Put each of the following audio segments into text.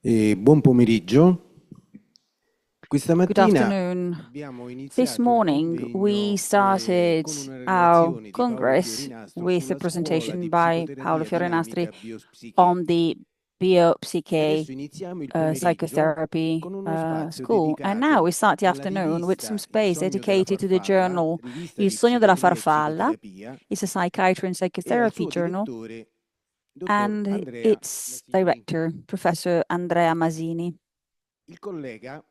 Buon pomeriggio. Questa Good mattina afternoon. abbiamo This iniziato il morning, we convegno started con una our relazione di Paolo congress Fiorinastro with a sulla scuola presentation di by Paolo psicoterapia Fiorinastri dinamica biopsiche. on the E biopsyche adesso iniziamo il pomeriggio psychotherapy con uno spazio school. And now dedicato we start the alla afternoon with some rivista Il space Sogno della dedicated to the Farfalla, journal rivista Il di Sogno della psichiatria e Farfalla. psicoterapia, It's a psychiatry and e al psychotherapy suo journal. direttore, dottor And Andrea its Masini. director, Professor Andrea Masini. Il collega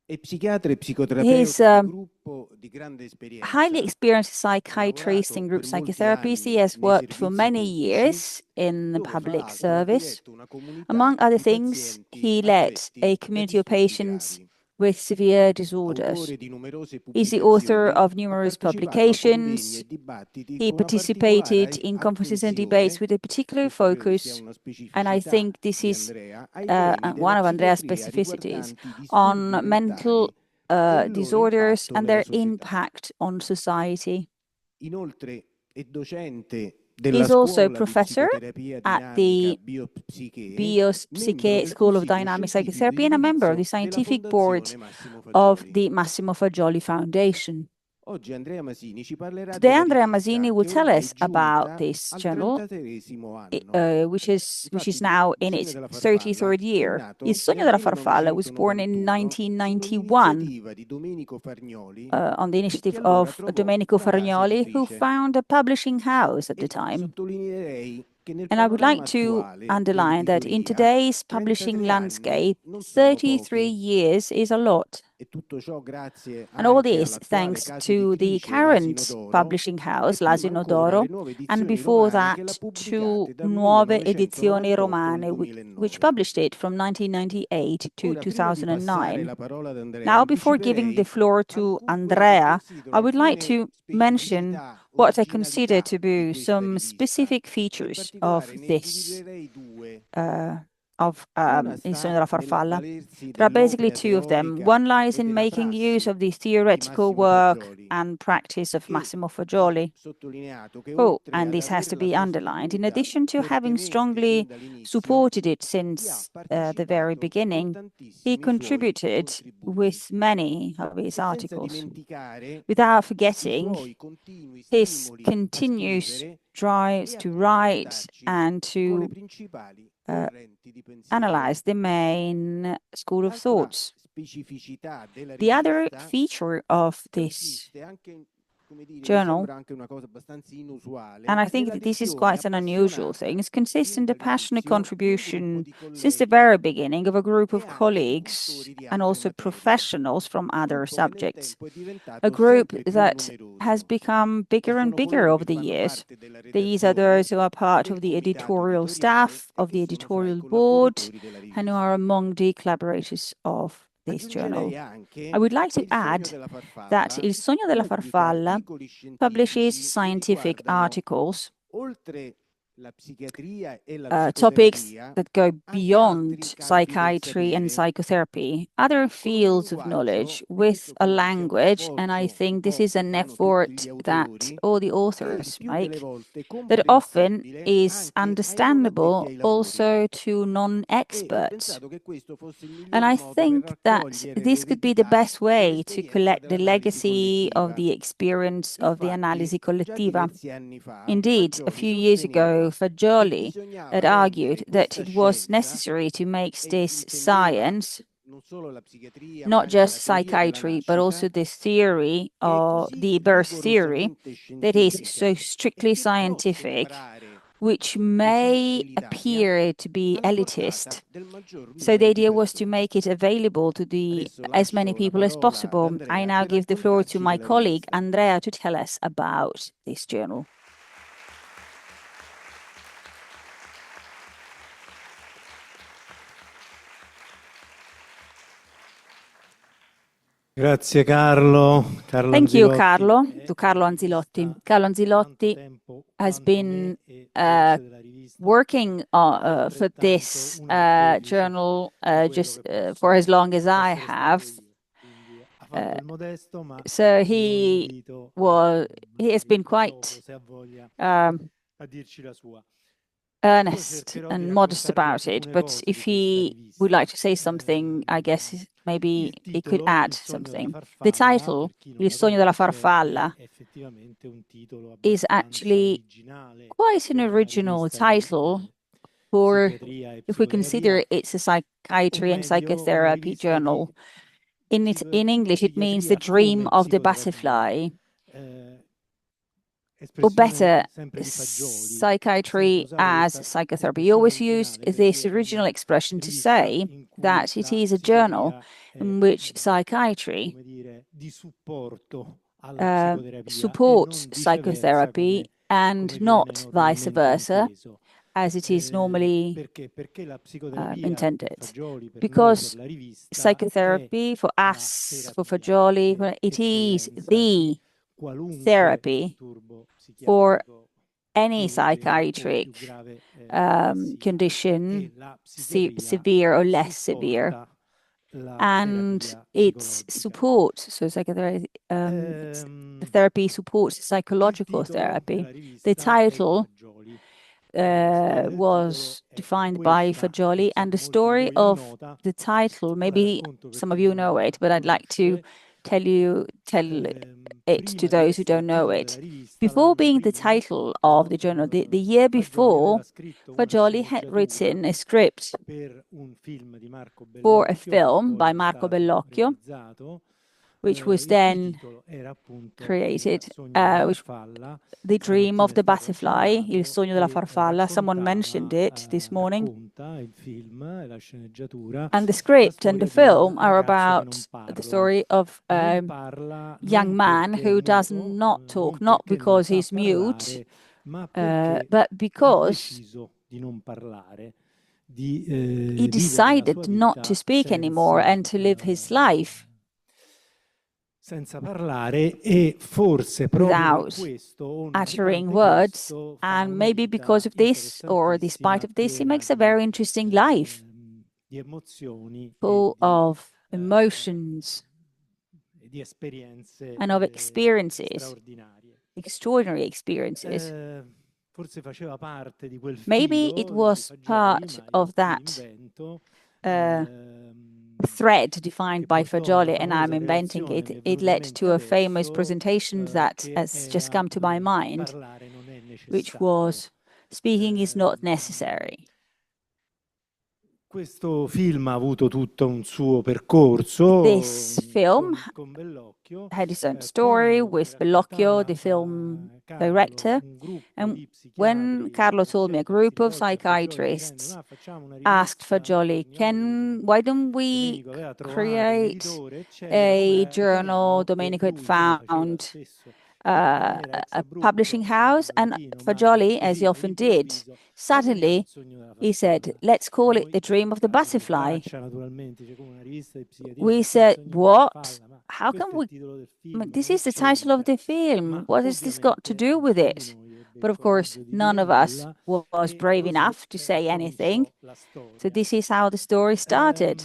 è psichiatra e He's psicoterapeuta di gruppo di grande highly esperienza. experienced Ha psychiatrist in lavorato group per molti psychotherapies. He anni has nei worked for servizi many pubblici, years in the dove fra public l'altro ha service. diretto una comunità Among other di things, pazienti he led affetti a da community of disturbi patients gravi. with severe disorders. Autore di numerose He's the author pubblicazioni, of ha numerous partecipato a convegni publications. e dibattiti He con una particolare participated in conferences and debates attenzione, with a particular questa credo che sia focus, una and I specificità think this di is Andrea, ai temi one della of Andrea's psichiatria specificities, riguardanti i disturbi on mental mentali e il loro disorders impatto and nella their società. impact on society. Inoltre è docente He's della also a scuola di professor psicoterapia at dinamica the biopsiche, membro Biopsyche del School of consiglio Dynamic scientifico di Psychotherapy and a member of the indirizzo della scientific board Fondazione Massimo of Fagioli. the Massimo Fagioli Foundation. Oggi Andrea Masini ci parlerà Today, della Andrea Masini rivista will che tell ormai è us about giunta this al journal, 33esimo anno. which is Infatti, now il in Sogno its della Farfalla 33rd è year. Il nato Sogno nel della Farfalla was born in 1991 su 1991 un'iniziativa di Domenico Fargnoli, on the che initiative allora of trovò Domenico una casa Farignoli, who editrice. found a publishing house at the E time. sottolineerei che nel And I would panorama like to attuale underline that in dell'editoria today's publishing 33 anni landscape, non sono 33 pochi. years is a lot. E tutto ciò grazie And all anche this all'attuale thanks casa to the editrice L'Asino current d'Oro publishing e house, prima L'Asino ancora le d'Oro, nuove and edizioni before romane che l'ha that, pubblicate two dal Nuove Edizioni 1998 al Romane, which 2009. published it from 1998 to Ora, prima di passare 2009. la parola ad Andrea, Now, before giving the anticiperei floor to alcune Andrea, I considero would like alcune to mention specificità, what I consider originalità to di be questa some rivista. specific In features of particolare ne this individuerei due. uh, Una Il Sogno sta della Farfalla. nell'avvalersi There are basically dell'opera two of them. teorica One lies e in della making use prassi of the di theoretical Massimo work Fagioli, and practice of che Massimo va Fagioli. sottolineato che Oh, oltre and ad this has avere to la be sua underlined. In sostenibilità addition to having fortemente sin strongly dall'inizio, supported it vi ha since the very partecipato con beginning, he tantissimi suoi contributed contributi. with many of his E senza articles, dimenticare without i forgetting suoi continui his stimoli a continuous scrivere e drives a to write confrontarci and con le to principali uh, correnti di pensiero. analyze the main school of L'altra thoughts. specificità della The other rivista feature of this consiste anche, come dire, mi journal, sembra anche una cosa abbastanza inusuale, and I think that this is nell'adesione quite an unusual thing, appassionata, it consists fin in the passionate dall'inizio, di un gruppo contribution di since the colleghi very beginning of a group e of anche di colleagues cultori di and altre also materie. professionals from other Gruppo che nel subjects. tempo è A diventato group sempre più that has numeroso become e bigger and sono bigger coloro over che the fanno years. parte della These are redazione, those who are part del of the comitato editorial editoriale staff, e of che the sono fra i editorial board, collaboratori della and who are rivista. among the collaborators of this journal. Aggiungerei I anche would like che to il Sogno add della that Farfalla Il Sogno della pubblica Farfalla articoli publishes scientifici che scientific riguardano, articles, oltre la psichiatria e la topics psicoterapia, that go anche altri beyond campi del psychiatry and sapere, psychotherapy, other con un fields of knowledge linguaggio, e with questo a credo sia uno language. And I sforzo un think this po' is che an fanno tutti gli effort that autori, all the che il authors più delle make volte that often comprensibile is anche ai non addetti understandable ai lavori. also to E ho non-experts. pensato che questo fosse il And miglior I modo per think that raccogliere this could be the l'eredità best way to dell'esperienza collect the dell'analisi legacy of collettiva. the experience of the Infatti, analisi già collettiva. diversi anni fa, Indeed, a Fagioli few years ago, sosteneva che Fagioli had bisognava argued rendere that questa it was scienza, necessary to make e this intendeva science non solo la psichiatria ma not anche just la teoria della psychiatry, but also nascita, this theory che è or così the birth theory rigorosamente that is scientifica so e strictly che può scientific, sembrare which così may elitaria appear to be alla portata elitist. del maggior So the numero di idea was to persone. make it available to Adesso as many lascio la people as parola ad possible. I Andrea now per give the floor to raccontarci my della colleague rivista. Andrea to tell us about this journal. Grazie Carlo. Thank you, Anzilotti Carlo, è to Carlo un Anzilotti. regista Carlo da tanto Anzilotti tempo has quanto me been e voce della rivista, working ma for altrettanto this un artefice journal di quello just che posso for as long as I essere have. stato io. Quindi ha fatto il modesto, ma So lo invito a he has been dopo, quite se ha voglia, um, a dirci la sua. earnest cercherò di and modest raccontarvi about it, alcune but cose if di questa he would rivista. like to say something, I guess maybe Il he could titolo, add Il sogno della something. The farfalla, title, per chi non Il la Sogno della conosce, Farfalla, è effettivamente un titolo is abbastanza actually originale quite an per una original rivista di title for, psichiatria e if we consider psicoterapia, it's a o psychiatry and meglio, una psychotherapy rivista di journal. In English, it means the psichiatria dream come of the psicoterapia. butterfly, or Espressione better, sempre di Fagioli. psychiatry Sempre usare as questa psychotherapy. You espressione always use originale this perché è original una expression to rivista say in cui that it la is a journal psichiatria è, in which psychiatry come dire, di supporto alla psicoterapia e supports non viceversa psychotherapy and come viene not vice normalmente versa, inteso. as it is normally Perché? Perché la psicoterapia per intended. Fagioli, per noi, per Because la rivista, è psychotherapy for la us, for terapia Fagioli, per it is eccellenza di the qualunque therapy disturbo for psichiatrico, any più leggero o più psychiatric grave che sia. condition, E la psichiatria severe or less severe, supporta la and terapia its psicologica. support, so psychotherapy, the therapy supports Il psychological titolo therapy. della The rivista è di title Fagioli. La storia del was titolo è defined by questa, Fagioli, and the insomma, molti di story voi è of nota. the title, Ora maybe racconto per some of chi you non know la it, but I'd like to conosce. tell it to Prima di those who essere don't know titolo della it. rivista, Before l'anno being the prima, title of the journal, the year Fagioli before, aveva scritto una Fagioli had sceneggiatura written a script per un film di Marco for a Bellocchio che film by poi è Marco stato Bellocchio, realizzato, which was il cui then titolo era appunto Il created, sogno della which farfalla. The Dream Stamattina of è the stato Butterfly, Il aggiornato Sogno della e Farfalla. Someone mentioned it this morning. racconta il film e la sceneggiatura And the la script and the storia di un film are ragazzo che non about the parla. story of a Non parla young non man perché è who does muto, not talk, non not perché non because sa he's mute, parlare, ma perché but ha because deciso di non parlare, he di vivere la decided sua not to vita speak anymore and to live his life senza parlare, e forse proprio per without questo, uttering nonostante words. questo, fa And una maybe vita because of this, or despite interessantissima, of this, he piena makes a very interesting life, di emozioni e full di of emotions esperienze and of experiences, straordinarie. extraordinary experiences. Forse faceva parte di quel Maybe filo it di was Fagioli, part ma io of qui that invento thread che defined by portò a una Fagioli, and I'm famosa inventing creazione, it. mi è It venuta in led mente to a famous adesso, presentation that che has just era come to my mind, parlare non è which necessario. was speaking is not necessary. Questo film ha avuto tutto un suo percorso This film con Bellocchio. had its own story Quando mi with Bellocchio, the raccontava film Carlo, director. un gruppo And di when psichiatri Carlo told me, a insieme si group of rivolse a Fagioli psychiatrists dicendo: facciamo una asked rivista, Fagioli, torniamo why don't we Domenico aveva trovato un create editore, eccetera. a Ora journal? richiamo che Domenico had lui poi faceva found spesso in maniera ex a publishing abrupto, house, and repentino, ma Fagioli, as he così often did, all'improvviso, ma chiamiamo Il suddenly sogno della he said, farfalla. let's call it Noi The Dream of the a rime Butterfly. braccia, naturalmente, cioè come una rivista di psichiatria, We Il said, sogno della what? farfalla, ma How questo can è il we? titolo del I mean, film, this che is the title of c'entra? the film. Ma What has this got to ovviamente do with nessuno di it? noi ebbe But il of course, coraggio di none dire of us nulla, was e brave così enough to say anything. cominciò la storia. So this is how the story started.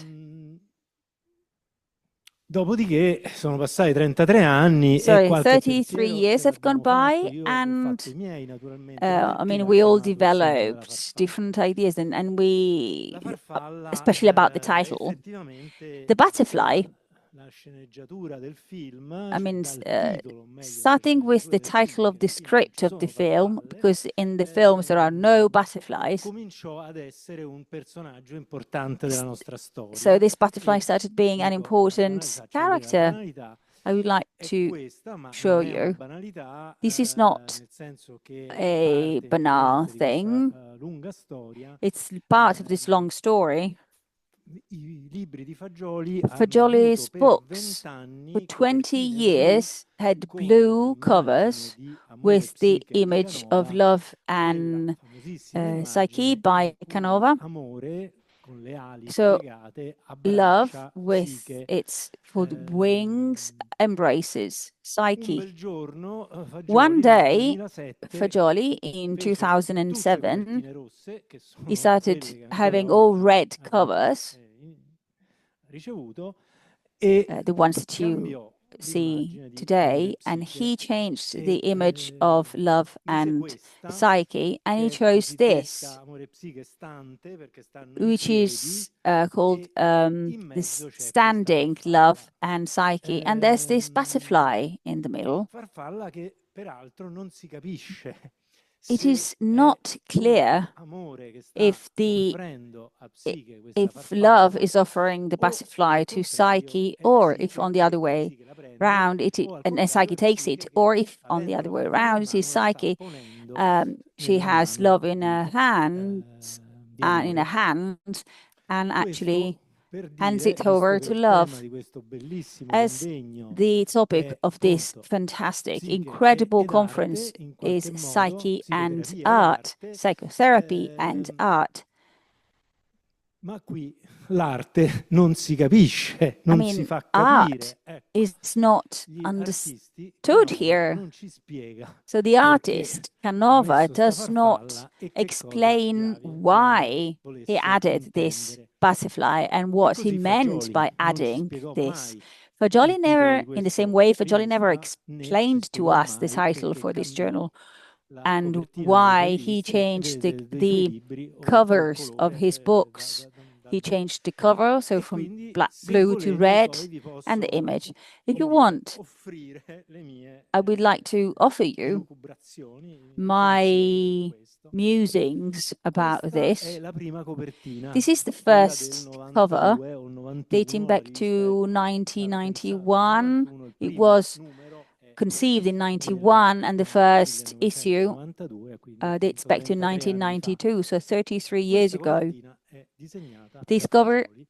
Dopodiché sono passati 33 anni So e qualche 33 pensiero years ce have gone l'abbiamo fatto. by, Io ho fatto i and miei, naturalmente. I Perché mean, l'ha we all chiamato Il sogno della developed farfalla? different ideas, and we, La farfalla, especially about the title, effettivamente, the butterfly. la sceneggiatura del film, I cioè mean, dal titolo, o meglio, dalla starting with sceneggiatura the del film, title of che the nel film non script ci of the sono film, farfalle, because in the films there are no butterflies. cominciò ad essere un personaggio importante della nostra storia. So this butterfly E started being an dico, important faccio vedere la character. banalità. I would like È to questa, ma show non è una you. banalità, This is not nel senso che è a parte banal integrante di questa thing. lunga storia. It's part of this long story. I libri di Fagioli hanno Fagioli's avuto per books 20 anni for 20 copertine blu years had con blue l'immagine covers di Amore, with the Psiche e image of Canova, love quella and famosissima Psyche immagine by in cui Canova. Amore con le ali So piegate love abbraccia with Psiche. its full wings embraces Un Psyche. bel giorno One Fagioli nel day, 2007 Fagioli in fece tutte le 2007, copertine rosse, che he sono started quelle che having ancora all oggi red avete covers, ricevuto, e the ones that you cambiò see l'immagine di today, and psiche he changed e the image of love mise and questa psyche, and he che è chose this, cosiddetta amore psiche stante perché stanno in which piedi is called e in this mezzo c'è questa standing love farfalla. and psyche, and there's this butterfly in the middle. Farfalla che peraltro non si capisce It se is è not clear amore che sta if offrendo a psiche questa if love farfalla is offering the o butterfly al to contrario psyche, è or if psiche on the che other la way psiche la prende round o al and contrario psyche è takes it, psiche che or if on the avendo other la way farfalla in around it is mano la sta psyche. ponendo She nella has mano love in her hands di and in her amore. hands, and actually Questo per hands dire, it visto over che to il tema love. di questo bellissimo As convegno the topic è of this appunto fantastic, psiche incredible ed conference arte, in is qualche modo, psyche and psicoterapia ed art, arte, psychotherapy and art. ma qui l'arte non si capisce, I non si mean, fa art capire. Ecco, is not gli artisti understood Canova here. non ci spiega So the perché artist ha Canova messo sta does not farfalla e che cosa explain diavolo why he volesse added this intendere. butterfly and E what he così meant Fagioli by non ci adding spiegò this. mai Fagioli il titolo never, di in the same questa way, Fagioli never rivista, né ci explained to spiegò us the mai title perché for this cambiò journal la and copertina delle sue why he riviste, changed dei suoi the libri o il covers of colore his books. dal He blu. changed the cover, so E from quindi, se blue to volete, red, poi vi and the posso, image. If you come dire, want, offrire le mie I would like to offer you elucubrazioni, i miei pensieri su my questo. musings about Questa è this. la prima copertina, This is the quella del first cover 92 o il dating 91, la back rivista to è stata pensata nel 1991. 91, il It primo was numero è conceived in del 91, and the first issue 1992, quindi dates appunto back to 33 anni fa. 1992, so 33 years Questa ago. copertina è disegnata This da cover Fagioli.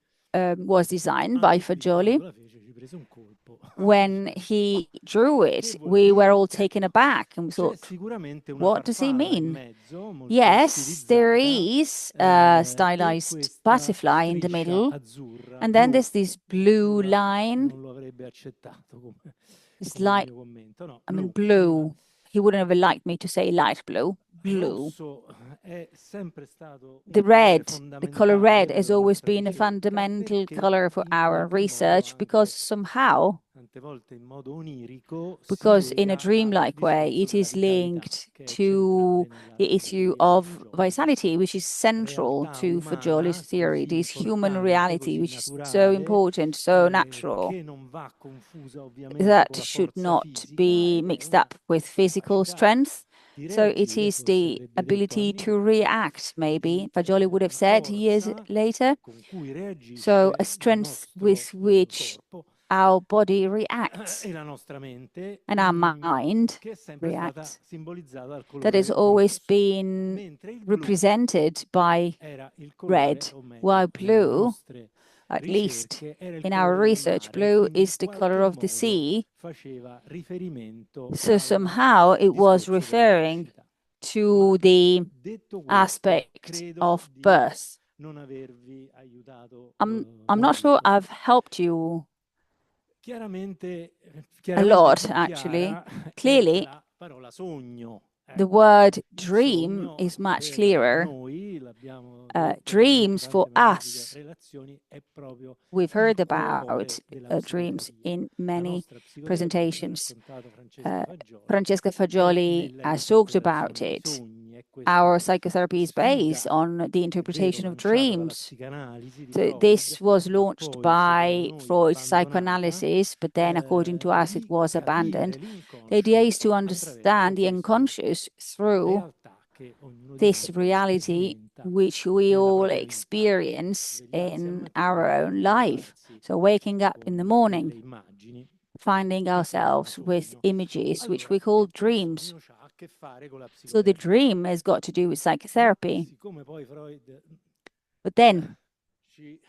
was designed by Anche qui, Fagioli. quando la fece, ci prese un colpo. When he drew Che it, vuol we were dire? all taken aback and we C'è thought, sicuramente una what does he farfalla in mean? mezzo, molto Yes, there stilizzata, is a e stylized questa butterfly in the striscia middle, azzurra, and then blu. there's this blue Azzurra line. non lo avrebbe accettato come, It's come like, mio commento, no, I mean, blu. blue. He wouldn't have liked me to say light blue. Blue. Rosso è sempre stato The un colore red, the color fondamentale red has della always nostra been a ricerca fundamental perché color for in our qualche modo research, anche because somehow, tante volte in modo onirico si because in a lega al dreamlike way, discorso it della is vitalità linked che è to centrale nella the issue teoria di of Fagioli. vitality, which is central Realtà to Fagioli's umana theory, così this human importante, reality, così which is so naturale, important, so natural, che non va confusa ovviamente that con la should forza not fisica be ed è mixed una up with physical capacità strength. di So it reagire, is forse the avrebbe detto ability to anni dopo, react, maybe, di Fagioli would have una said years forza later. con cui reagisce So a il strength nostro with which corpo our body reacts e la nostra mente, and our mind che è sempre stata reacts, simbolizzata dal that has colore always rosso, been mentre il blu represented by era il colore, red, o meglio, while nelle blue, nostre at least ricerche, era il in our colore del research, mare, blue quindi in is the color qualche of the modo sea. faceva riferimento So al somehow it was discorso della referring nascita. to Ma the detto questo, aspect credo of di birth. non avervi aiutato I'm not sure molto. I've helped you Chiaramente a lot, più actually. chiara è Clearly, la parola sogno. the Ecco, word il dream sogno is much per clearer. noi, l'abbiamo detto, abbiamo avuto Dreams for tante magnifiche us, relazioni, è proprio we've il heard about cuore della dreams psicoterapia. in La many nostra psicoterapia, presentations. raccontato Francesca Fagioli, Francesca è Fagioli nella has talked interpretazione about dei it. sogni, è questa Our psychotherapy is based sfida, on the è vero, interpretation of lanciata dalla dreams. psicanalisi di So Freud, this was ma launched poi, secondo by noi, Freud's abbandonata, psychoanalysis, but then, according to us, it di was capire abandoned. The idea l'inconscio is to attraverso understand the queste unconscious through realtà che ognuno di this noi reality sperimenta which we nella all propria vita. experience Svegliarsi al in mattino, our own life. trovarsi So waking up in the con delle morning, immagini finding che si chiama ourselves with sogno. images which Allora, we call il dreams. sogno ha a che fare con la So the psicoterapia. dream has got to do with Ma psychotherapy. siccome poi Freud But then ci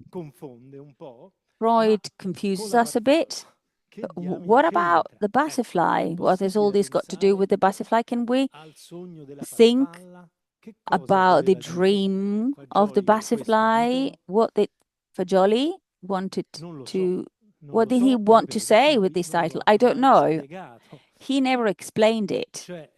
confonde un po', Freud ma confuses con la us a bit. farfalla che But diamine what about c'entra? the Ecco, è butterfly? What has all possibile this got to do with pensare the butterfly? Can we al sogno della think farfalla? Che cosa about the voleva dire dream of the Fagioli con questo butterfly? titolo? What did Fagioli wanted Non lo so, to, non what lo did he so, want to ripeto, say with lui this non title? lo ha I don't mai know. spiegato. He never explained it. Cioè,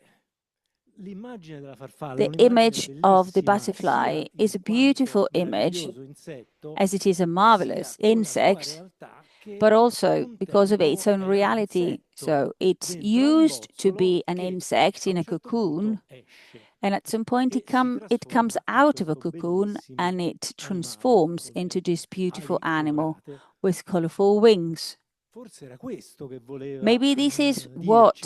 l'immagine della farfalla è The un'immagine image of the bellissima, sia butterfly in is a quanto beautiful image, meraviglioso insetto, as it is a sia marvelous con la sua insect, realtà but also because of its own reality. So it's used to be an insect in a cocoon, and at some point it comes out of a cocoon and it transforms into this beautiful animal with colorful wings. Maybe this is what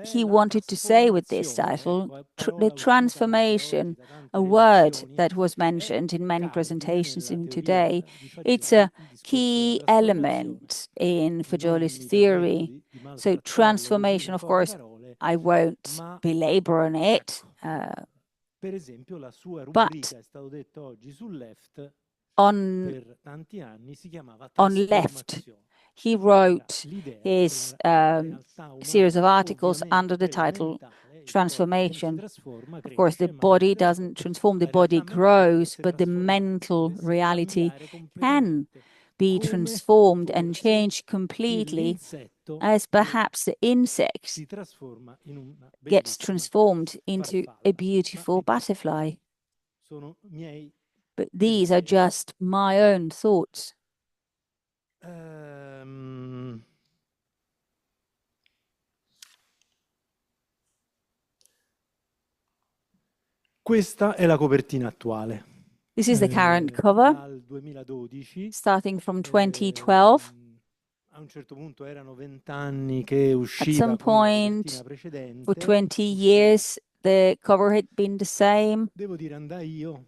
he wanted to say with this title, the transformation, a word that was mentioned in many presentations in today. It's a key element in Fagioli's theory. So transformation, of course, I won't belabor on it, but on left, he wrote his series of articles under the title Transformation. Of course, the body doesn't transform, the body grows, but the mental reality can be transformed and changed completely, as perhaps the insect gets transformed into a beautiful butterfly. But these are just my own thoughts. Questa è la copertina attuale. This is the current cover, Dal 2012. starting from 2012. A un certo punto erano 20 anni che At usciva some come la point, copertina precedente. for 20 years, the cover had been the same. Devo dire, andai io.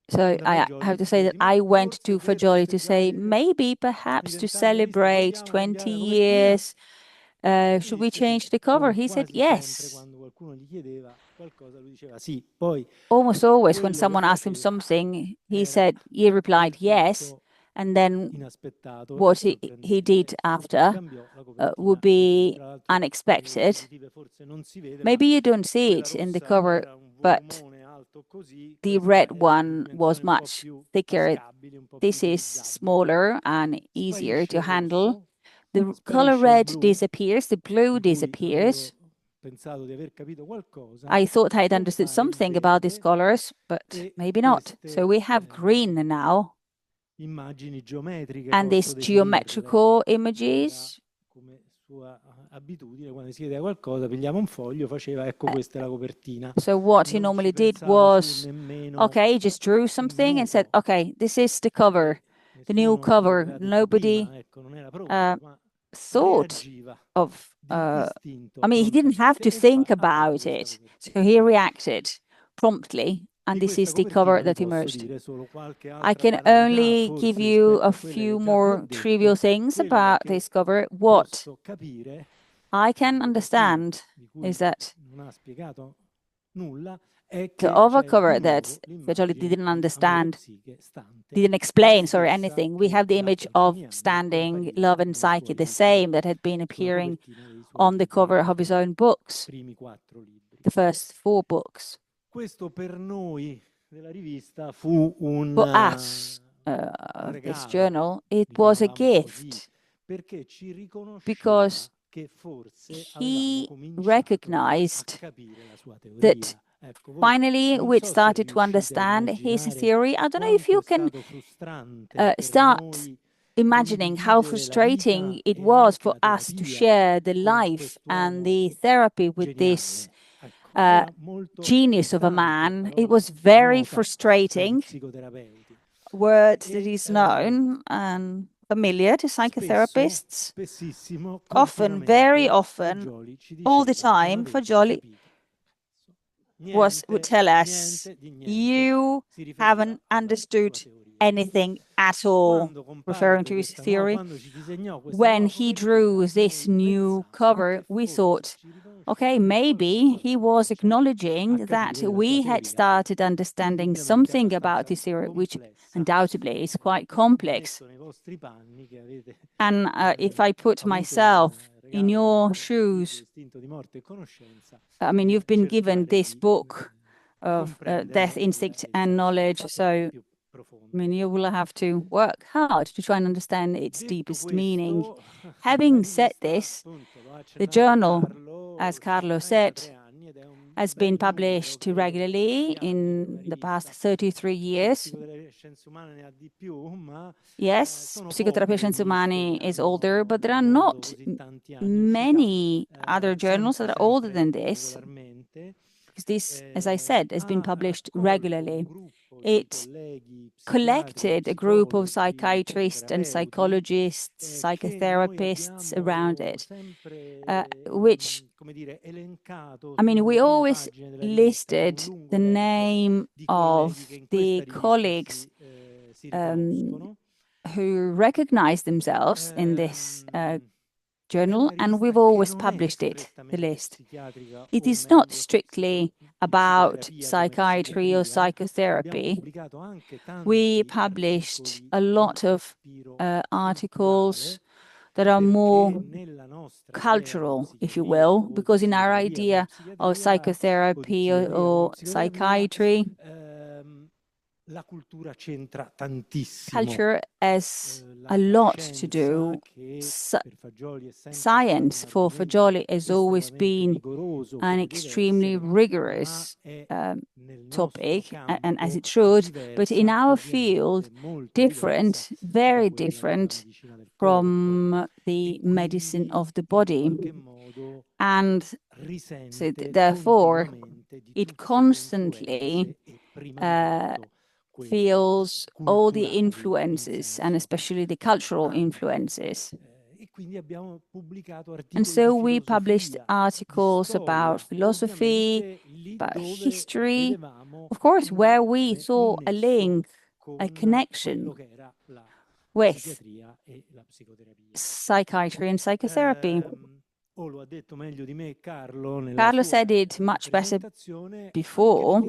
So I have to say that I went to Fagioli to say, maybe, perhaps to celebrate 20 years, should we change the cover? He said, yes. Almost always when someone asked him something, he replied yes. And then what he did after would be unexpected. Maybe you don't see it in the cover, but the red one was much thicker. This is smaller and easier to handle. The color red disappears, the blue disappears. I thought I'd understood something about these colors, but maybe not. So we have green now. And these geometrical images. So what he normally did was, okay, he just drew something and said, okay, this is the cover, the new cover. Nobody thought of, I mean, he didn't have to think about it. So he reacted promptly, and this is the cover that emerged. I can only give you a few more trivial things about this cover. What I can understand is that the other cover that Fagioli didn't understand, didn't explain, sorry, anything. We have the image of Standing, Love and Psyche, the same that had been appearing on the cover of his own books, the first 4 books. For us, this journal, it was a gift because he recognized that finally we'd started to understand his theory. I don't know if you can start imagining how frustrating it was for us to share the life and the therapy with this genius of a man. It was very frustrating. Word that is known and familiar to psychotherapists. Often, very often, all the time, Fagioli would tell us, you haven't understood anything at all, referring to his theory. When he drew this new cover, we thought, okay, maybe he was acknowledging that we had started understanding something about this theory, which undoubtedly is quite complex. And if I put myself in your shoes, I mean, you've been given this book of Death, Instinct and Knowledge, so I mean, you will have to work hard to try and understand its deepest meaning. Having said this, the journal, as Carlo said, has been published regularly in the past 33 years. Yes, Psychotherapia Scienze Umane is older, but there are not many other journals that are older than this, because this, as I said, has been published regularly. It collected a group of psychiatrists and psychologists, psychotherapists around it, which, I mean, we always listed the name of the colleagues who recognize themselves in this journal, and we've always published it, the list. It is not strictly about psychiatry or psychotherapy. We published a lot of articles that are more cultural, if you will, because in our idea of psychotherapy or psychiatry, culture has a lot to do. Science for Fagioli has always been an extremely rigorous topic, and as it should, but in our field, different, very different from the medicine of the body. And so therefore, it constantly feels all the influences, and especially the cultural influences. And so we published articles about philosophy, about history, of course, where we saw a link, a connection with psychiatry and psychotherapy. Carlo said it much better before.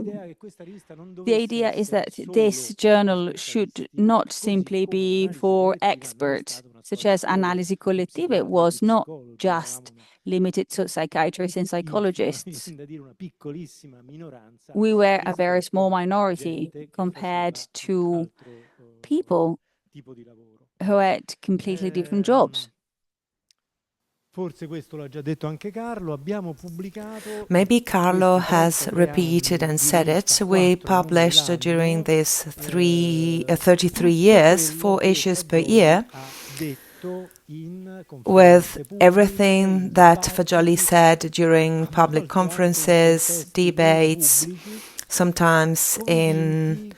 The idea is that this journal should not simply be for experts, such as Analisi Collettiva. It was not just limited to psychiatrists and psychologists. We were a very small minority compared to people who had completely different jobs. Maybe Carlo has repeated and said it. We published during these 33 years 4 issues per year, with everything that Fagioli said during public conferences, debates, sometimes in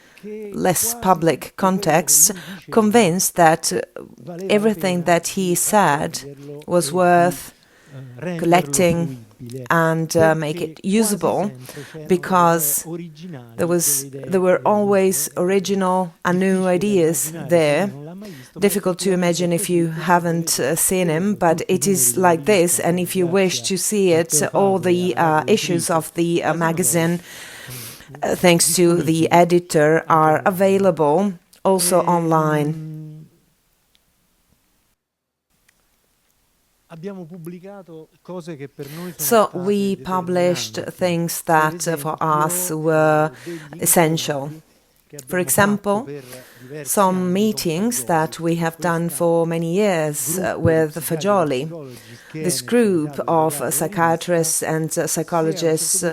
less public contexts, convinced that everything that he said was worth collecting and make it usable, because there were always original and new ideas there. Difficult to imagine if you haven't seen him, but it is like this, and if you wish to see it, all the issues of the magazine, thanks to the editor, are available also online. So we published things that for us were essential. For example, some meetings that we have done for many years with Fagioli. This group of psychiatrists and psychologists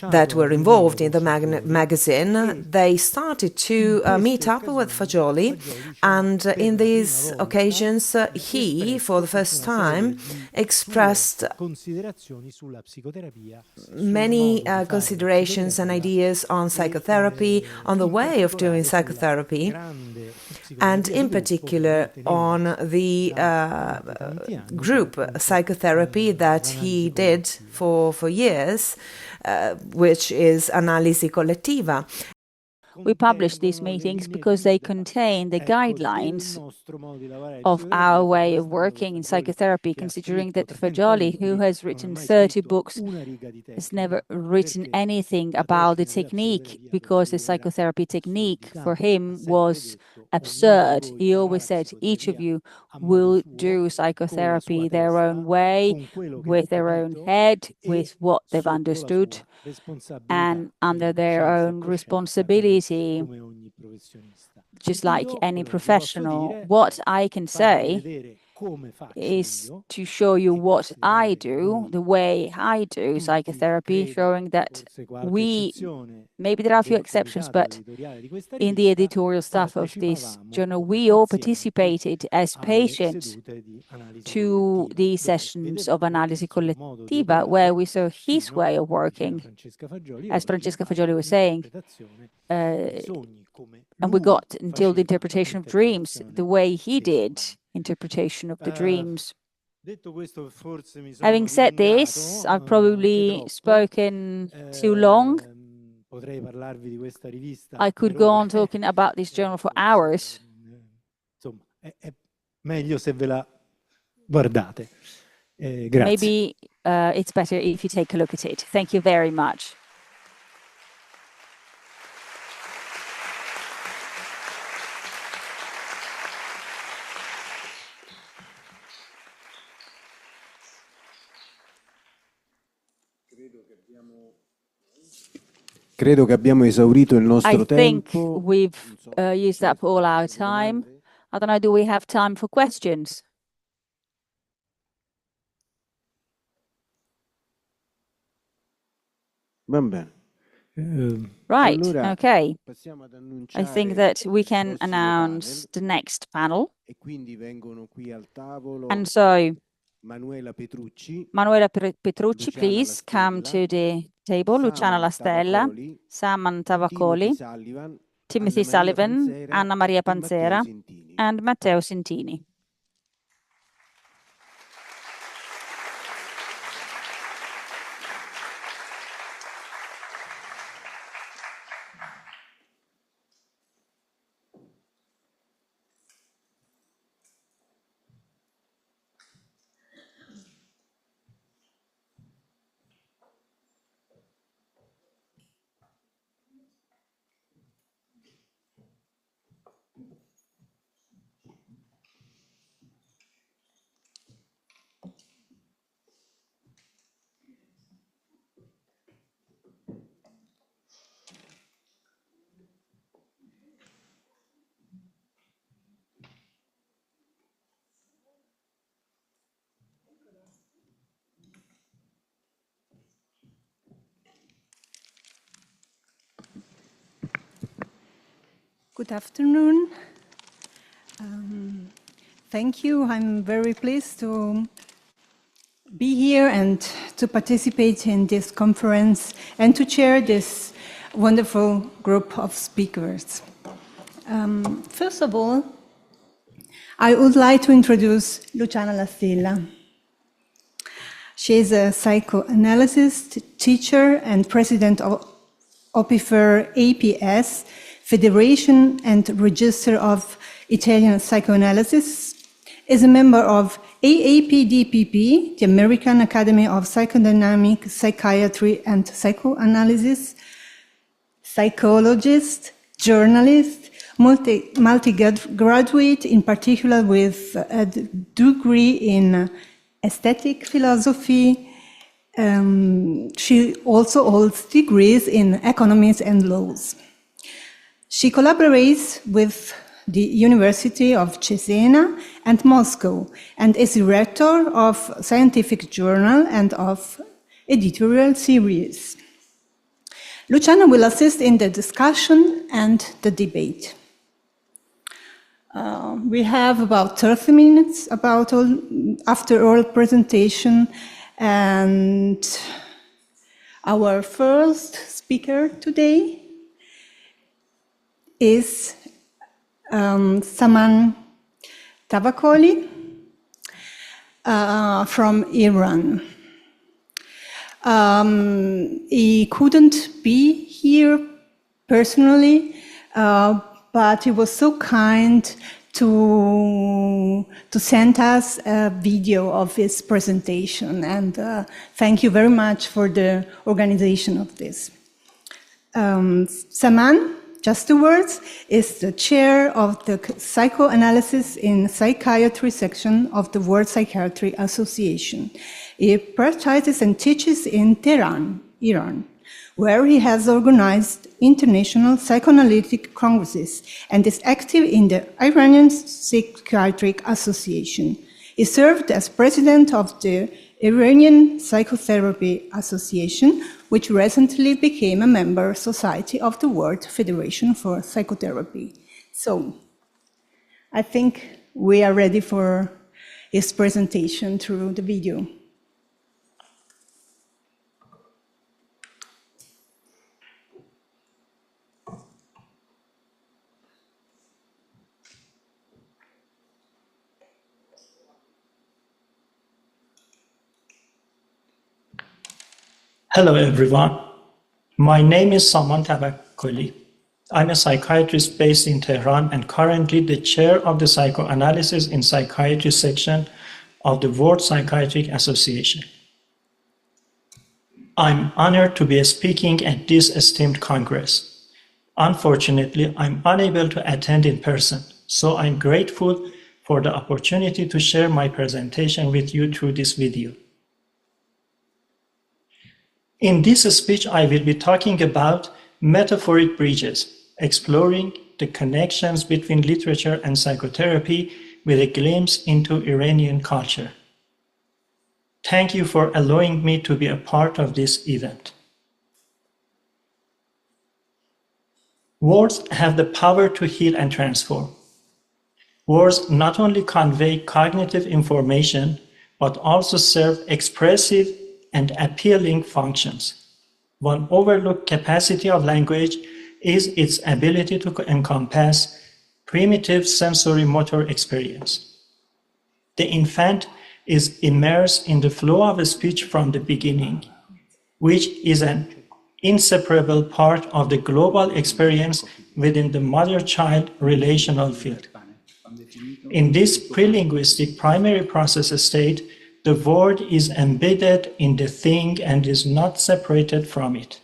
that were involved in the magazine, they started to meet up with Fagioli, and in these occasions he, for the first time, expressed many considerations and ideas on psychotherapy, on the way of doing psychotherapy, and in particular on the group psychotherapy that he did for years, which is Analisi Collettiva. We published these meetings because they contain the guidelines of our way of working in psychotherapy, considering that Fagioli, who has written 30 books, has never written anything about the technique, because the psychotherapy technique for him was absurd. He always said, each of you will do psychotherapy their own way, with their own head, with what they've understood, and under their own responsibility, just like any professional. What I can say is to show you what I do, the way I do psychotherapy, showing that we, maybe there are a few exceptions, but in the editorial staff of this journal, we all participated as patients to the sessions of Analisi Collettiva, where we saw his way of working, as Francesca Fagioli was saying, and we got until the interpretation of dreams, the way he did interpretation of the dreams. Having said this, I've probably spoken too long. I could go on talking about this journal for hours. Maybe it's better if you take a look at it. Thank you very much. Credo che abbiamo esaurito il nostro tempo. I think tempo. we've used up all our time. I don't know, do we have time for questions? Va bene. Right, Allora, okay. passiamo ad I annunciare think that we can il prossimo announce panel, the next panel. e quindi vengono qui al tavolo And so, Manuela Petrucci, Manuela Petrucci, Luciana please come Lastella, to the table. Luciana Saman Lastella, Tavakoli, Saman Tavakoli, Timothy Sullivan, Anna Maria Panzera, e Matteo Sintini. and Matteo Sintini. Good afternoon. Thank you. I'm very pleased to be here and to participate in this conference and to chair this wonderful group of speakers. First of all, I would like to introduce Luciana Lastella. She is a psychoanalyst, teacher, and president of OPIFER APS, Federation and Register of Italian Psychoanalysis, is a member of AAPDPP, the American Academy of Psychodynamic Psychiatry and Psychoanalysis, psychologist, journalist, multi-graduate, in particular with a degree in aesthetic philosophy. She also holds degrees in economics and laws. She collaborates with the University of Cesena and Moscow and is director of scientific journal and of editorial series. Luciana will assist in the discussion and the debate. We have about 30 minutes after oral presentation, and our first speaker today is Saman Tavakoli from Iran. He couldn't be here personally, but he was so kind to send us a video of his presentation, and thank you very much for the organization of this. Saman, just two words, is the chair of the Psychoanalysis in Psychiatry section of the World Psychiatry Association. He practices and teaches in Tehran, Iran, where he has organized international psychoanalytic congresses and is active in the Iranian Psychiatric Association. He served as president of the Iranian Psychotherapy Association, which recently became a member society of the World Federation for Psychotherapy. So, I think we are ready for his presentation through the video. Hello, everyone. My name is Saman Tavakoli. I'm a psychiatrist based in Tehran and currently the chair of the Psychoanalysis in Psychiatry section of the World Psychiatric Association. I'm honored to be speaking at this esteemed Congress. Unfortunately, I'm unable to attend in person, so I'm grateful for the opportunity to share my presentation with you through this video. In this speech, I will be talking about metaphoric bridges, exploring the connections between literature and psychotherapy with a glimpse into Iranian culture. Thank you for allowing me to be a part of this event. Words have the power to heal and transform. Words not only convey cognitive information, but also serve expressive and appealing functions. One overlooked capacity of language is its ability to encompass primitive sensory motor experience. The infant is immersed in the flow of speech from the beginning, which is an inseparable part of the global experience within the mother-child relational field. In this prelinguistic primary process state, the word is embedded in the thing and is not separated from it.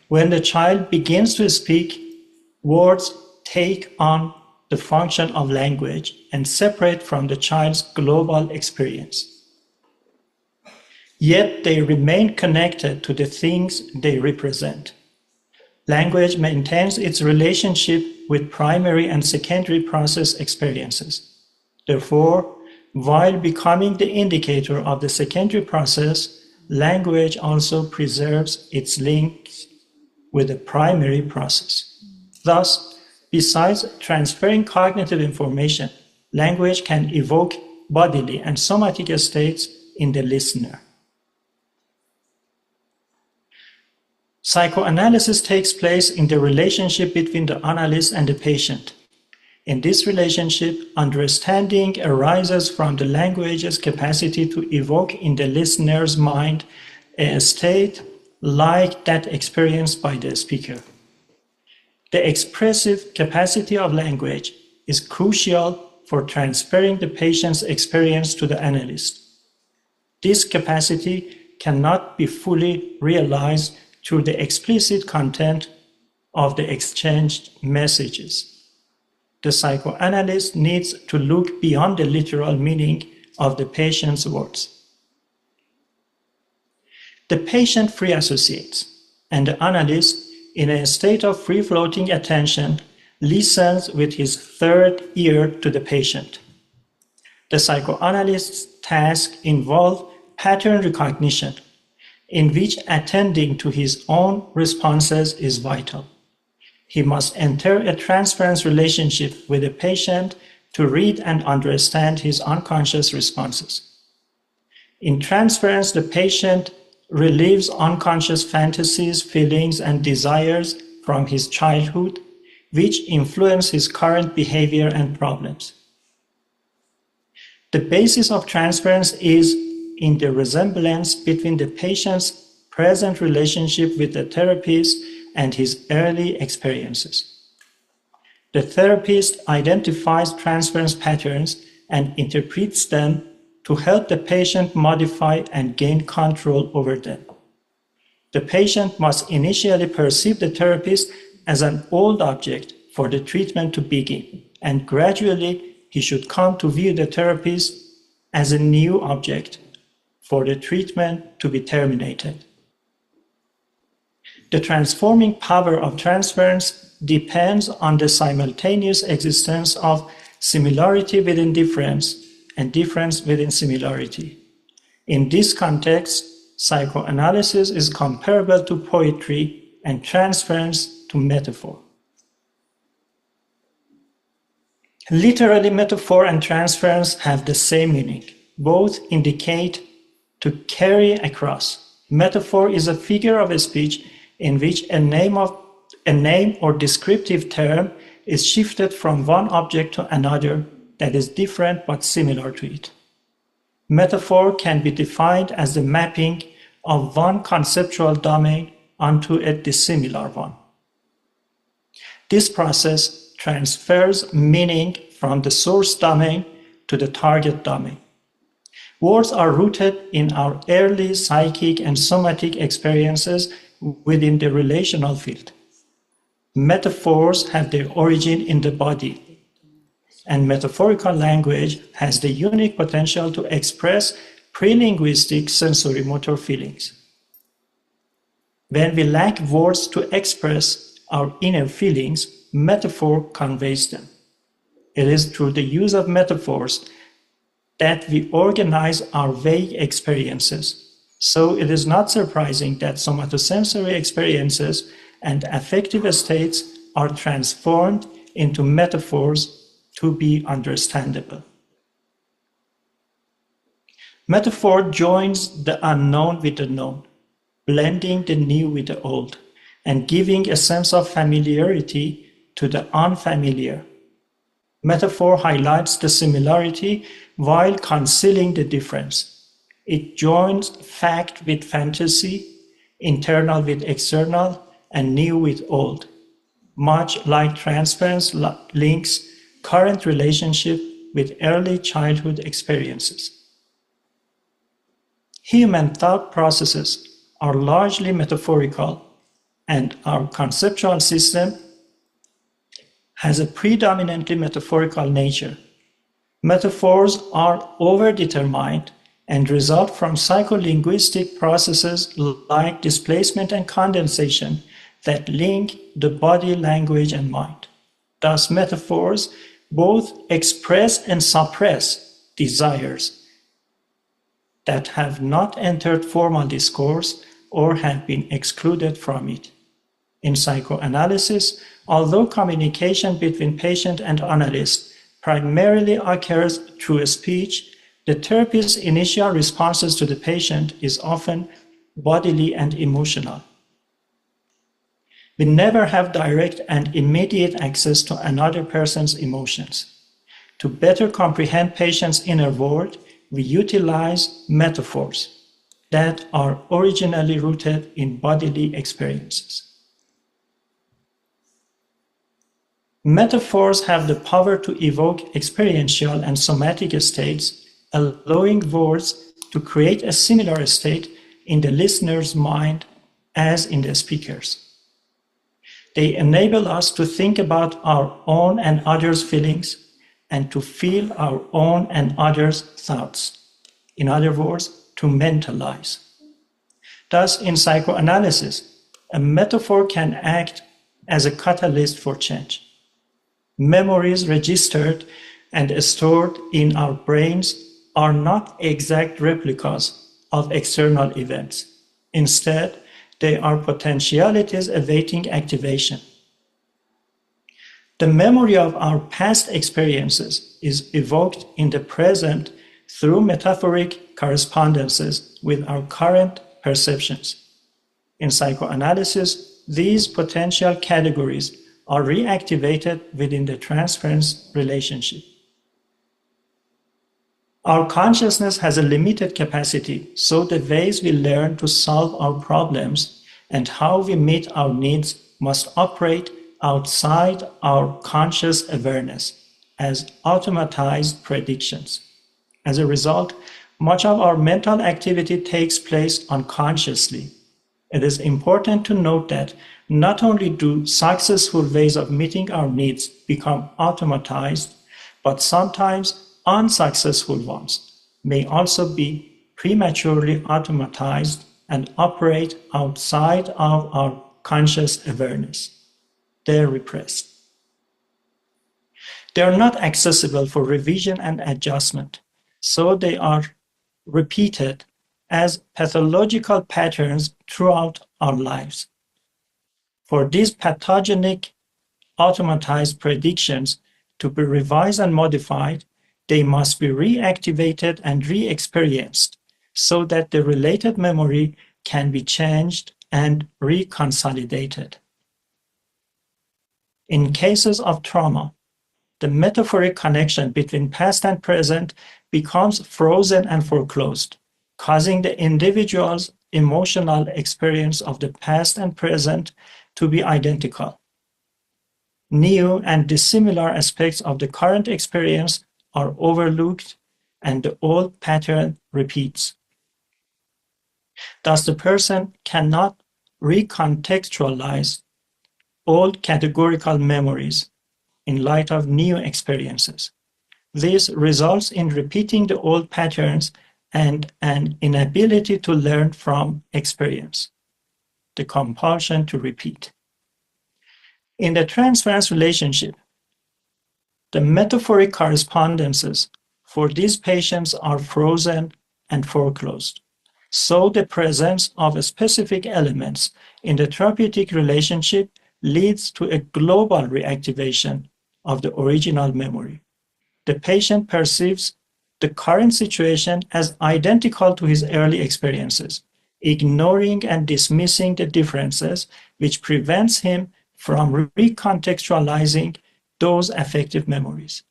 When the child begins to speak, words take on the function of language and separate from the child's global experience. Yet they remain connected to the things they represent. Language maintains its relationship with primary and secondary process experiences. Therefore, while becoming the indicator of the secondary process, language also preserves its links with the primary process. Thus, besides transferring cognitive information, language can evoke bodily and somatic states in the listener. Psychoanalysis takes place in the relationship between the analyst and the patient. In this relationship, understanding arises from the language's capacity to evoke in the listener's mind a state like that experienced by the speaker. The expressive capacity of language is crucial for transferring the patient's experience to the analyst. This capacity cannot be fully realized through the explicit content of the exchanged messages. The psychoanalyst needs to look beyond the literal meaning of the patient's words. The patient free associates, and the analyst, in a state of free-floating attention, listens with his third ear to the patient. The psychoanalyst's task involves pattern recognition, in which attending to his own responses is vital. He must enter a transference relationship with the patient to read and understand his unconscious responses. In transference, the patient relieves unconscious fantasies, feelings, and desires from his childhood, which influence his current behavior and problems. The basis of transference is in the resemblance between the patient's present relationship with the therapist and his early experiences. The therapist identifies transference patterns and interprets them to help the patient modify and gain control over them. The patient must initially perceive the therapist as an old object for the treatment to begin, and gradually he should come to view the therapist as a new object for the treatment to be terminated. The transforming power of transference depends on the simultaneous existence of similarity within difference and difference within similarity. In this context, psychoanalysis is comparable to poetry and transference to metaphor. Literally, metaphor and transference have the same meaning. Both indicate to carry across. Metaphor is a figure of speech in which a name or descriptive term is shifted from one object to another that is different but similar to it. Metaphor can be defined as the mapping of one conceptual domain onto a dissimilar one. This process transfers meaning from the source domain to the target domain. Words are rooted in our early psychic and somatic experiences within the relational field. Metaphors have their origin in the body, and metaphorical language has the unique potential to express pre-linguistic sensory-motor feelings. When we lack words to express our inner feelings, metaphor conveys them. It is through the use of metaphors that we organize our vague experiences. So it is not surprising that somatosensory experiences and affective states are transformed into metaphors to be understandable. Metaphor joins the unknown with the known, blending the new with the old, and giving a sense of familiarity to the unfamiliar. Metaphor highlights the similarity while concealing the difference. It joins fact with fantasy, internal with external, and new with old, much like transference links current relationship with early childhood experiences. Human thought processes are largely metaphorical, and our conceptual system has a predominantly metaphorical nature. Metaphors are overdetermined and result from psycholinguistic processes like displacement and condensation that link the body, language, and mind. Thus, metaphors both express and suppress desires that have not entered formal discourse or have been excluded from it. In psychoanalysis, although communication between patient and analyst primarily occurs through speech, the therapist's initial responses to the patient is often bodily and emotional. We never have direct and immediate access to another person's emotions. To better comprehend patient's inner world, we utilize metaphors that are originally rooted in bodily experiences. Metaphors have the power to evoke experiential and somatic states, allowing words to create a similar state in the listener's mind as in the speaker's. They enable us to think about our own and others' feelings and to feel our own and others' thoughts. In other words, to mentalize. Thus, in psychoanalysis, a metaphor can act as a catalyst for change. Memories registered and stored in our brains are not exact replicas of external events. Instead, they are potentialities awaiting activation. The memory of our past experiences is evoked in the present through metaphoric correspondences with our current perceptions. In psychoanalysis, these potential categories are reactivated within the transference relationship. Our consciousness has a limited capacity, so the ways we learn to solve our problems and how we meet our needs must operate outside our conscious awareness as automatized predictions. As a result, much of our mental activity takes place unconsciously. It is important to note that not only do successful ways of meeting our needs become automatized, but sometimes unsuccessful ones may also be prematurely automatized and operate outside of our conscious awareness. They're repressed. They are not accessible for revision and adjustment. so they are repeated as pathological patterns throughout our lives. For these pathogenic automatized predictions to be revised and modified, they must be reactivated and re-experienced so that the related memory can be changed and reconsolidated. In cases of trauma, the metaphoric connection between past and present becomes frozen and foreclosed, causing the individual's emotional experience of the past and present to be identical. New and dissimilar aspects of the current experience are overlooked and the old pattern repeats. Thus, the person cannot recontextualize old categorical memories in light of new experiences. This results in repeating the old patterns and an inability to learn from experience, the compulsion to repeat. In the transference relationship, the metaphoric correspondences for these patients are frozen and foreclosed. So the presence of specific elements in the therapeutic relationship leads to a global reactivation of the original memory. The patient perceives the current situation as identical to his early experiences, ignoring and dismissing the differences, which prevents him from recontextualizing those affective memories.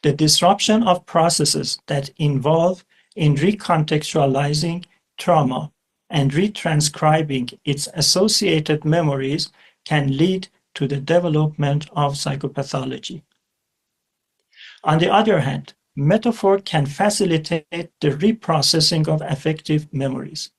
The disruption of processes that involve in recontextualizing trauma and retranscribing its associated memories can lead to the development of psychopathology. On the other hand, metaphor can facilitate the reprocessing of affective memories.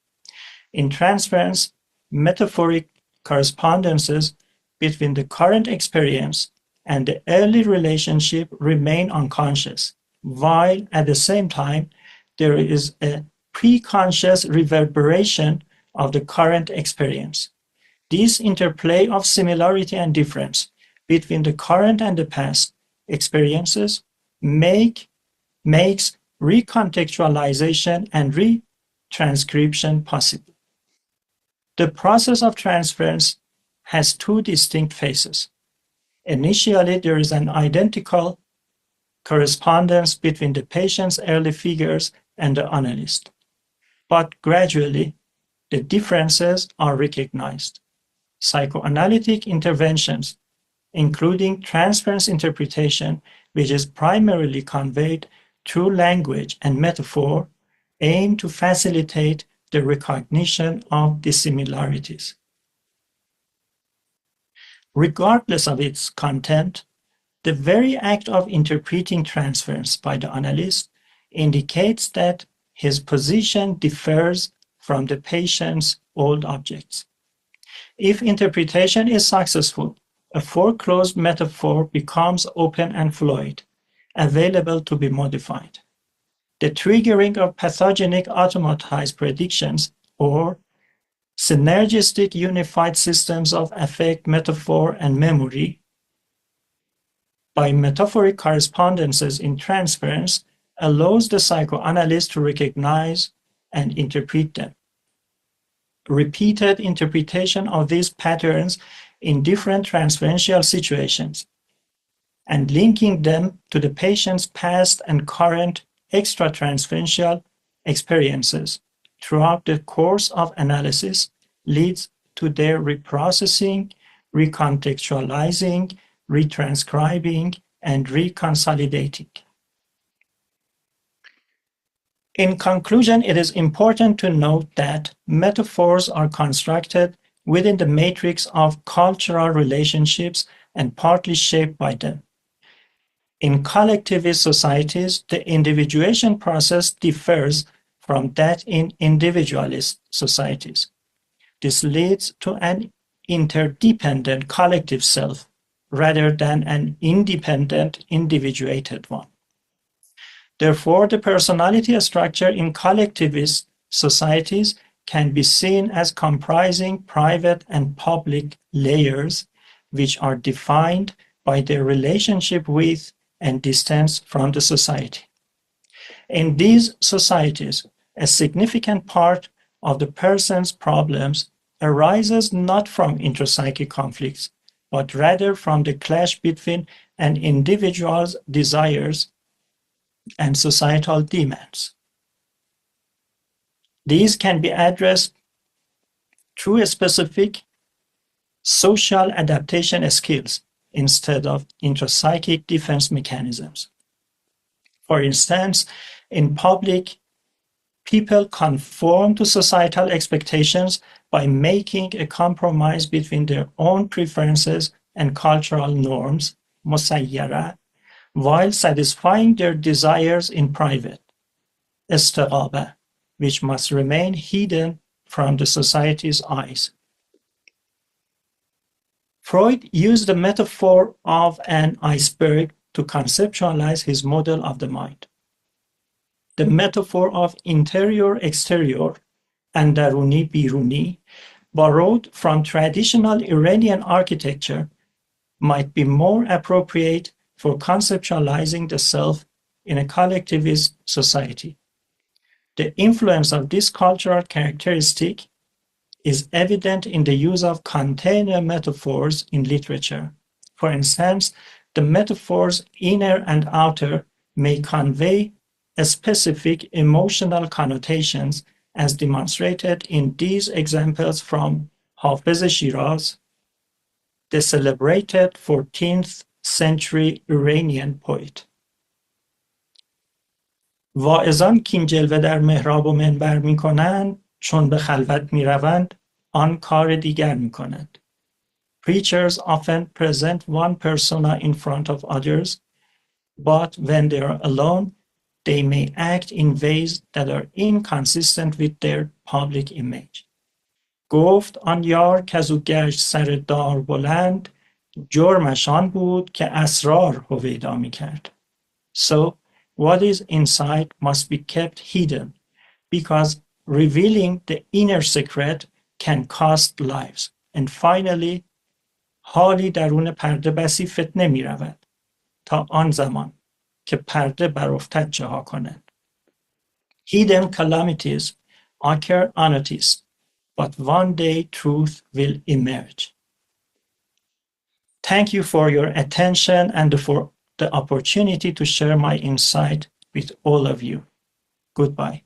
In transference, metaphoric correspondences between the current experience and the early relationship remain unconscious, while at the same time, there is a pre-conscious reverberation of the current experience. This interplay of similarity and difference between the current and the past experiences makes recontextualization and retranscription possible. The process of transference has two distinct phases. Initially, there is an identical correspondence between the patient's early figures and the analyst. But gradually, the differences are recognized. Psychoanalytic interventions, including transference interpretation, which is primarily conveyed through language and metaphor, aim to facilitate the recognition of dissimilarities. Regardless of its content, the very act of interpreting transference by the analyst indicates that his position differs from the patient's old objects. If interpretation is successful, a foreclosed metaphor becomes open and fluid, available to be modified. The triggering of pathogenic automatized predictions or synergistic unified systems of affect, metaphor, and memory by metaphoric correspondences in transference allows the psychoanalyst to recognize and interpret them. Repeated interpretation of these patterns in different transferential situations and linking them to the patient's past and current extratransferential experiences throughout the course of analysis leads to their reprocessing, recontextualizing, retranscribing, and reconsolidating. In conclusion, it is important to note that metaphors are constructed within the matrix of cultural relationships and partly shaped by them. In collectivist societies, the individuation process differs from that in individualist societies. This leads to an interdependent collective self rather than an independent individuated one. Therefore, the personality structure in collectivist societies can be seen as comprising private and public layers, which are defined by their relationship with and distance from the society. In these societies, a significant part of the person's problems arises not from intrapsychic conflicts, but rather from the clash between an individual's desires and societal demands. These can be addressed through specific social adaptation skills instead of intrapsychic defense mechanisms. For instance, in public, people conform to societal expectations by making a compromise between their own preferences and cultural norms, musayyara, while satisfying their desires in private, istighaba, which must remain hidden from the society's eyes. Freud used the metaphor of an iceberg to conceptualize his model of the mind. The metaphor of interior-exterior, andaruni-biruni, borrowed from traditional Iranian architecture, might be more appropriate for conceptualizing the self in a collectivist society. The influence of this cultural characteristic is evident in the use of container metaphors in literature. For instance, the metaphors inner and outer may convey specific emotional connotations as demonstrated in these examples from Hafiz Shiraz, the celebrated 14th century Iranian poet. واعظان کین جلوه در محراب و منبر می کنند چون به خلوت می روند آن کار دیگر می کنند. Preachers often present one persona in front of others, but when they are alone, they may act in ways that are inconsistent with their public image. گفت آن یار کزو گشت سر دار بلند جرمش آن بود که اسرار هویدا می کرد. So, what is inside must be kept hidden, because revealing the inner secret can cost lives. And finally, حالی درون پرده بسی فتنه می رود تا آن زمان که پرده برافتد جها کنند. Hidden calamities occur unnoticed, but one day truth will emerge. Thank you for your attention and for the opportunity to share my insight with all of you. Goodbye.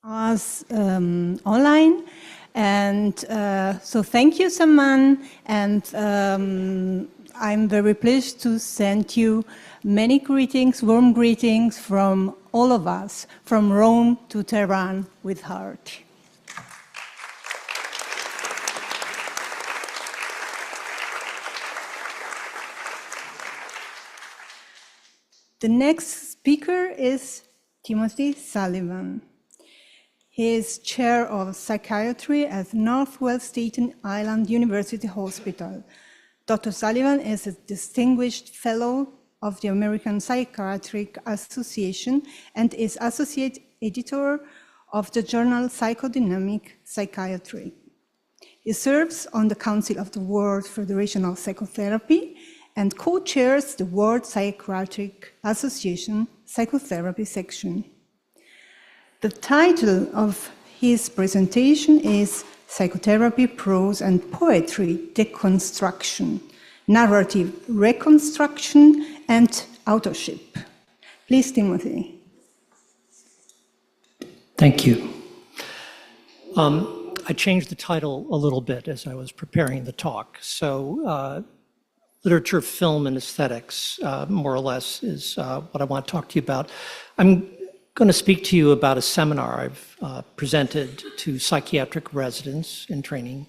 Us online, and so thank you, Saman, and I'm very pleased to send you many greetings, warm greetings from all of us, from Rome to Tehran with heart. The next speaker is Timothy Sullivan. He is chair of psychiatry at Northwest Staten Island University Hospital. Dr. Sullivan is a distinguished fellow of the American Psychiatric Association and is associate editor of the journal Psychodynamic Psychiatry. He serves on the Council of the World Federation of Psychotherapy and co-chairs the World Psychiatric Association Psychotherapy section. The title of his presentation is Psychotherapy, Prose and Poetry-Deconstruction, Narrative Reconstruction and Authorship. Please, Timothy. Thank you. I changed the title a little bit as I was preparing the talk. So literature, film, and aesthetics, more or less, is what I want to talk to you about. I'm going to speak to you about a seminar I've presented to psychiatric residents in training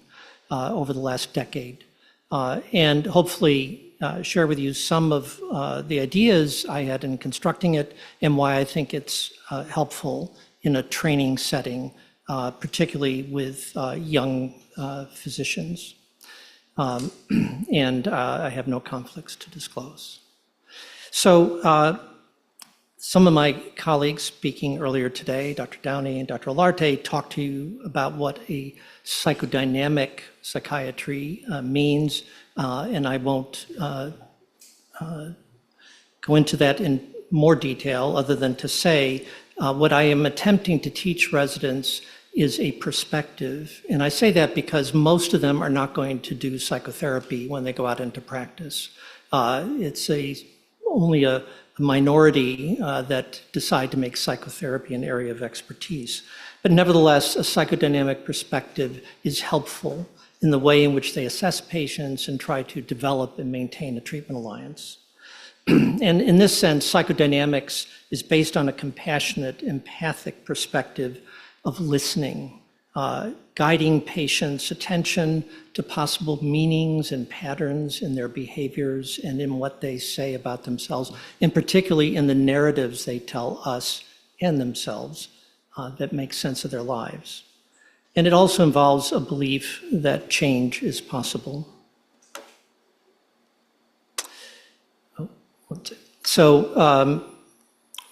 over the last decade, and hopefully share with you some of the ideas I had in constructing it and why I think it's helpful in a training setting, particularly with young physicians. And I have no conflicts to disclose. So Some of my colleagues speaking earlier today, Dr. Downey and Dr. Olarte, talked to you about what a psychodynamic psychiatry means, and I won't go into that in more detail other than to say what I am attempting to teach residents is a perspective. And I say that because most of them are not going to do psychotherapy when they go out into practice. It's only a minority that decide to make psychotherapy an area of expertise. But nevertheless, a psychodynamic perspective is helpful in the way in which they assess patients and try to develop and maintain a treatment alliance. And in this sense, psychodynamics is based on a compassionate, empathic perspective of listening, guiding patients' attention to possible meanings and patterns in their behaviors and in what they say about themselves, and particularly in the narratives they tell us and themselves that make sense of their lives. And it also involves a belief that change is possible. So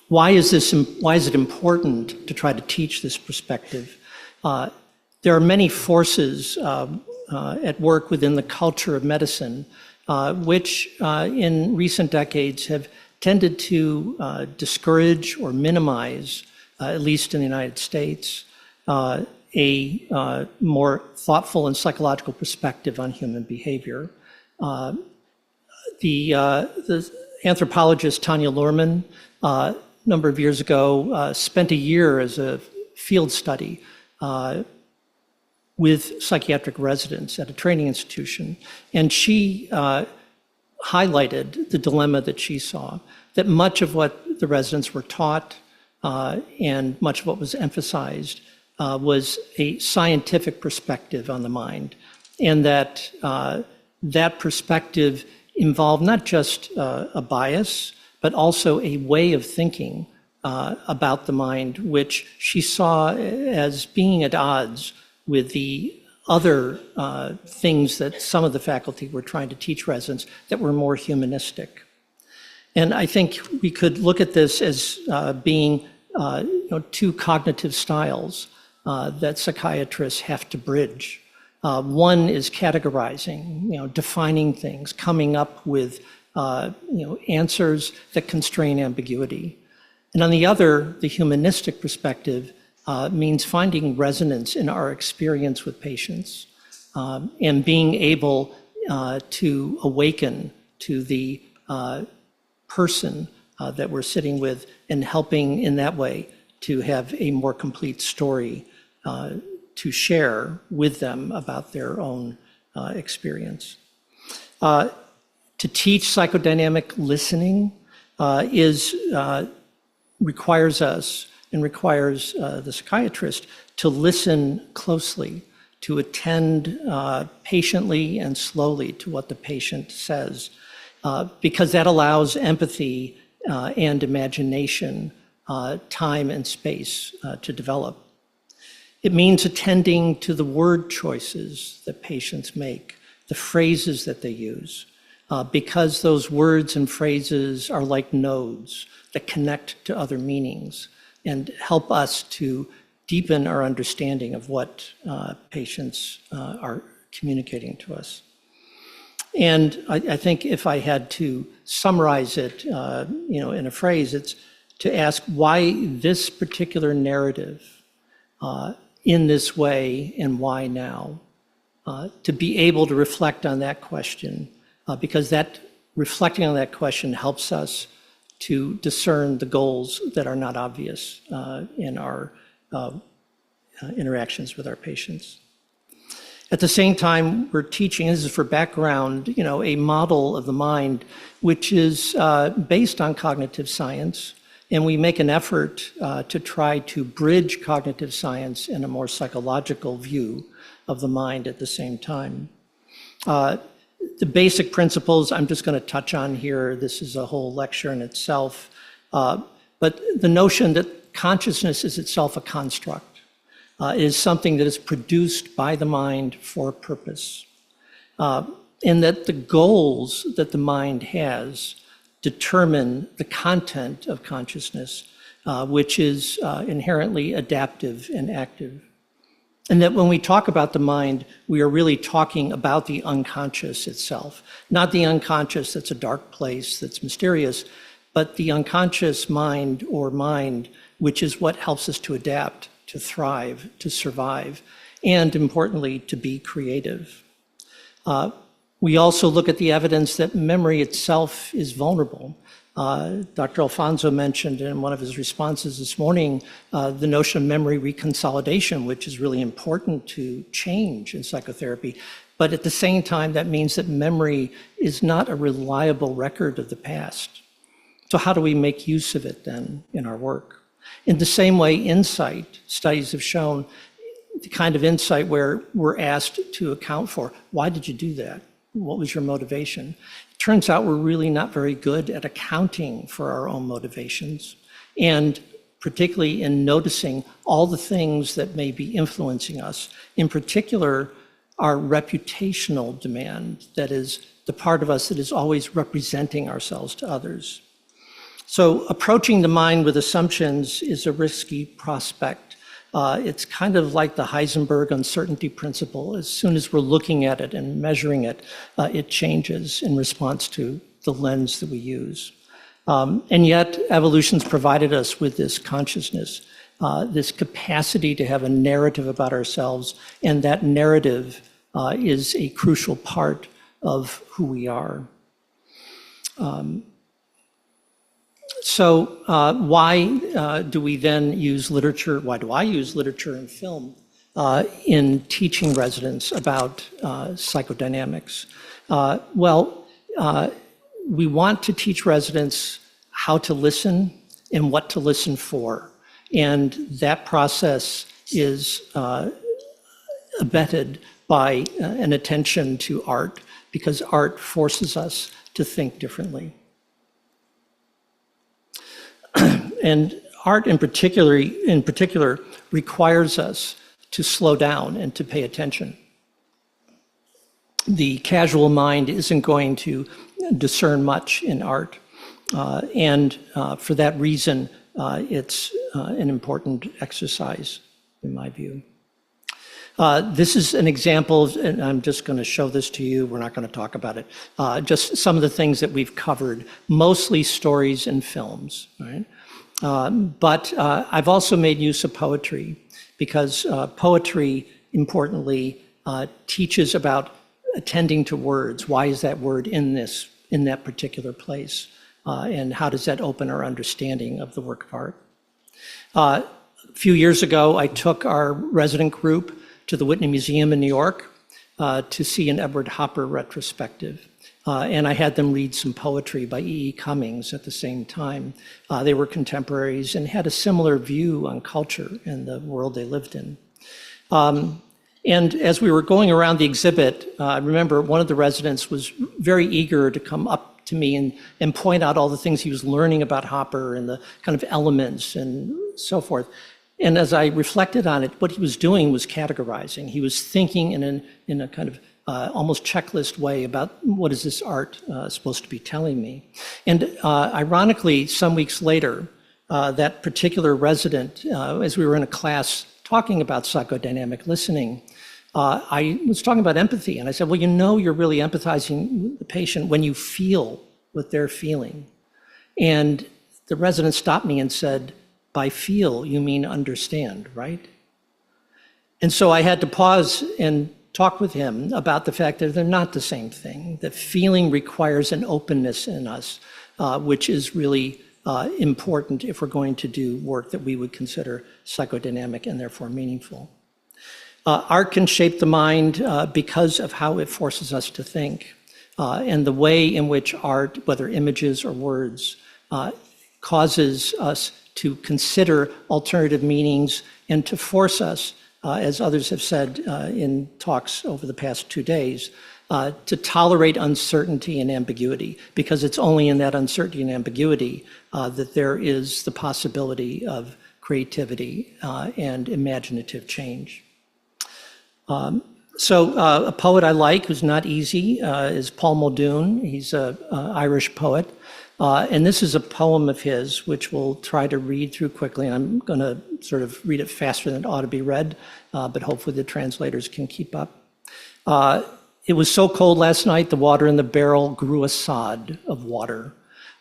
why is it important to try to teach this perspective? There are many forces at work within the culture of medicine, which in recent decades have tended to discourage or minimize, at least in the United States, a more thoughtful and psychological perspective on human behavior. The anthropologist Tanya Luhrmann, a number of years ago, spent a year as a field study with psychiatric residents at a training institution. And she highlighted the dilemma that she saw, that much of what the residents were taught and much of what was emphasized was a scientific perspective on the mind. And that that perspective involved not just a bias, but also a way of thinking about the mind, which she saw as being at odds with the other things that some of the faculty were trying to teach residents that were more humanistic. And I think we could look at this as being two cognitive styles that psychiatrists have to bridge. One is categorizing, defining things, coming up with answers that constrain ambiguity. And on the other, the humanistic perspective means finding resonance in our experience with patients and being able to awaken to the person that we're sitting with and helping in that way to have a more complete story to share with them about their own experience. To teach psychodynamic listening requires us and requires the psychiatrist to listen closely, to attend patiently and slowly to what the patient says, because that allows empathy and imagination, time and space to develop. It means attending to the word choices that patients make, the phrases that they use, because those words and phrases are like nodes that connect to other meanings and help us to deepen our understanding of what patients are communicating to us. And I think if I had to summarize it, in a phrase, it's to ask why this particular narrative in this way and why now? To be able to reflect on that question, because that reflecting on that question helps us to discern the goals that are not obvious in our interactions with our patients. At the same time, we're teaching, this is for background, a model of the mind which is based on cognitive science, and we make an effort to try to bridge cognitive science and a more psychological view of the mind at the same time. The basic principles I'm just going to touch on here. This is a whole lecture in itself. But the notion that consciousness is itself a construct is something that is produced by the mind for a purpose. And that the goals that the mind has determine the content of consciousness, which is inherently adaptive and active. And that when we talk about the mind, we are really talking about the unconscious itself, not the unconscious that's a dark place, that's mysterious, but the unconscious mind or mind, which is what helps us to adapt, to thrive, to survive, and importantly, to be creative. We also look at the evidence that memory itself is vulnerable. Dr. Alfonso mentioned in one of his responses this morning the notion of memory reconsolidation, which is really important to change in psychotherapy. But at the same time, that means that memory is not a reliable record of the past. So how do we make use of it then in our work? In the same way, insight, studies have shown the kind of insight where we're asked to account for, why did you do that? What was your motivation? It turns out we're really not very good at accounting for our own motivations, and particularly in noticing all the things that may be influencing us. In particular, our reputational demand, that is the part of us that is always representing ourselves to others. So approaching the mind with assumptions is a risky prospect. It's kind of like the Heisenberg uncertainty principle. As soon as we're looking at it and measuring it, it changes in response to the lens that we use. And yet, evolution's provided us with this consciousness, this capacity to have a narrative about ourselves, and that narrative is a crucial part of who we are. So why do we then use literature? Why do I use literature and film in teaching residents about psychodynamics? We want to teach residents how to listen and what to listen for. And that process is abetted by an attention to art, because art forces us to think differently. And art in particular requires us to slow down and to pay attention. The casual mind isn't going to discern much in art. And for that reason, it's an important exercise, in my view. This is an example, and I'm just going to show this to you. We're not going to talk about it. Just some of the things that we've covered, mostly stories and films, right? But I've also made use of poetry, because poetry, importantly, teaches about attending to words. Why is that word in that particular place? And how does that open our understanding of the work of art? A few years ago, I took our resident group to the Whitney Museum in New York to see an Edward Hopper retrospective. And I had them read some poetry by E.E. Cummings at the same time. They were contemporaries and had a similar view on culture and the world they lived in. And as we were going around the exhibit, I remember one of the residents was very eager to come up to me and point out all the things he was learning about Hopper and the kind of elements and so forth. And as I reflected on it, what he was doing was categorizing. He was thinking in a kind of almost checklist way about what is this art supposed to be telling me. And ironically, some weeks later, that particular resident, as we were in a class talking about psychodynamic listening, I was talking about empathy. And I said, well, you know, you're really empathizing with the patient when you feel what they're feeling. And the resident stopped me and said, by feel, you mean understand, right? And so I had to pause and talk with him about the fact that they're not the same thing, that feeling requires an openness in us, which is really important if we're going to do work that we would consider psychodynamic and therefore meaningful. Art can shape the mind because of how it forces us to think, and the way in which art, whether images or words, causes us to consider alternative meanings and to force us, as others have said in talks over the past 2 days, to tolerate uncertainty and ambiguity, because it's only in that uncertainty and ambiguity that there is the possibility of creativity and imaginative change. So a poet I like who's not easy is Paul Muldoon. He's an Irish poet. And this is a poem of his, which we'll try to read through quickly. And I'm going to sort of read it faster than it ought to be read, but hopefully the translators can keep up. It was so cold last night, the water in the barrel grew a sod of water.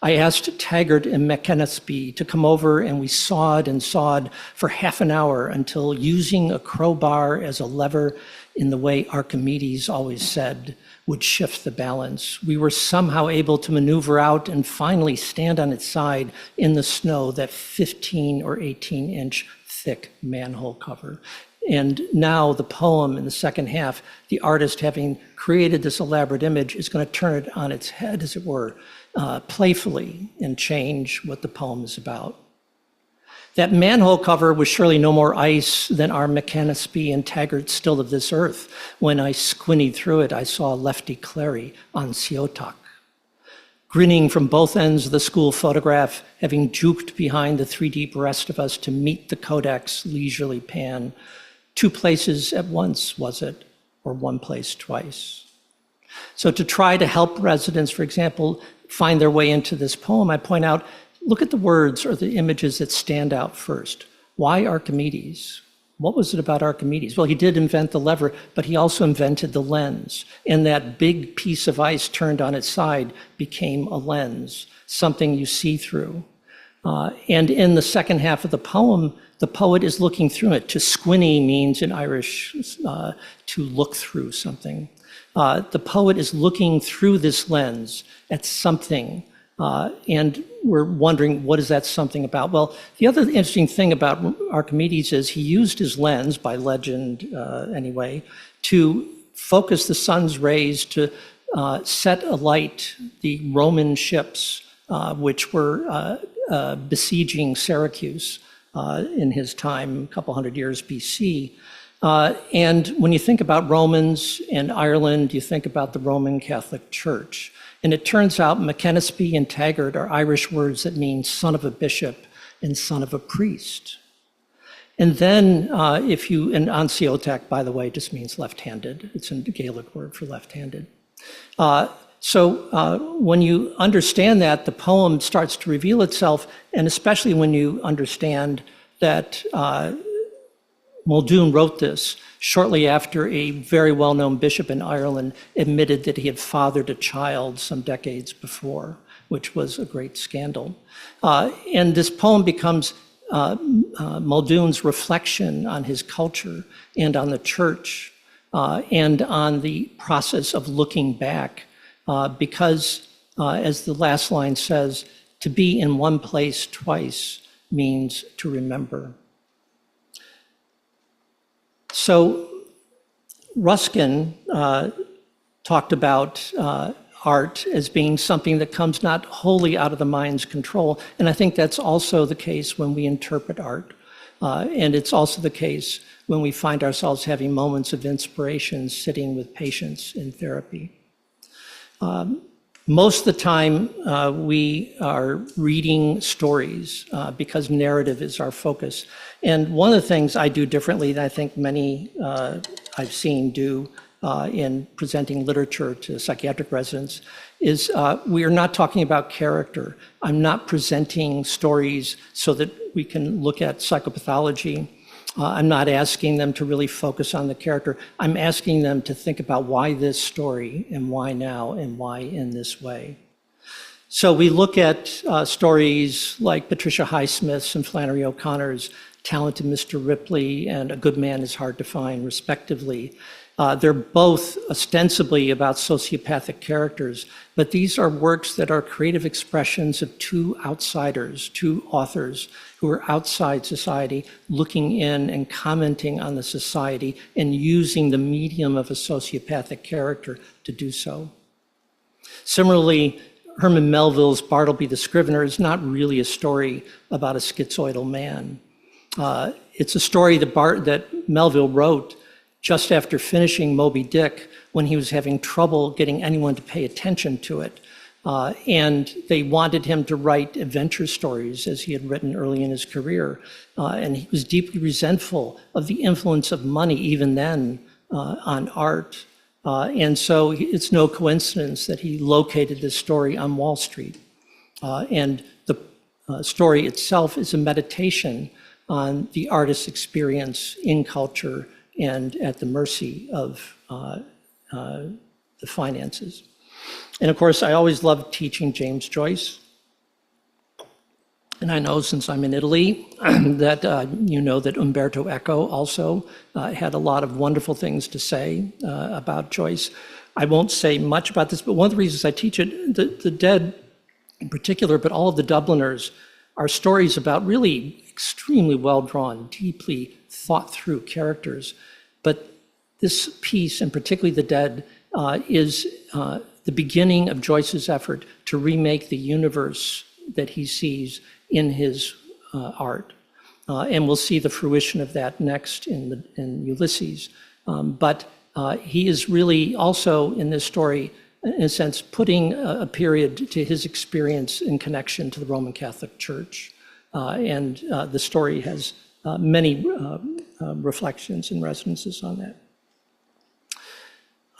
I asked Taggart and McKennesby to come over, and we sawed and sawed for half an hour until, using a crowbar as a lever in the way Archimedes always said would shift the balance, we were somehow able to maneuver out and finally stand on its side in the snow, that 15 or 18-inch thick manhole cover. And now the poem in the second half, the artist, having created this elaborate image, is going to turn it on its head, as it were, playfully, and change what the poem is about. That manhole cover was surely no more ice than our McKennesby and Taggart still of this earth. When I squinted through it, I saw Lefty Clary on Siotok, grinning from both ends of the school photograph, having juked behind the 3D breast of us to meet the Kodak's leisurely pan. 2 places at once, was it, or 1 place twice? So to try to help residents, for example, find their way into this poem, I point out, look at the words or the images that stand out first. Why Archimedes? What was it about Archimedes? Well, he did invent the lever, but he also invented the lens. And that big piece of ice turned on its side became a lens, something you see through. And in the second half of the poem, the poet is looking through it. To squinny means in Irish to look through something. The poet is looking through this lens at something, and we're wondering, what is that something about? Well, the other interesting thing about Archimedes is he used his lens, by legend anyway, to focus the sun's rays to set alight the Roman ships which were besieging Syracuse in his time, a couple hundred years BC. And when you think about Romans and Ireland, you think about the Roman Catholic Church. And it turns out McKennesby and Taggart are Irish words that mean son of a bishop and son of a priest. And then and Ansiotak, by the way, just means left-handed. It's a Gaelic word for left-handed. So when you understand that, the poem starts to reveal itself, and especially when you understand that Muldoon wrote this shortly after a very well-known bishop in Ireland admitted that he had fathered a child some decades before, which was a great scandal. And this poem becomes Muldoon's reflection on his culture and on the church and on the process of looking back, because, as the last line says, to be in one place twice means to remember. So Ruskin talked about art as being something that comes not wholly out of the mind's control. And I think that's also the case when we interpret art. And it's also the case when we find ourselves having moments of inspiration sitting with patients in therapy. Most of the time, we are reading stories because narrative is our focus. And one of the things I do differently than I think many I've seen do in presenting literature to psychiatric residents is we are not talking about character. I'm not presenting stories so that we can look at psychopathology. I'm not asking them to really focus on the character. I'm asking them to think about why this story and why now and why in this way. So we look at stories like Patricia Highsmith's and Flannery O'Connor's Talented Mr. Ripley and A Good Man is Hard to Find, respectively. They're both ostensibly about sociopathic characters, but these are works that are creative expressions of two outsiders, two authors who are outside society, looking in and commenting on the society and using the medium of a sociopathic character to do so. Similarly, Herman Melville's Bartleby the Scrivener is not really a story about a schizoidal man. It's a story that Melville wrote just after finishing Moby Dick, when he was having trouble getting anyone to pay attention to it. And they wanted him to write adventure stories, as he had written early in his career. And he was deeply resentful of the influence of money, even then, on art. And so it's no coincidence that he located this story on Wall Street. And the story itself is a meditation on the artist's experience in culture and at the mercy of the finances. And of course, I always loved teaching James Joyce. And I know since I'm in Italy that you know that Umberto Eco also had a lot of wonderful things to say about Joyce. I won't say much about this, but one of the reasons I teach it, the Dead in particular, but all of the Dubliners, are stories about really extremely well-drawn, deeply thought-through characters. But this piece, and particularly The Dead, is the beginning of Joyce's effort to remake the universe that he sees in his art. And we'll see the fruition of that next in Ulysses. But he is really also in this story, in a sense, putting a period to his experience in connection to the Roman Catholic Church. And the story has many reflections and resonances on that.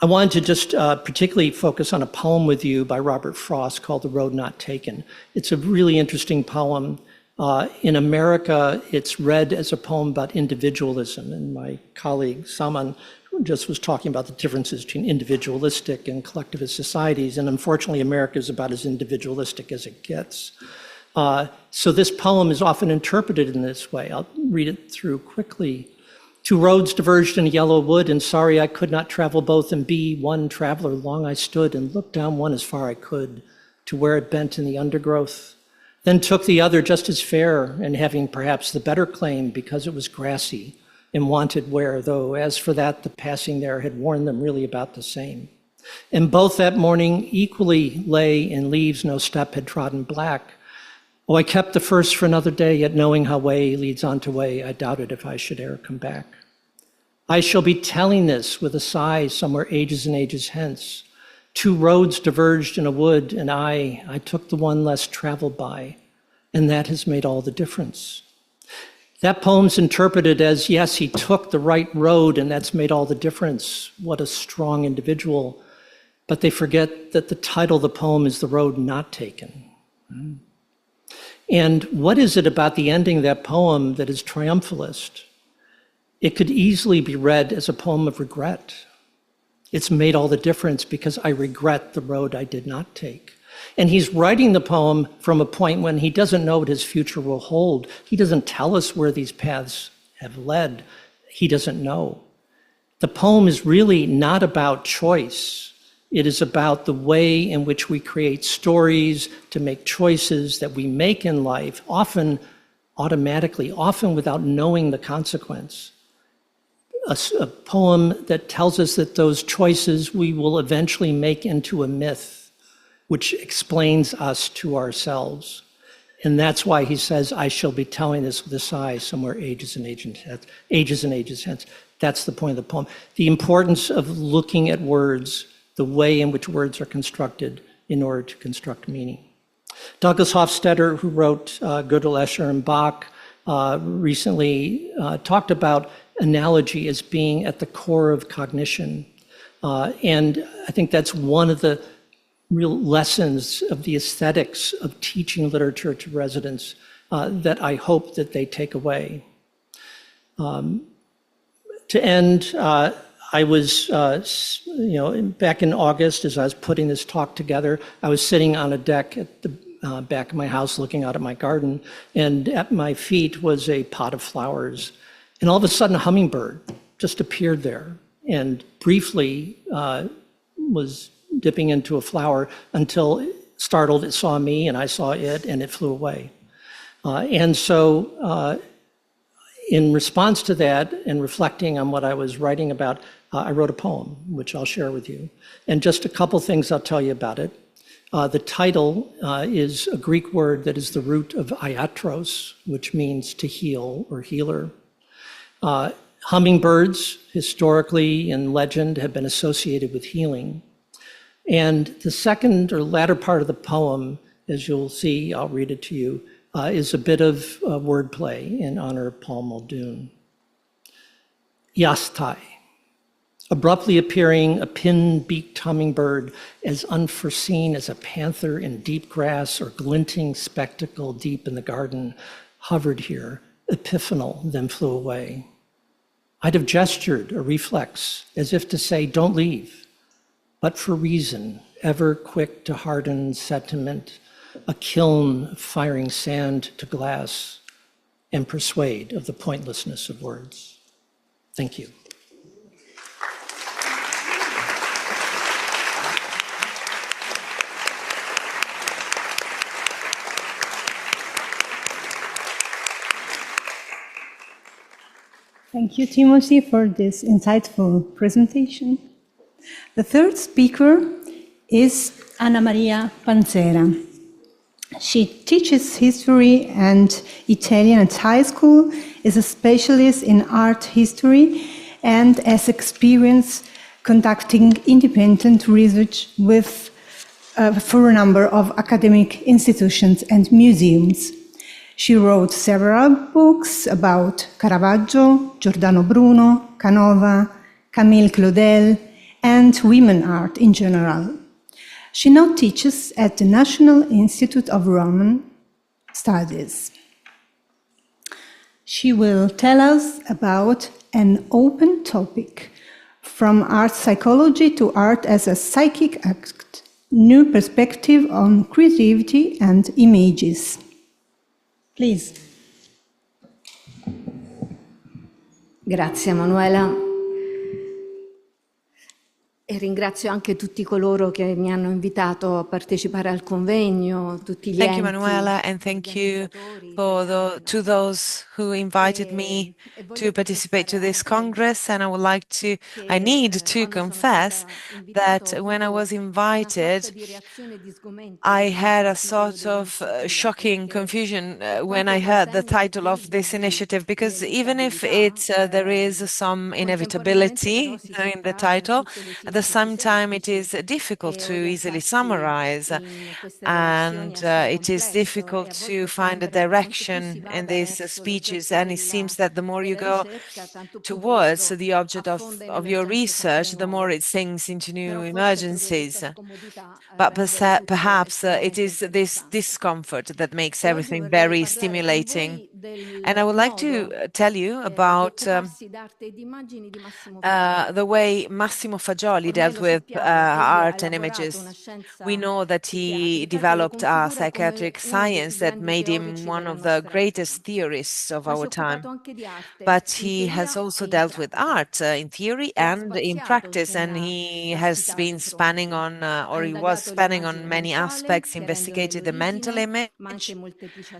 I wanted to just particularly focus on a poem with you by Robert Frost called The Road Not Taken. It's a really interesting poem. In America, it's read as a poem about individualism, and my colleague Saman just was talking about the differences between individualistic and collectivist societies, and unfortunately America is about as individualistic as it gets. So this poem is often interpreted in this way. I'll read it through quickly. Two roads diverged in a yellow wood, and sorry I could not travel both and be one traveler. Long I stood and looked down one as far I could to where it bent in the undergrowth. Then took the other just as fair, and having perhaps the better claim because it was grassy and wanted wear, though as for that the passing there had worn them really about the same. And both that morning equally lay in leaves no step had trodden black. Oh, I kept the first for another day, yet knowing how way leads on to way, I doubted if I should e'er come back. I shall be telling this with a sigh somewhere ages and ages hence. Two roads diverged in a wood, and I took the one less traveled by, and that has made all the difference. That poem's interpreted as, yes, he took the right road, and that's made all the difference. What a strong individual. But they forget that the title of the poem is The Road Not Taken. And what is it about the ending of that poem that is triumphalist? It could easily be read as a poem of regret. It's made all the difference because I regret the road I did not take. And he's writing the poem from a point when he doesn't know what his future will hold. He doesn't tell us where these paths have led. He doesn't know. The poem is really not about choice. It is about the way in which we create stories to make choices that we make in life, often automatically, often without knowing the consequence. A poem that tells us that those choices we will eventually make into a myth, which explains us to ourselves. And that's why he says, I shall be telling this with a sigh somewhere ages and ages hence. That's the point of the poem. The importance of looking at words, the way in which words are constructed in order to construct meaning. Douglas Hofstadter, who wrote Gödel, Escher, and Bach, recently talked about analogy as being at the core of cognition. And I think that's one of the real lessons of the aesthetics of teaching literature to residents that I hope that they take away. To end, I was, back in August, as I was putting this talk together, I was sitting on a deck at the back of my house looking out at my garden, and at my feet was a pot of flowers. And all of a sudden, a hummingbird just appeared there and briefly was dipping into a flower until, startled, it saw me and I saw it and it flew away. And so in response to that and reflecting on what I was writing about, I wrote a poem, which I'll share with you. And just a couple things I'll tell you about it. The title is a Greek word that is the root of iatros, which means to heal or healer. Hummingbirds, historically in legend, have been associated with healing. And the second or latter part of the poem, as you'll see, I'll read it to you, is a bit of wordplay in honor of Paul Muldoon. Yastai. Abruptly appearing, a pin-beaked hummingbird, as unforeseen as a panther in deep grass or glinting spectacle deep in the garden, hovered here, epiphanal, then flew away. I'd have gestured a reflex, as if to say, don't leave, but for reason, ever quick to harden sentiment, a kiln firing sand to glass, and persuade of the pointlessness of words. Thank you. Thank you, Timothy, for this insightful presentation. The third speaker is Anna Maria Panzera. She teaches history and Italian at high school, is a specialist in art history, and has experience conducting independent research with for a number of academic institutions and museums. She wrote several books about Caravaggio, Giordano Bruno, Canova, Camille Claudel, and women art in general. She now teaches at the National Institute of Roman Studies. She will tell us about an open topic, from art psychology to art as a psychic act, new perspective on creativity and images. Please. Grazie Emanuela e ringrazio anche tutti coloro che mi hanno invitato a partecipare al convegno, tutti gli Thank you, enti, Manuela, and thank you to those who invited me to participate to this Congress. And I need to confess that when I was invited, I had a sort of shocking confusion when I heard the title of this initiative, because even if there is some inevitability in the title, at the same time it is difficult to easily summarize, and it is difficult to find a direction in these speeches, and it seems that the more you go towards the object of your research, the more it sinks into new emergencies. But perhaps it is this discomfort that makes everything very stimulating. And I would like to tell you about the way Massimo Fagioli dealt with art and images. We know that he developed a psychiatric science that made him one of the greatest theorists of our time. But he has also dealt with art in theory and in practice, and he has been spanning on, or he was spanning on many aspects, investigated the mental image,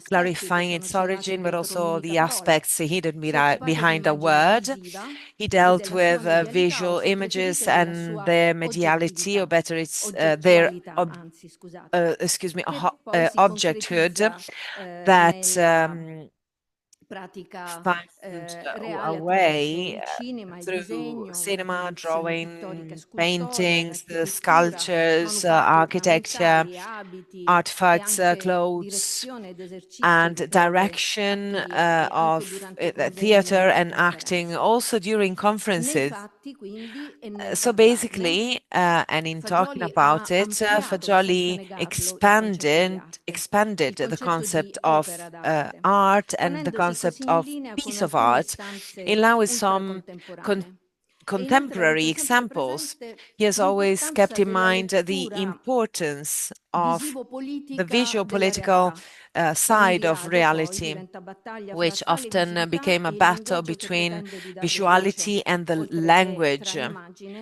clarifying its origin, but also the aspects hidden behind a word. He dealt with visual images and their mediality, or better, it's their objecthood that find a way through cinema, drawing, paintings, the sculptures, architecture, artifacts, clothes, and direction of theater and acting, also during conferences. So basically, and in talking about it, Fagioli expanded the concept of art and the concept of piece of art, in line with some contemporary examples. He has always kept in mind the importance of the visual political side of reality, which often became a battle between visuality and the language,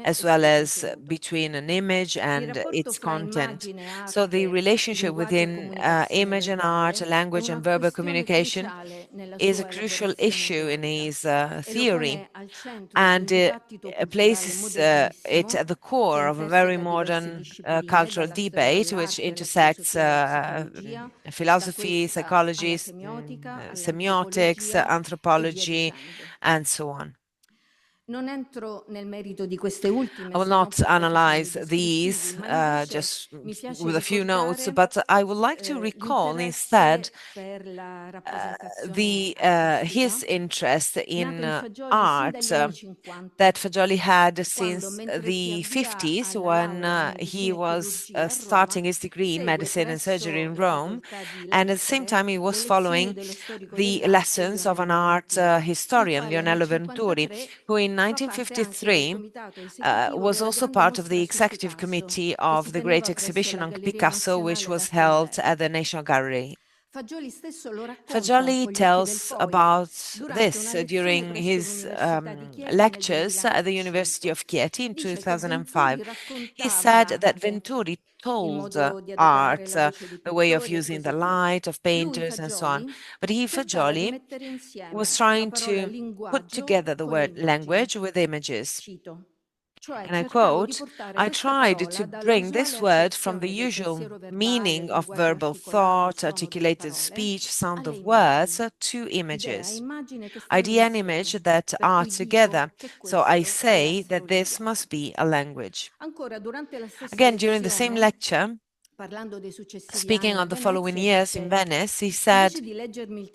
as well as between an image and its content. So the relationship within image and art, language and verbal communication is a crucial issue in his theory, and places it at the core of a very modern cultural debate, which intersects philosophy, psychology, semiotics, anthropology, and so on. I will not analyze these just with a few notes, but I would like to recall instead his interest in art that Fagioli had since the 50s when he was starting his degree in medicine and surgery in Rome. And at the same time, he was following the lessons of an art historian, Leonello Venturi, who in 1953 was also part of the executive committee of the Great Exhibition on Picasso, which was held at the National Gallery. Fagioli tells about this during his lectures at the University of Chieti in 2005. He said that Venturi told art the way of using the light, of painters, and so on. But Fagioli, was trying to put together the word language with images. And I quote, I tried to bring this word from the usual meaning of verbal thought, articulated speech, sound of words to images. Idea and image that are together. So I say that this must be a language. Again, during the same lecture, speaking of the following years in Venice, he said,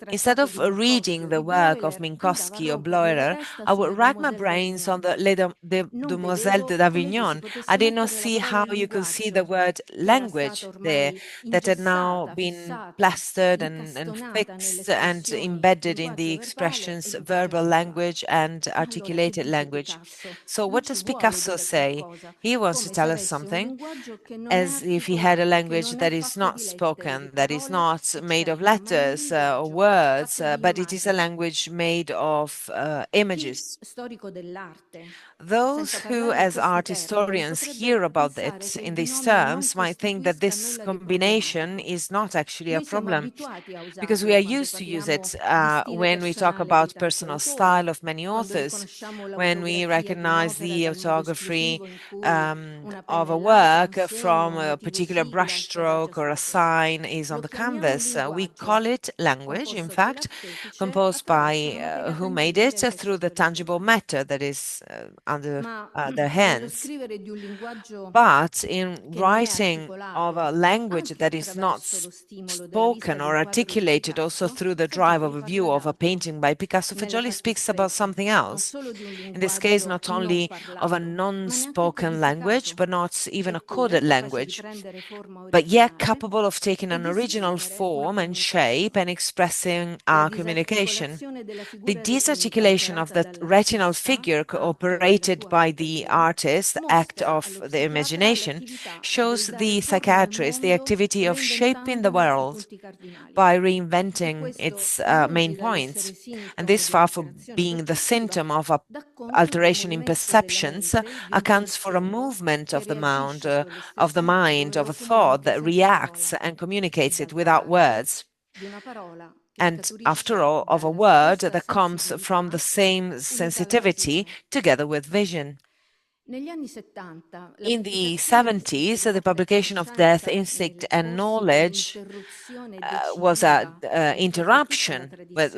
instead of reading the work of Minkowski or Bleuler, I would rack my brains on the Demoiselles d'Avignon. I did not see how you could see the word language there that had now been plastered and fixed and embedded in the expressions verbal language and articulated language. So what does Picasso say? He wants to tell us something as if he had a language that is not spoken, that is not made of letters or words, but it is a language made of images. Those who, as art historians, hear about it in these terms might think that this combination is not actually a problem, because we are used to use it when we talk about personal style of many authors, when we recognize the autography of a work from a particular brushstroke or a sign is on the canvas. We call it language, in fact, composed by who made it through the tangible matter that is under their hands. But in writing of a language that is not spoken or articulated also through the drive of a view of a painting by Picasso, Fagioli speaks about something else. In this case, not only of a non-spoken language, but not even a coded language, but yet capable of taking an original form and shape and expressing our communication. The disarticulation of the retinal figure cooperated by the artist, act of the imagination, shows the psychiatrist the activity of shaping the world by reinventing its main points. And this, far from being the symptom of a alteration in perceptions, accounts for a movement of the mind, of a thought that reacts and communicates it without words. And after all, of a word that comes from the same sensitivity together with vision. In the 70s, the publication of Death, Instinct and Knowledge was an interruption with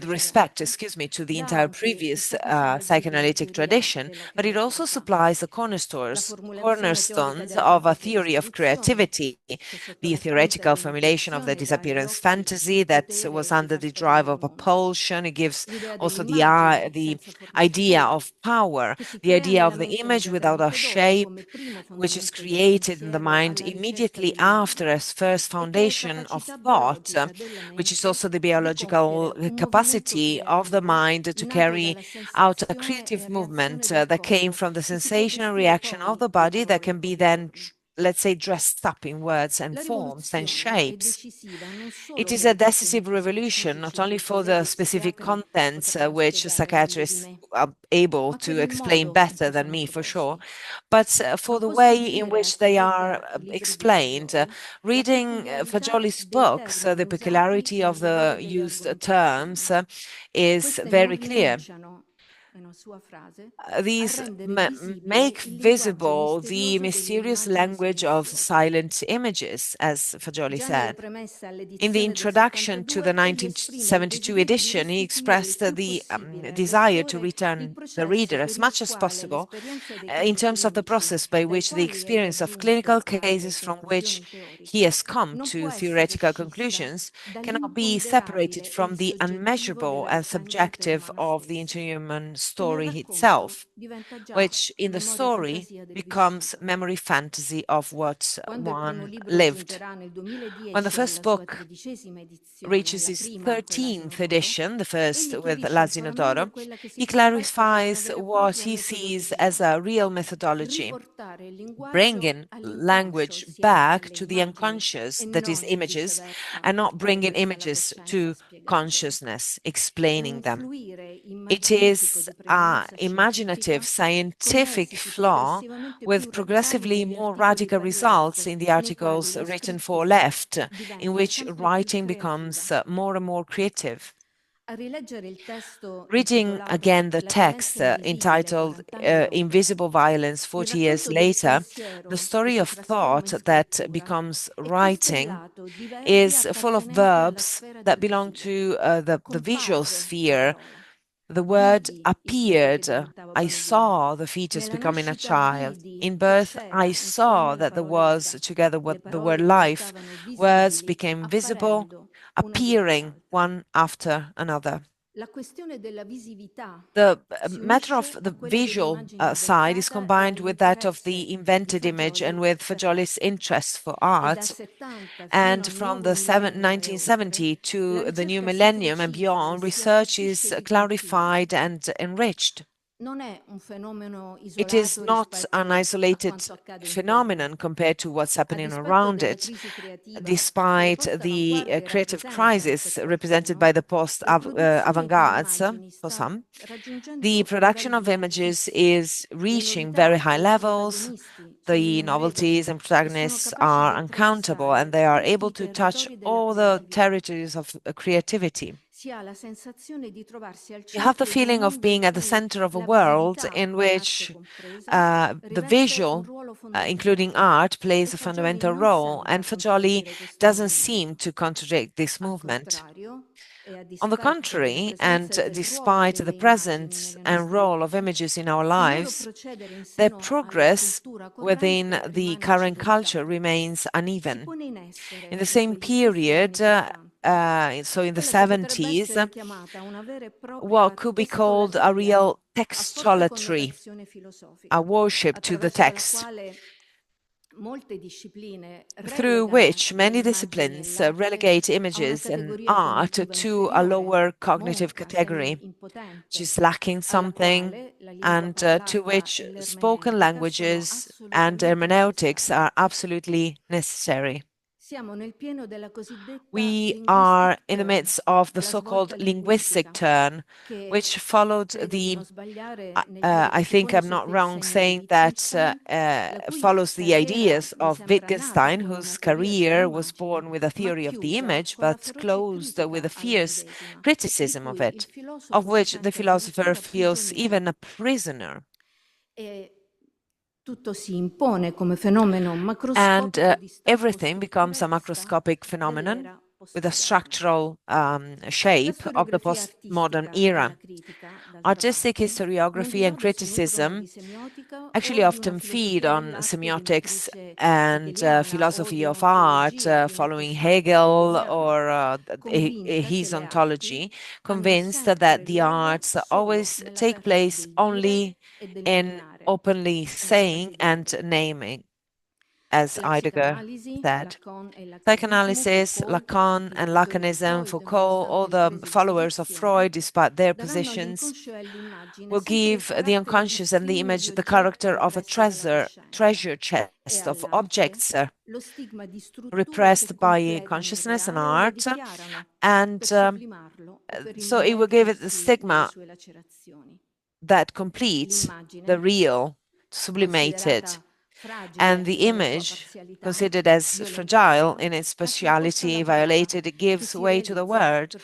respect, to the entire previous psychoanalytic tradition, but it also supplies the cornerstones of a theory of creativity, the theoretical formulation of the disappearance fantasy that was under the drive of propulsion. It gives also the idea of power, the idea of the image without a shape, which is created in the mind immediately after a first foundation of thought, which is also the biological capacity of the mind to carry out a creative movement that came from the sensation and reaction of the body that can be then, let's say, dressed up in words and forms and shapes. It is a decisive revolution, not only for the specific contents, which psychiatrists are able to explain better than me, for sure, but for the way in which they are explained. Reading Fagioli's books, the peculiarity of the used terms is very clear. these make visible the mysterious language of silent images, as Fagioli said. In the introduction to the 1972 edition, he expressed the desire to return the reader as much as possible in terms of the process by which the experience of clinical cases from which he has come to theoretical conclusions cannot be separated from the unmeasurable and subjective of the interhuman story itself, which in the story becomes memory fantasy of what one lived. When the first book reaches its 13th edition, the first with l'Asino d'Oro, he clarifies what he sees as a real methodology, bringing language back to the unconscious, that is, images, and not bringing images to consciousness, explaining them. It is an imaginative, scientific flaw with progressively more radical results in the articles written for left, in which writing becomes more and more creative. Reading again the text entitled Invisible Violence 40 Years Later, the story of thought that becomes writing is full of verbs that belong to the visual sphere. The word appeared. I saw the fetus becoming a child. In birth, I saw that there was, together with the word life, words became visible, appearing one after another. The matter of the visual side is combined with that of the invented image and with Fagioli's interest for art. And from the 1970 to the new millennium and beyond, research is clarified and enriched. It is not an isolated phenomenon compared to what's happening around it. Despite the creative crisis represented by the post-avant-gardes, for some, the production of images is reaching very high levels. The novelties and protagonists are uncountable, and they are able to touch all the territories of creativity. You have the feeling of being at the center of a world in which the visual, including art, plays a fundamental role, and Fagioli doesn't seem to contradict this movement. On the contrary, and despite the presence and role of images in our lives, their progress within the current culture remains uneven. In the same period, so in the 70s, what could be called a real textolatry, a worship to the text, through which many disciplines relegate images and art to a lower cognitive category, which is lacking something, and to which spoken languages and hermeneutics are absolutely necessary. We are in the midst of the so-called linguistic turn, which followed the, I think I'm not wrong saying that, follows the ideas of Wittgenstein, whose career was born with a theory of the image, but closed with a fierce criticism of it, of which the philosopher feels even a prisoner. And everything becomes a macroscopic phenomenon with a structural shape of the postmodern era. Artistic historiography and criticism actually often feed on semiotics and philosophy of art, following Hegel or his ontology, convinced that the arts always take place only in openly saying and naming, as Heidegger said. Psychoanalysis, Lacan and Lacanism, Foucault, all the followers of Freud, despite their positions, will give the unconscious and the image the character of a treasure chest of objects repressed by consciousness and art, and so it will give it the stigma that completes the real, sublimated, and the image, considered as fragile in its partiality, violated, it gives way to the word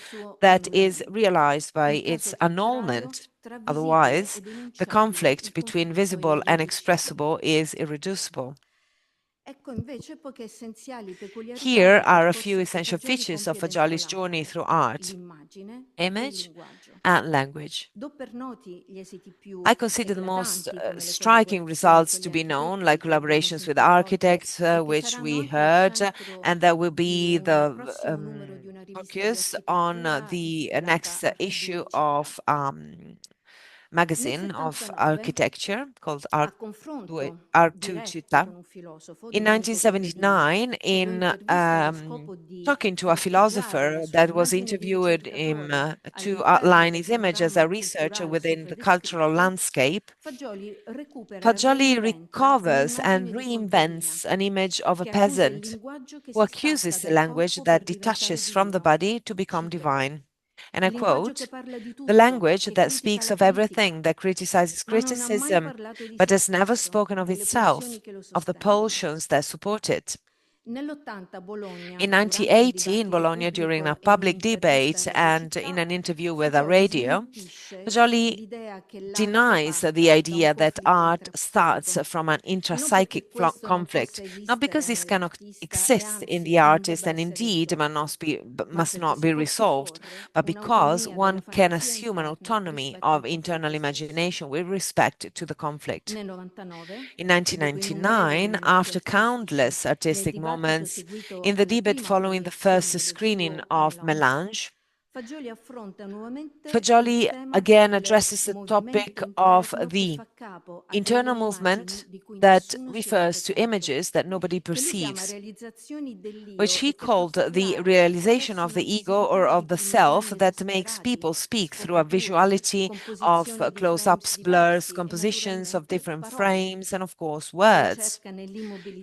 that is realized by its annulment. Otherwise, the conflict between visible and expressible is irreducible. Here are a few essential features of Fagioli's journey through art, image, and language. I consider the most striking results to be known, like collaborations with architects, which we heard, and that will be the focus on the next issue of magazine of architecture called Art2 Città. In 1979, in talking to a philosopher that was interviewed him to outline his image as a researcher within the cultural landscape, Fagioli recovers and reinvents an image of a peasant who accuses the language that detaches from the body to become divine. And I quote, "The language that speaks of everything, that criticizes criticism, but has never spoken of itself, of the pulsions that support it." In 1980, in Bologna, during a public debate and in an interview with a radio, Fagioli denies the idea that art starts from an intrapsychic conflict, not because this cannot exist in the artist and indeed must not be resolved, but because one can assume an autonomy of internal imagination with respect to the conflict. In 1999, after countless artistic moments, in the debate following the first screening of Melange, Fagioli again addresses the topic of the internal movement that refers to images that nobody perceives, which he called the realization of the ego or of the self that makes people speak through a visuality of close-ups, blurs, compositions of different frames, and of course words.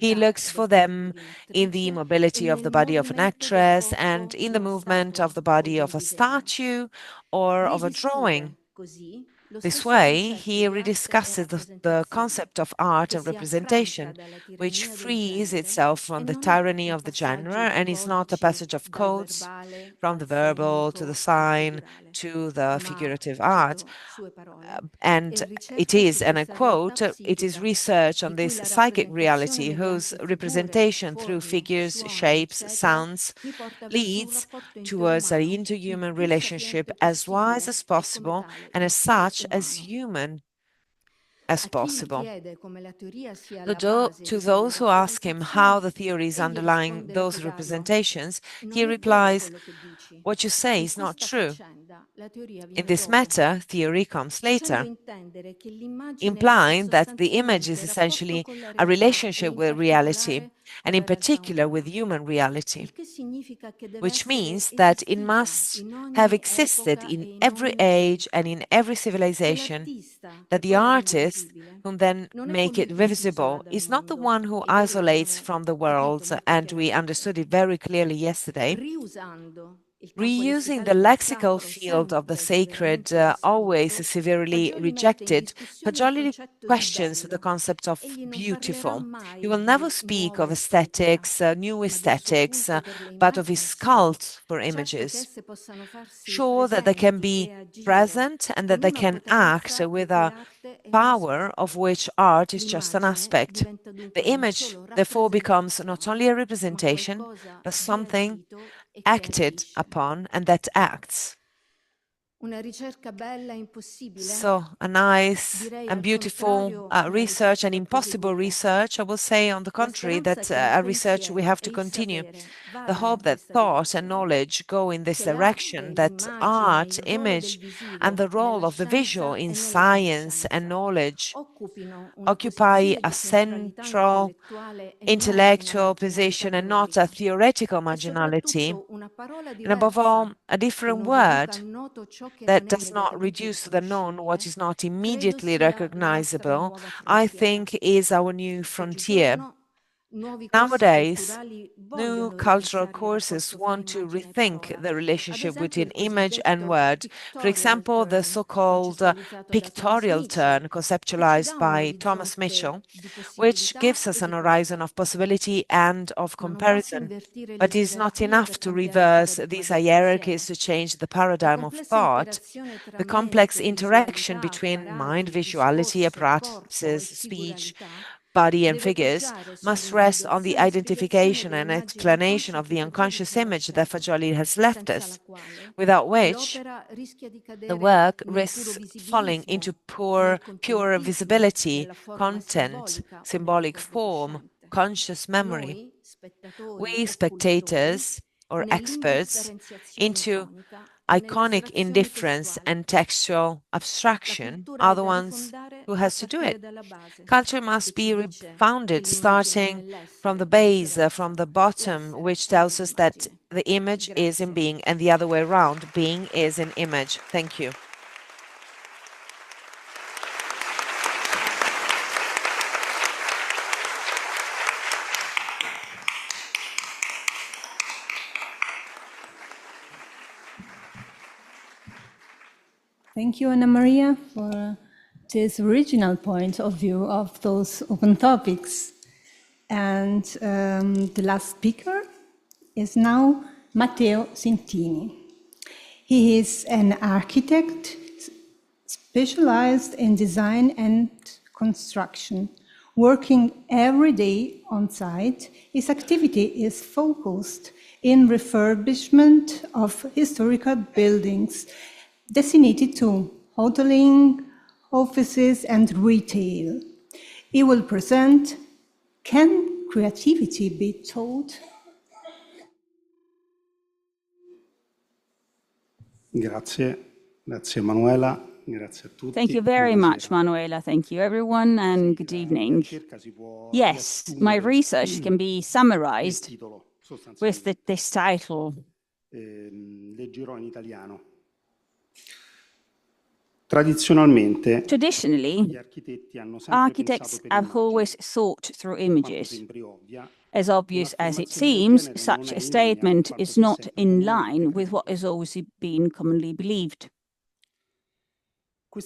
He looks for them in the immobility of the body of an actress and in the movement of the body of a statue or of a drawing. This way, he rediscusses the concept of art and representation, which frees itself from the tyranny of the genre and is not a passage of codes from the verbal to the sign to the figurative art. And it is, and I quote, "It is research on this psychic reality whose representation through figures, shapes, sounds leads towards an interhuman relationship as wise as possible and as such as human as possible." To those who ask him how the theories underlying those representations, he replies, "What you say is not true. In this matter, theory comes later," implying that the image is essentially a relationship with reality, and in particular with human reality, which means that it must have existed in every age and in every civilization, that the artist whom then make it visible is not the one who isolates from the world, and we understood it very clearly yesterday. Reusing the lexical field of the sacred, always severely rejected, Fagioli questions the concept of beautiful. He will never speak of aesthetics, new aesthetics, but of his cult for images, sure that they can be present and that they can act with a power of which art is just an aspect. The image, therefore, becomes not only a representation, but something acted upon and that acts. So a nice and beautiful research, an impossible research. I will say, on the contrary, that a research we have to continue. The hope that thought and knowledge go in this direction, that art, image, and the role of the visual in science and knowledge occupy a central intellectual position and not a theoretical marginality, and above all, a different word that does not reduce to the known what is not immediately recognizable, I think is our new frontier. Nowadays, new cultural courses want to rethink the relationship between image and word. For example, the so-called pictorial turn conceptualized by Thomas Mitchell, which gives us an horizon of possibility and of comparison. But it is not enough to reverse these hierarchies to change the paradigm of thought. The complex interaction between mind, visuality, apparatuses, speech, body and figures must rest on the identification and explanation of the unconscious image that Fagioli has left us, without which the work risks falling into pure visibility, content, symbolic form, conscious memory. We spectators or experts into iconic indifference and textual abstraction are the ones who has to do it. Culture must be refounded, starting from the base, from the bottom, which tells us that the image is in being and the other way around, being is in image. Thank you. Thank you, Anna Maria, for this original point of view of those open topics. And the last speaker is now Matteo Sintini. He is an architect specialized in design and construction, working every day on site. His activity is focused in refurbishment of historical buildings designated to hoteling, offices, and retail. He will present Can Creativity Be Taught? Grazie Emanuela. Thank you very much, Manuela. Thank you, everyone, and good evening. Yes, my research can be summarized with this title. Leggerò in italiano. Traditionally, architects have always thought through images. As obvious as it seems, such a statement is not in line with what has always been commonly believed. I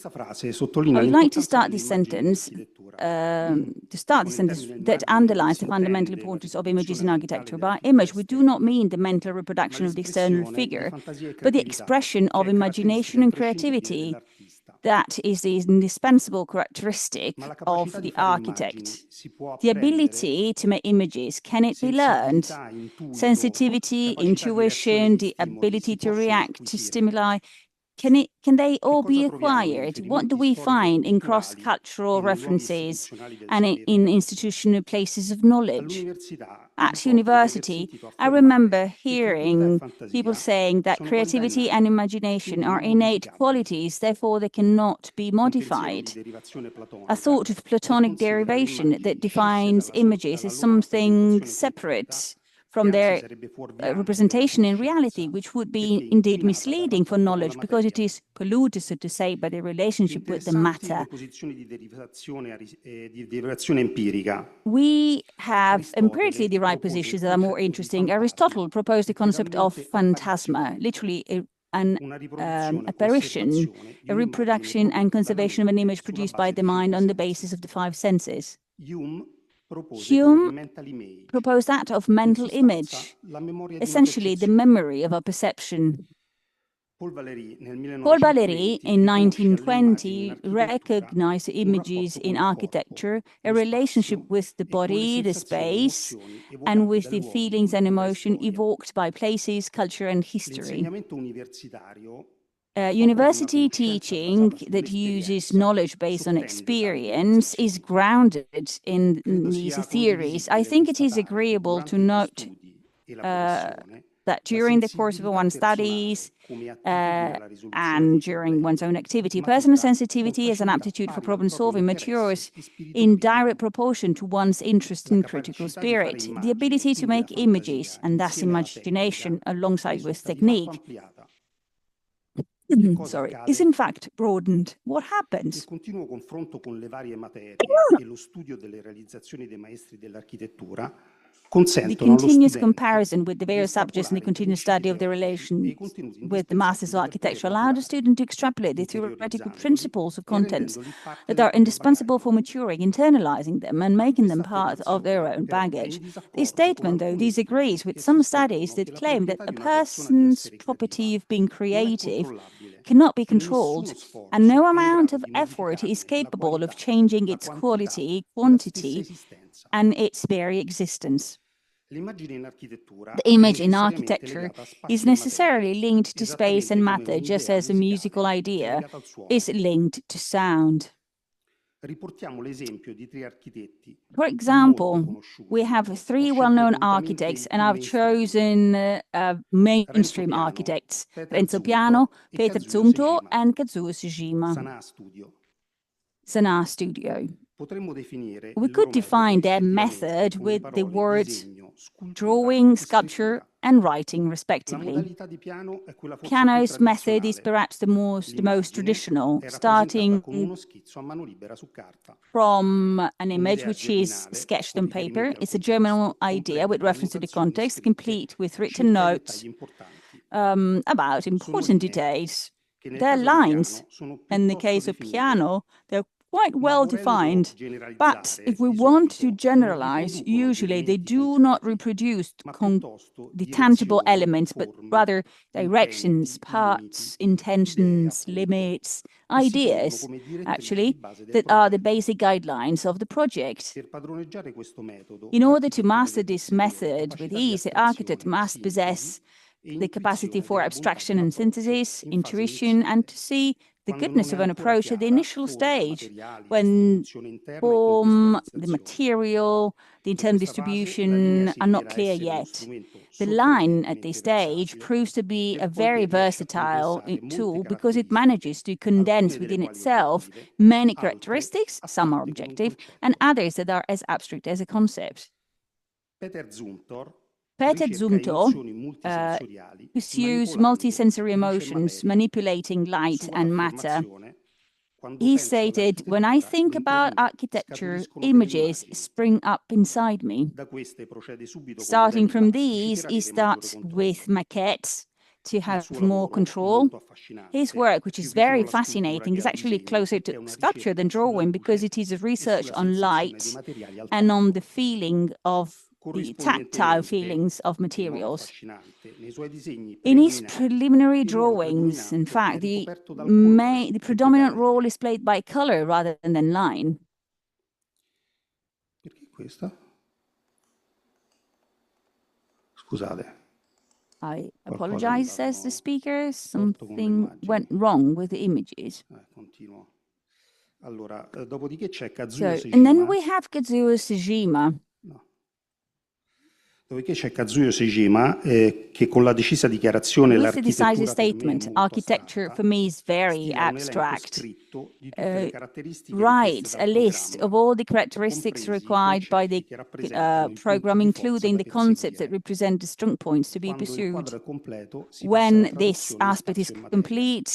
would like to start this sentence that underlines the fundamental importance of images in architecture. By image, we do not mean the mental reproduction of the external figure, but the expression of imagination and creativity. That is the indispensable characteristic of the architect. The ability to make images, can it be learned? Sensitivity, intuition, the ability to react to stimuli, can they all be acquired? What do we find in cross-cultural references and in institutional places of knowledge? At university, I remember hearing people saying that creativity and imagination are innate qualities, therefore they cannot be modified. A thought of Platonic derivation that defines images as something separate from their representation in reality, which would be indeed misleading for knowledge because it is polluted, so to say, by the relationship with the matter. We have empirically derived positions that are more interesting. Aristotle proposed the concept of phantasma, literally an apparition, a reproduction and conservation of an image produced by the mind on the basis of the five senses. Hume proposed that of mental image, essentially the memory of a perception. Paul Valéry, in 1920, recognized images in architecture, a relationship with the body, the space, and with the feelings and emotion evoked by places, culture, and history. University teaching that uses knowledge based on experience is grounded in these theories. I think it is agreeable to note that during the course of one's studies and during one's own activity, personal sensitivity as an aptitude for problem-solving matures in direct proportion to one's interest in critical spirit. The ability to make images, and thus imagination, alongside with technique, is in fact broadened. What happens? Il continuo confronto con le varie materie e lo studio delle realizzazioni dei maestri dell'architettura The consentono allo continuous studente comparison with the di various subjects and the estrapolare i continuous principi study of the teorici e relation i contenuti with the masters of indispensabili per architecture poterli allow the appurare, student to extrapolate the theoretical interiorizzandoli principles of e contents rendendoli parte that del are proprio indispensable for bagaglio. maturing, internalizing them, and making them Questa part of their affermazione, own però, è in baggage. This disaccordo con statement, though, alcuni disagrees studi with che some sostengono studies che that la claim that proprietà a di una persona di person's essere property creativa of being non è creative controllabile cannot be e nessuno controlled, sforzo and no è in amount grado of di effort is modificarne la capable of qualità, changing la its quantità quality, e la stessa quantity, esistenza. and its very existence. L'immagine in architettura The è image in necessariamente architecture legata a is spazio e materia, necessarily linked to space and esattamente come matter, just un'idea as a musical musicale è idea legata al suono. is linked to sound. Riportiamo l'esempio di tre architetti For molto example, conosciuti. we have Ho three scelto well-known volutamente architects, i and più I've mainstream: chosen mainstream Piano, architects, Peter Renzo Zumthor Piano, e Peter Kazuyo Zumthor, Sejima. and Kazuo Sejima. Sanaa Studio. Sanaa Studio. Potremmo definire We il loro could define their rispettivamente method con le with the parole words disegno, scultura drawing, e sculpture, scrittura. and writing, La respectively. modalità di piano è quella forse Piano's più method is tradizionale. perhaps the most L'immagine traditional, è rappresentata con starting uno schizzo a mano libera su carta. from an image Un'idea which is germinale sketched con on riferimenti paper. al It's a contesto, germinal idea completa with di reference to the annotazioni context, scritte complete with written circa i notes dettagli importanti. about Sono important linee details. che nel They're caso del lines. piano sono In the piuttosto case of definite, piano, they're quite ma well volendo defined. But generalizzare if we di want to solito non generalize, riproducono usually they elementi do not concreti, reproduce ma piuttosto the tangible direzioni, elements, but forme, rather directions, intenti, parts, limiti, idee intentions, appunto, limits, che si pongono ideas, come direttrici actually, di base del that are the progetto. basic guidelines of the project. Per padroneggiare questo metodo, In order to l'architetto master deve this possedere method with capacità di ease, the architect astrazione, must possess sintesi e the capacity intuizione for della bontà abstraction and dell'approccio synthesis, in fase intuition, and iniziale, to see the quando goodness non of è an ancora approach at the chiara initial forma, stage, materiali, when distribuzione interna e form, the contestualizzazione. material, the In internal questa fase la linea distribution si are not rivela clear essere uno yet. strumento The line at sorprendentemente this stage versatile, proves to be a per very poiché riesce a versatile condensare molte tool because it manages caratteristiche, to condense alcune delle within quali itself oggettive, many altre characteristics, some are astratte come un objective, and concetto. others that are as abstract as a concept. Peter Zumthor Peter ricerca Zumthor emozioni multisensoriali pursues manipolando multisensory luce e emotions, materia. manipulating light Sua and matter. affermazione: quando He penso stated, "When I all'architettura, think dentro about di me architecture, scaturiscono delle images immagini. spring up inside me." Da queste procede subito con Starting modelli from classici these, per he avere maggiore starts with controllo. maquettes to Il have suo more lavoro, control. molto His affascinante, work, è which più is vicino very alla scultura fascinating, che is al actually disegno, closer perché to è una sculpture than ricerca sulla drawing because luce it is a e research sulla on sensazione dei light materiali al and on the tatto. feeling of the tactile feelings of In modo materials. affascinante, nei suoi disegni In his preliminari, preliminary il ruolo drawings, in predominante è fact, ricoperto dal colore the più che predominant dalle role linee. is played by color rather than line. Perché questa? Scusate. I Qualcosa apologize, says the speaker. storto con le Something immagini. went wrong with the images. Continuo. Allora, dopodiché c'è So, Kazuyo and then Sejima. we have Kazuo Sejima. Dopodiché c'è Kazuyo Sejima, che con la decisa dichiarazione With the decisive l'architettura per me è statement, molto architecture astratta, for me is very stila un elenco abstract. scritto di tutte le caratteristiche richieste Writes a dal list of programma, all the characteristics compresi i required by the concetti che rappresentano i program, punti di forza including da the concepts that perseguire. represent the strong points to be Quando il pursued. quadro è completo, si passa alla When this traduzione in aspect is spazio e materia. complete,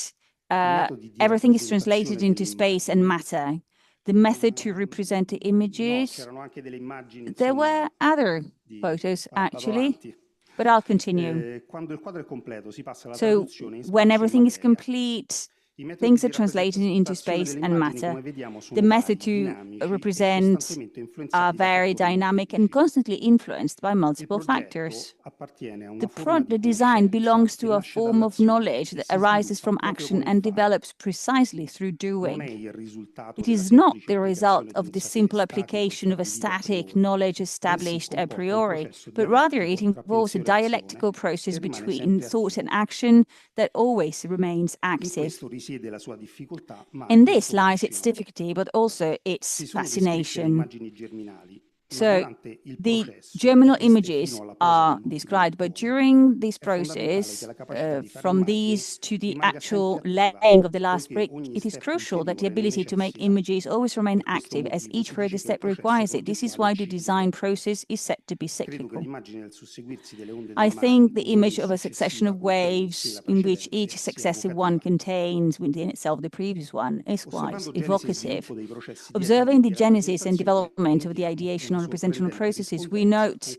I metodi di everything is rappresentazione translated into delle space and immagini. matter. The method to represent the No, images, c'erano anche delle immagini, there insomma, were other di... photos Vado actually, avanti. but I'll continue. Quando il quadro è completo, si passa alla So traduzione in when spazio e everything is materia. complete, I metodi things di are translated into rappresentazione space delle and immagini, matter. come vediamo, sono The method vari, to dinamici e represent costantemente are influenzati da very fattori dynamic and molteplici. constantly influenced by Il multiple progetto factors. appartiene a una The, forma di the design conoscenza belongs che to a nasce form of dall'azione knowledge e that si arises sviluppa from proprio action con il and fare. develops precisely through Non è doing. il risultato It della is not semplice the result applicazione di of un the sapere simple statico application of a stabilito a static priori, knowledge bensì established a comporta un priori, processo but rather it dialettico tra involves a pensiero e azione dialectical che process rimane between sempre thought and attivo. action that always remains In active. questo risiede la sua difficoltà, ma In anche il this suo lies its fascino. difficolty, but also its Si sono descritte le fascination. immagini germinali So the germinal images are described, but during this process, from these to the actual laying of the last brick, it is crucial that the ability to make images always remain active as each further step requires it. This is why the design process is said to be cyclical. I think the image of a succession of waves in which each successive one contains within itself the previous one is quite evocative. Observing the genesis and development of the ideational representational processes, we note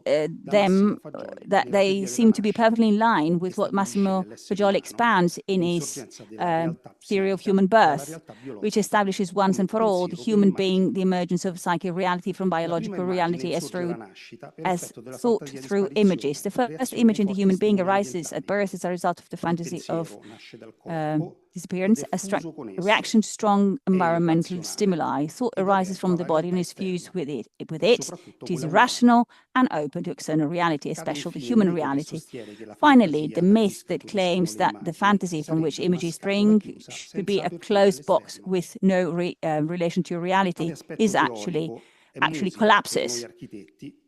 that they seem to be perfectly in line with what Massimo Fagioli expounds in his theory of human birth, which establishes once and for all the human being the emergence of psychic reality from biological reality as thought through images. The first image in the human being arises at birth as a result of the fantasy of disappearance, a reaction to strong environmental stimuli. Thought arises from the body and is fused with it. It is irrational and open to external reality, especially the human reality. Finally, the myth that claims that the fantasy from which images spring should be a closed box with no relation to reality is actually collapses.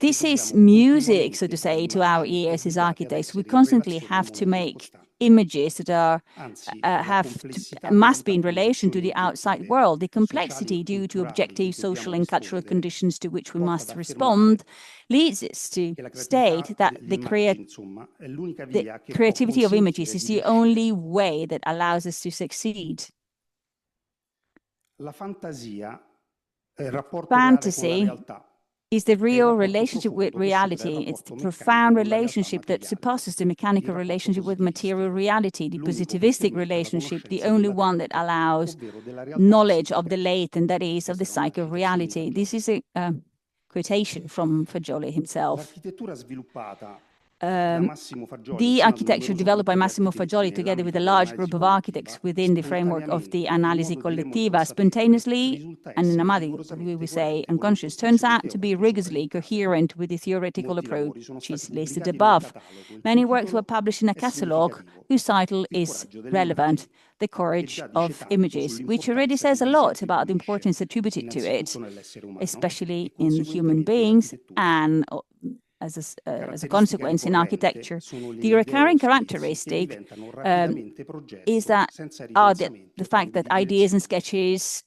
This is music, so to say, to our ears as architects. We constantly have to make images that are must be in relation to the outside world. The complexity due to objective social and cultural conditions to which we must respond leads us to state that the creativity of images is the only way that allows us to succeed. Fantasy is the real relationship with reality. It's the profound relationship that surpasses the mechanical relationship with material reality, the positivistic relationship, the only one that allows knowledge of the latent, that is, of the psychic reality. This is a quotation from Fagioli himself. The architecture developed by Massimo Fagioli together with a large group of architects within the framework of the analisi collettiva spontaneously and in a matter, we would say unconscious, turns out to be rigorously coherent with the theoretical approach which is listed above. Many works were published in a catalogue whose title is relevant, The Courage of Images, which already says a lot about the importance attributed to it, especially in human beings and as a consequence in architecture. The recurring characteristic is that the fact that ideas and sketches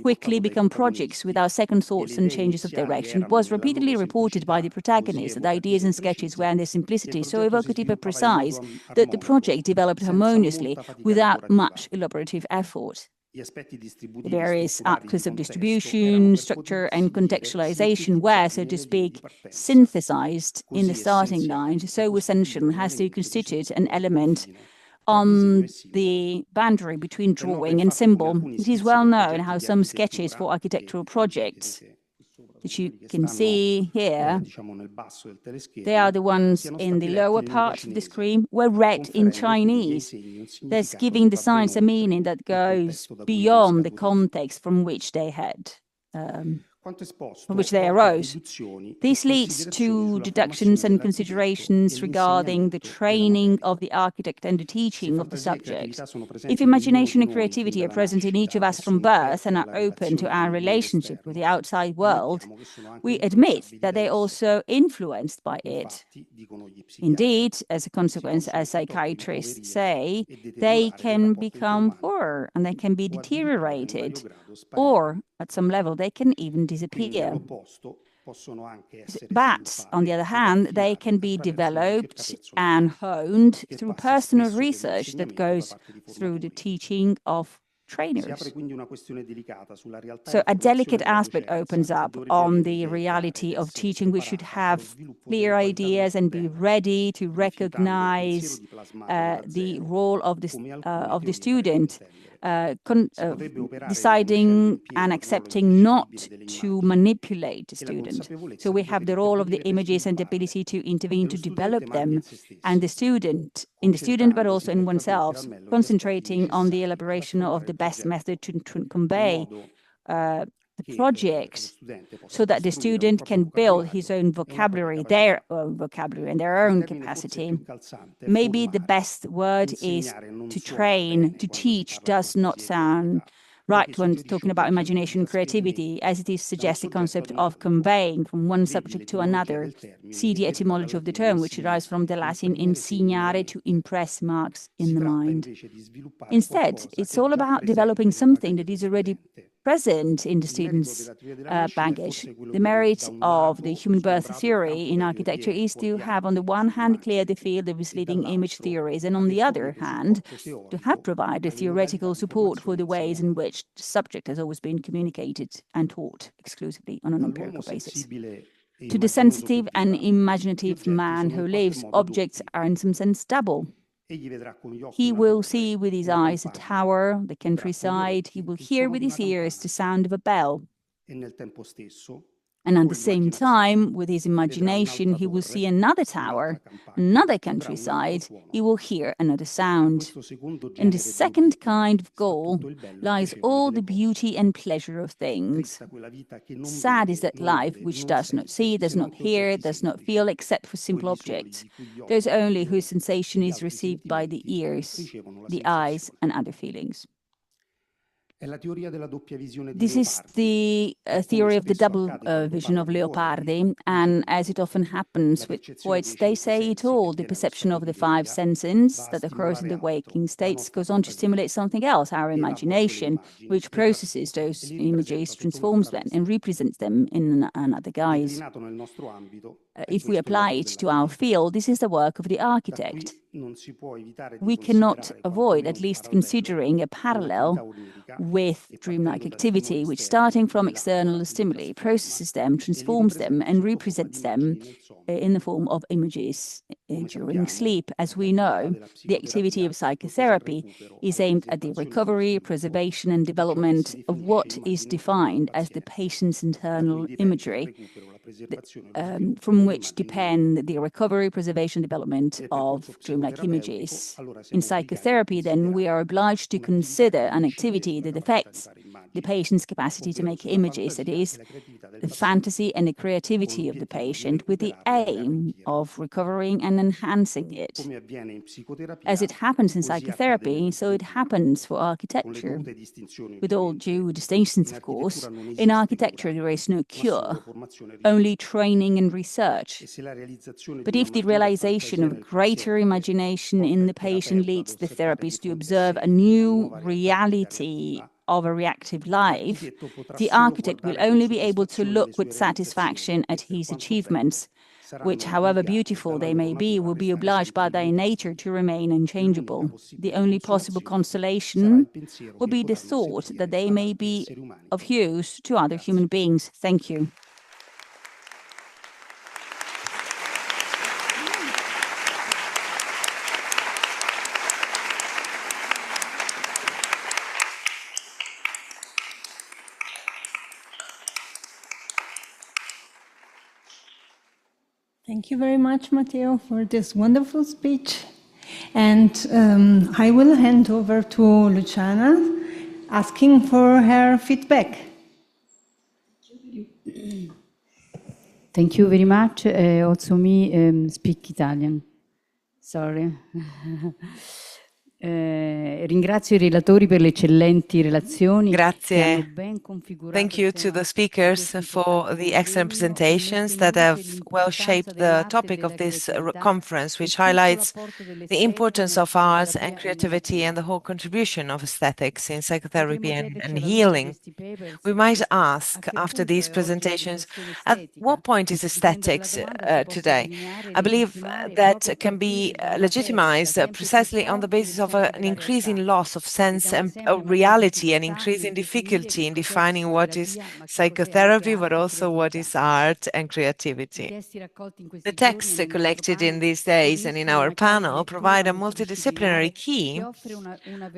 quickly become projects without second thoughts and changes of direction. It was repeatedly reported by the protagonist that ideas and sketches were in their simplicity so evocative and precise that the project developed harmoniously without much elaborative effort. The various actors of distribution, structure, and contextualization were, so to speak, synthesized in the starting line, so essential as to constitute an element on the boundary between drawing and symbol. It is well known how some sketches for architectural projects, that you can see here, they are the ones in the lower part of the screen, were read in Chinese, thus giving the signs a meaning that goes beyond the context from which they had, from which they arose. This leads to deductions and considerations regarding the training of the architect and the teaching of the subject. If imagination and creativity are present in each of us from birth and are open to our relationship with the outside world, we admit that they're also influenced by it. Indeed, as a consequence, as psychiatrists say, they can become poorer and they can be deteriorated, or at some level, they can even disappear. But, on the other hand, they can be developed and honed through personal research that goes through the teaching of trainers. So a delicate aspect opens up on the reality of teaching. We should have clear ideas and be ready to recognize the role of the student, deciding and accepting not to manipulate the student. So we have the role of the images and the ability to intervene to develop them, and the student, but also in oneself, concentrating on the elaboration of the best method to convey the project, so that the student can build his own vocabulary, their own vocabulary, and their own capacity. Maybe the best word is to train. To teach does not sound right when talking about imagination and creativity, as it is suggests the concept of conveying from one subject to another. See the etymology of the term, which derives from the Latin insignare, to impress marks in the mind. Instead, it's all about developing something that is already present in the student's baggage. The merit of the human birth theory in architecture is to have, on the one hand, cleared the field of misleading image theories, and on the other hand, to have provided theoretical support for the ways in which the subject has always been communicated and taught exclusively on an empirical basis. To the sensitive and imaginative man who lives, objects are in some sense double. He will see with his eyes a tower, the countryside. He will hear with his ears the sound of a bell. And at the same time, with his imagination, he will see another tower, another countryside. He will hear another sound. In the second kind of goal lies all the beauty and pleasure of things. Sad is that life which does not see, does not hear, does not feel, except for simple objects. Those only whose sensation is received by the ears, the eyes, and other feelings. This is the theory of the double vision of Leopardi, and as it often happens with poets, they say it all. The perception of the five senses that occurs in the waking states goes on to stimulate something else, our imagination, which processes those images, transforms them, and represents them in another guise. If we apply it to our field, this is the work of the architect. We cannot avoid at least considering a parallel with dreamlike activity, which, starting from external stimuli, processes them, transforms them, and represents them in the form of images during sleep. As we know, the activity of psychotherapy is aimed at the recovery, preservation, and development of what is defined as the patient's internal imagery, from which depend the recovery, preservation, development of dreamlike images. In psychotherapy, then, we are obliged to consider an activity that affects the patient's capacity to make images, that is, the fantasy and the creativity of the patient, with the aim of recovering and enhancing it. As it happens in psychotherapy, so it happens for architecture. With all due distinctions, of course, in architecture there is no cure, only training and research. But if the realization of greater imagination in the patient leads the therapist to observe a new reality of a reactive life, the architect will only be able to look with satisfaction at his achievements, which, however beautiful they may be, will be obliged by their nature to remain unchangeable. The only possible consolation will be the thought that they may be of use to other human beings. Thank you. Thank you very much, Matteo, for this wonderful speech. And I will hand over to Luciana, asking for her feedback. Thank you very much. Also me speak Italian. Sorry. Ringrazio I relatori per le eccellenti relazioni. Grazie. Thank you to the speakers for the excellent presentations that have well shaped the topic of this conference, which highlights the importance of arts and creativity and the whole contribution of aesthetics in psychotherapy and healing. We might ask, after these presentations, at what point is aesthetics today? I believe that can be legitimized precisely on the basis of an increasing loss of sense and of reality, an increasing difficulty in defining what is psychotherapy, but also what is art and creativity. The texts collected in these days and in our panel provide a multidisciplinary key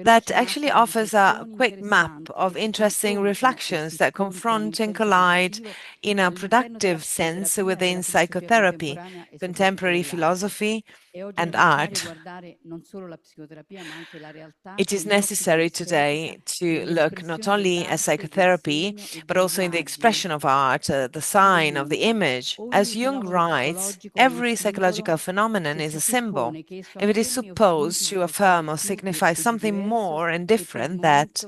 that actually offers a quick map of interesting reflections that confront and collide in a productive sense within psychotherapy, contemporary philosophy, and art. It is necessary today to look not only at psychotherapy, but also in the expression of art, the sign of the image. As Jung writes, every psychological phenomenon is a symbol. If it is supposed to affirm or signify something more and different that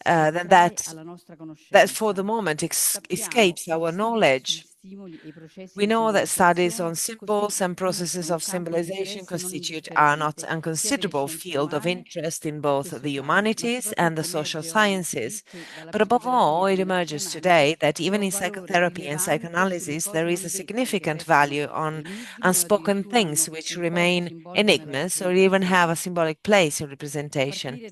than that for the moment escapes our knowledge. We know that studies on symbols and processes of symbolization constitute a not unconsiderable field of interest in both the humanities and the social sciences. But above all, it emerges today that even in psychotherapy and psychoanalysis, there is a significant value on unspoken things which remain enigmas or even have a symbolic place in representation.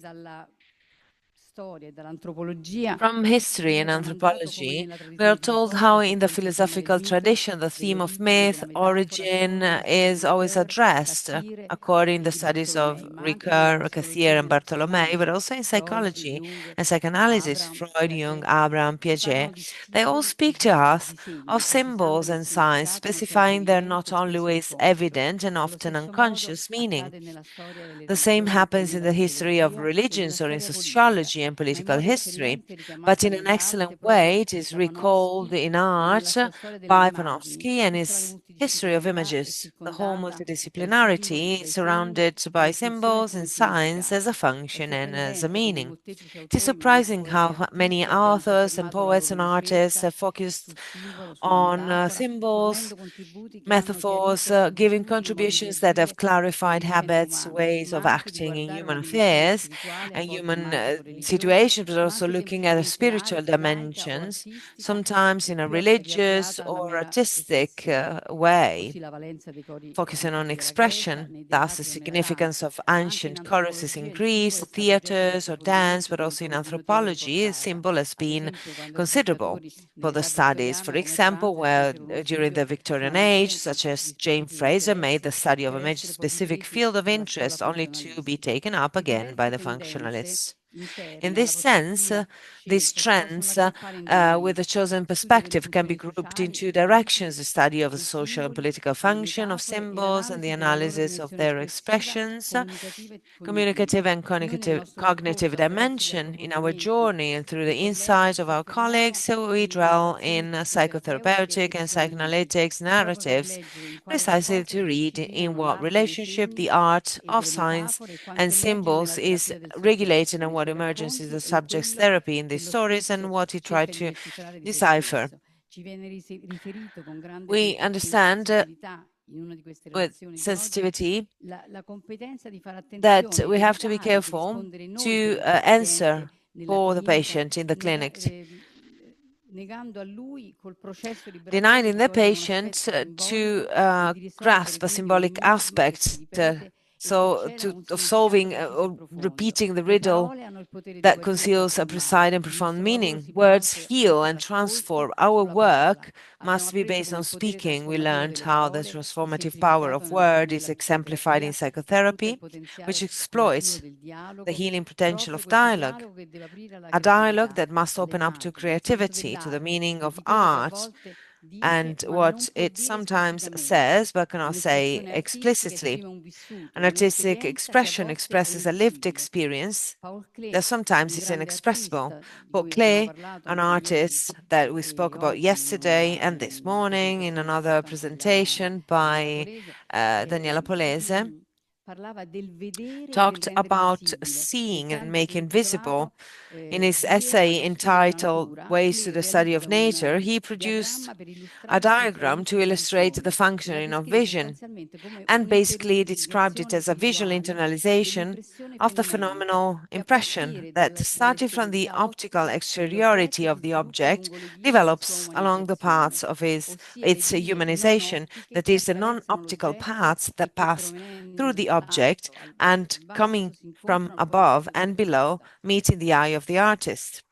From history and anthropology, we are told how in the philosophical tradition the theme of myth, origin is always addressed, according to the studies of Ricoeur, Cassier, and Bartholomé, but also in psychology and psychoanalysis, Freud, Jung, Abraham, Piaget. They all speak to us of symbols and signs, specifying their not always evident and often unconscious meaning. The same happens in the history of religions or in sociology and political history, but in an excellent way it is recalled in art by Panofsky and his history of images. The whole multidisciplinarity is surrounded by symbols and signs as a function and as a meaning. It is surprising how many authors and poets and artists have focused on symbols, metaphors, giving contributions that have clarified habits, ways of acting in human affairs and human situations, but also looking at spiritual dimensions, sometimes in a religious or artistic way, focusing on expression. Thus, the significance of ancient choruses in Greece, theaters or dance, but also in anthropology, symbol has been considerable for the studies. For example, where during the Victorian age, such as Jane Fraser made the study of a specific field of interest only to be taken up again by the functionalists. In this sense, these trends with a chosen perspective can be grouped in two directions: the study of the social and political function of symbols and the analysis of their expressions, communicative and cognitive dimension. In our journey and through the insights of our colleagues, we dwell in psychotherapeutic and psychoanalytic narratives, precisely to read in what relationship the art of signs and symbols is regulated and what emerges is the subject's therapy in these stories and what he tried to decipher. We understand with sensitivity that we have to be careful to answer for the patient in the clinic, denying the patient to grasp a symbolic aspect, of solving or repeating the riddle that conceals a precise and profound meaning. Words heal and transform. Our work must be based on speaking. We learned how the transformative power of word is exemplified in psychotherapy, which exploits the healing potential of dialogue. A dialogue that must open up to creativity, to the meaning of art, and what it sometimes says but cannot say explicitly. An artistic expression expresses a lived experience that sometimes is inexpressible. Paul Klee, an artist that we spoke about yesterday and this morning in another presentation by Daniela Polese, talked about seeing and making visible. In his essay entitled Ways to the Study of Nature, he produced a diagram to illustrate the functioning of vision and basically described it as a visual internalization of the phenomenal impression that, starting from the optical exteriority of the object, develops along the paths of its humanization, that is, the non-optical paths that pass through the object and coming from above and below, meeting the eye of the artist.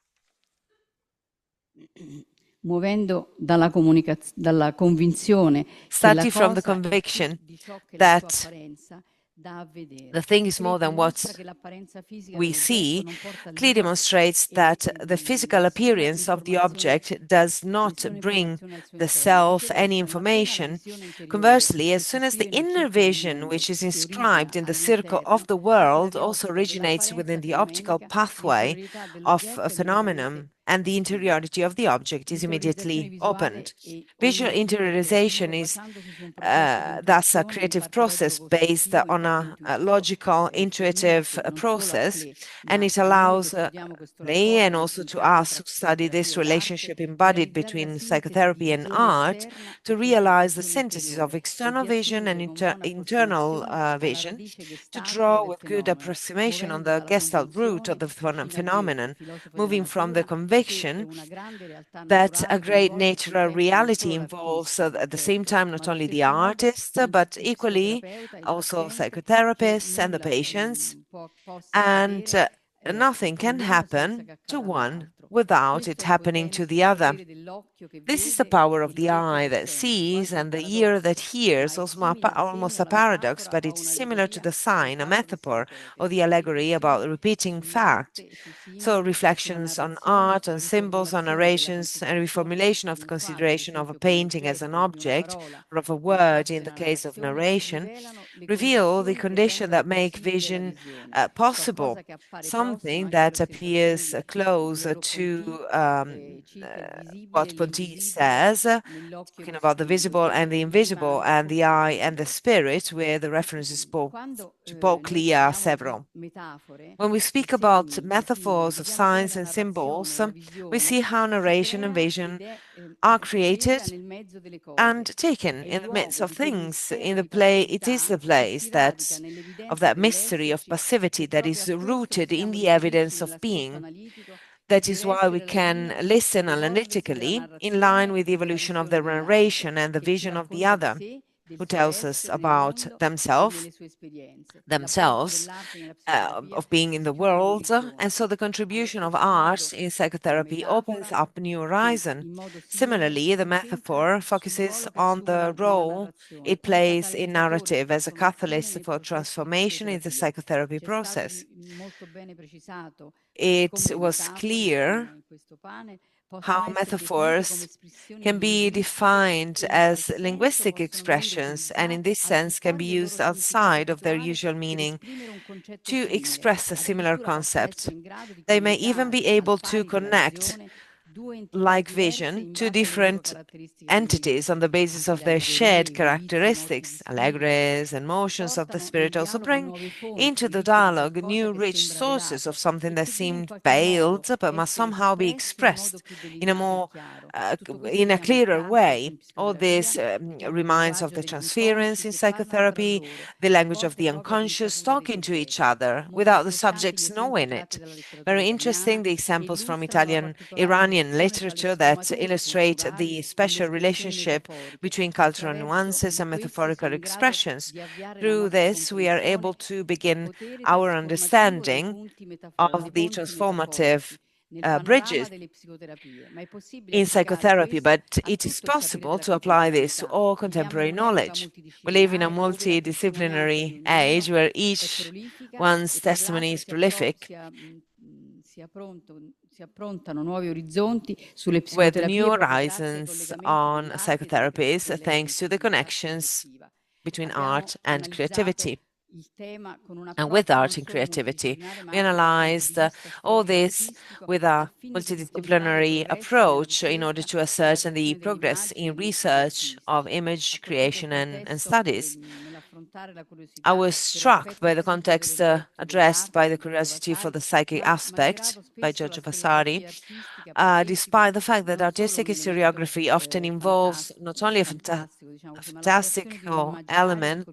Starting from the conviction that the thing is more than what we see, clearly demonstrates that the physical appearance of the object does not bring the self any information. Conversely, as soon as the inner vision, which is inscribed in the circle of the world, also originates within the optical pathway of a phenomenon and the interiority of the object is immediately opened. Visual interiorization is thus a creative process based on a logical, intuitive process, and it allows me and also to us who study this relationship embodied between psychotherapy and art to realize the synthesis of external vision and internal vision, to draw with good approximation on the Gestalt root of the phenomenon, moving from the conviction that a great natural reality involves at the same time not only the artist, but equally also psychotherapists and the patients, and nothing can happen to one without it happening to the other. This is the power of the eye that sees and the ear that hears, almost a paradox, but it is similar to the sign, a metaphor, or the allegory about the repeating fact. So reflections on art, on symbols, on narrations, and reformulation of the consideration of a painting as an object, or of a word in the case of narration, reveal the condition that make vision possible, something that appears close to what Ponti says, talking about the visible and the invisible, and the eye and the spirit, where the references to Paul Clear several. When we speak about metaphors of signs and symbols, we see how narration and vision are created and taken in the midst of things. In the play, it is the place of that mystery of passivity that is rooted in the evidence of being. That is why we can listen analytically in line with the evolution of the narration and the vision of the other, who tells us about themselves, of being in the world. And so the contribution of art in psychotherapy opens up a new horizon. Similarly, the metaphor focuses on the role it plays in narrative as a catalyst for transformation in the psychotherapy process. It was clear how metaphors can be defined as linguistic expressions, and in this sense can be used outside of their usual meaning to express a similar concept. They may even be able to connect, like vision, two different entities on the basis of their shared characteristics. Allegories and motions of the spirit also bring into the dialogue new rich sources of something that seemed veiled but must somehow be expressed in a clearer way. All this reminds of the transference in psychotherapy, the language of the unconscious talking to each other without the subjects knowing it. Very interesting, the examples from Iranian literature that illustrate the special relationship between cultural nuances and metaphorical expressions. Through this, we are able to begin our understanding of the transformative bridges in psychotherapy, but it is possible to apply this to all contemporary knowledge. We live in a multidisciplinary age where each one's testimony is prolific, with new horizons on psychotherapies thanks to the connections between art and creativity. And with art and creativity, we analyzed all this with a multidisciplinary approach in order to ascertain the progress in research of image creation and studies. I was struck by the context addressed by the curiosity for the psychic aspect by Giorgio Vasari, despite the fact that artistic historiography often involves not only a fantastical element,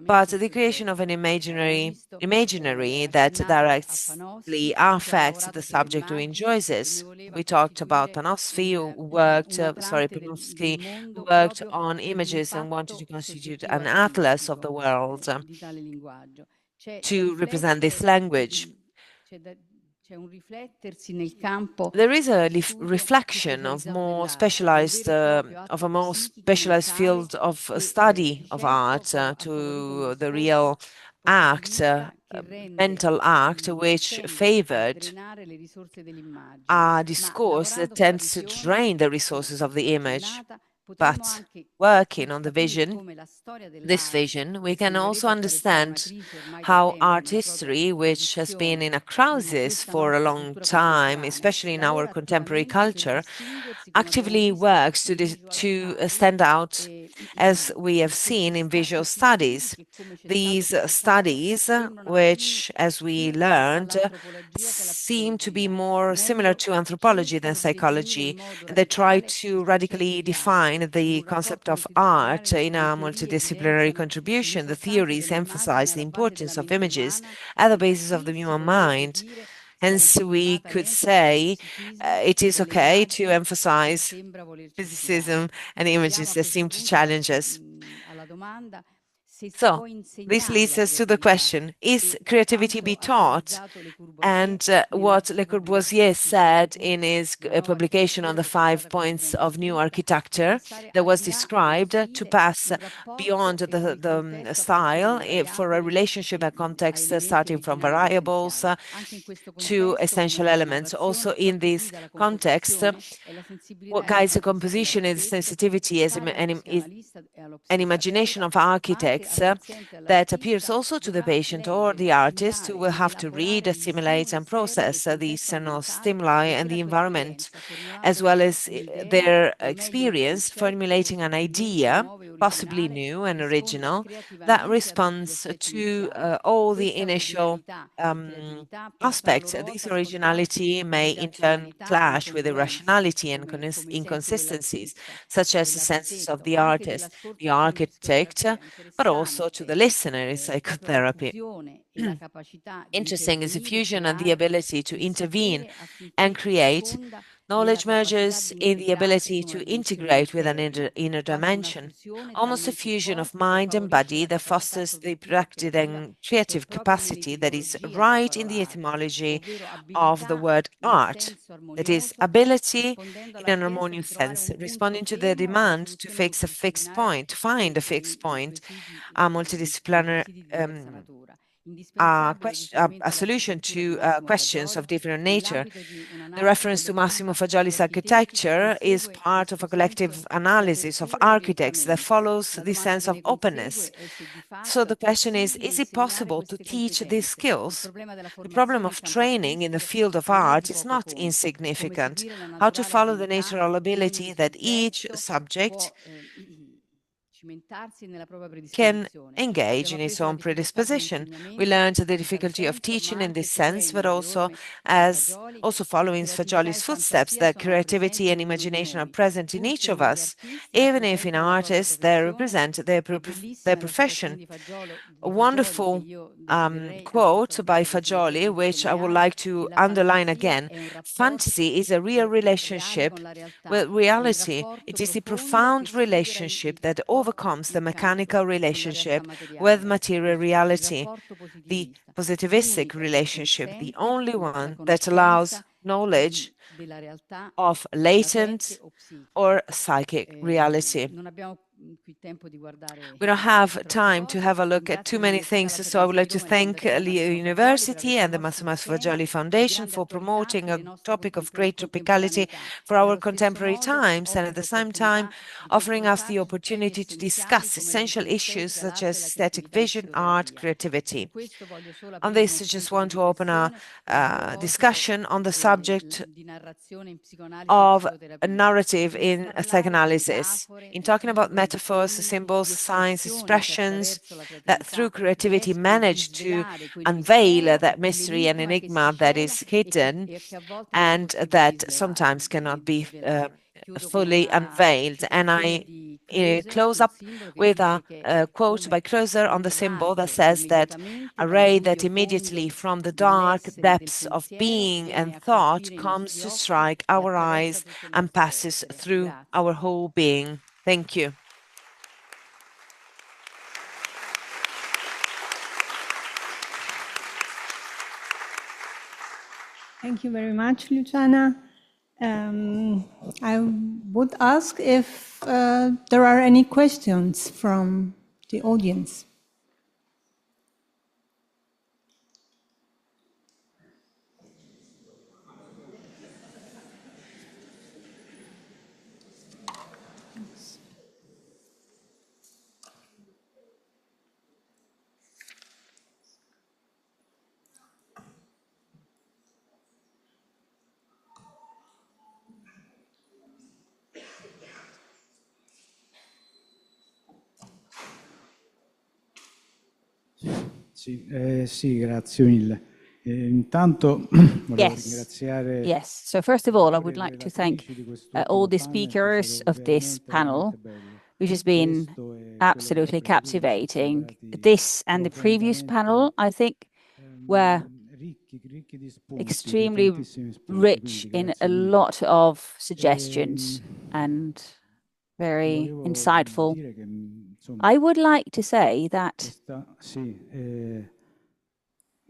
but the creation of an imaginary that directly affects the subject who enjoys it. We talked about Panofsky, who worked on images and wanted to constitute an atlas of the world to represent this language. There is a reflection of a more specialized field of study of art to the real act, mental act, which favored a discourse that tends to drain the resources of the image, But working on the vision, this vision, we can also understand how art history, which has been in a crisis for a long time, especially in our contemporary culture, actively works to stand out, as we have seen in visual studies. These studies, which, as we learned, seem to be more similar to anthropology than psychology, and they try to radically define the concept of art in a multidisciplinary contribution. The theories emphasize the importance of images at the basis of the human mind. Hence, we could say it is okay to emphasize physicism and images that seem to challenge us. So, this leads us to the question, is creativity be taught? And what Le Corbusier said in his publication on the 5 points of new architecture that was described to pass beyond the style for a relationship and context starting from variables to essential elements. Also in this context, what guides the composition is sensitivity as an imagination of architects that appears also to the patient or the artist, who will have to read, assimilate, and process the external stimuli and the environment, as well as their experience formulating an idea, possibly new and original, that responds to all the initial aspects. This originality may in turn clash with irrationality and inconsistencies, such as the senses of the artist, the architect, but also to the listener in psychotherapy. Interesting is the fusion and the ability to intervene and create. Knowledge merges in the ability to integrate with an inner dimension, almost a fusion of mind and body that fosters the productive and creative capacity that is right in the etymology of the word art. That is, ability in an harmonious sense, responding to the demand to fix a fixed point, to find a fixed point, a multidisciplinary a solution to questions of different nature. The reference to Massimo Fagioli's architecture is part of a collective analysis of architects that follows this sense of openness. So the question is it possible to teach these skills? The problem of training in the field of art is not insignificant. How to follow the natural ability that each subject can engage in its own predisposition. We learned the difficulty of teaching in this sense, but also following Fagioli's footsteps, that creativity and imagination are present in each of us, even if in artists they represent their profession. A wonderful quote by Fagioli, which I would like to underline again. Fantasy is a real relationship with reality. It is the profound relationship that overcomes the mechanical relationship with material reality, the positivistic relationship, the only one that allows knowledge of latent or psychic reality. We don't have time to have a look at too many things, so I would like to thank the University and the Massimo Fagioli Foundation for promoting a topic of great topicality for our contemporary times, and at the same time offering us the opportunity to discuss essential issues such as aesthetic vision, art, creativity. On this, I just want to open a discussion on the subject of a narrative in psychoanalysis. In talking about metaphors, symbols, signs, expressions that through creativity manage to unveil that mystery and enigma that is hidden and that sometimes cannot be fully unveiled. And I close up with a quote by Closer on the symbol that says that a ray that immediately from the dark depths of being and thought comes to strike our eyes and passes through our whole being. Thank you. Thank you very much, Luciana. I would ask if there are any questions from the audience. Sì, grazie mille. Intanto volevo ringraziare. Yes. So first of all, I would like to thank all the speakers of this panel, which has been absolutely captivating. This and the previous panel, I think, were extremely rich in a lot of suggestions and very insightful. I would like to say that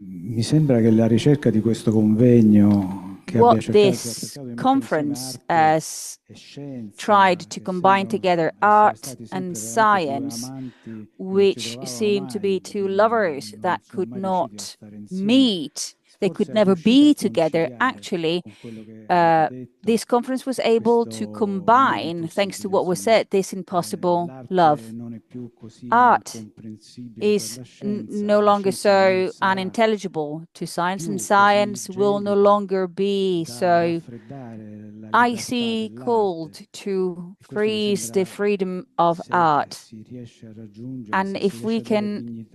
Mi sembra che la ricerca di questo convegno che what abbia cercato this conference has tried to combine together art and science, which seem to be two lovers that could not meet. They could never be together. Actually, this conference was able to combine, thanks to what was said, this impossible love. Art is no longer so unintelligible to science, and science will no longer be so icy cold to freeze the freedom of art. And if we can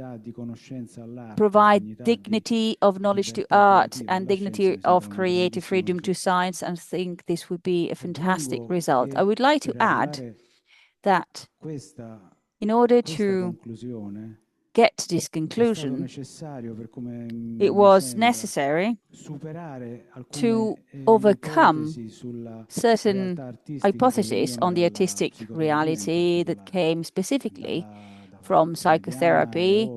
provide dignity of knowledge to art and dignity of creative freedom to science, I think this would be a fantastic result. I would like to add that in order to get to this conclusion, it was necessary to overcome certain hypotheses on the artistic reality that came specifically from psychotherapy,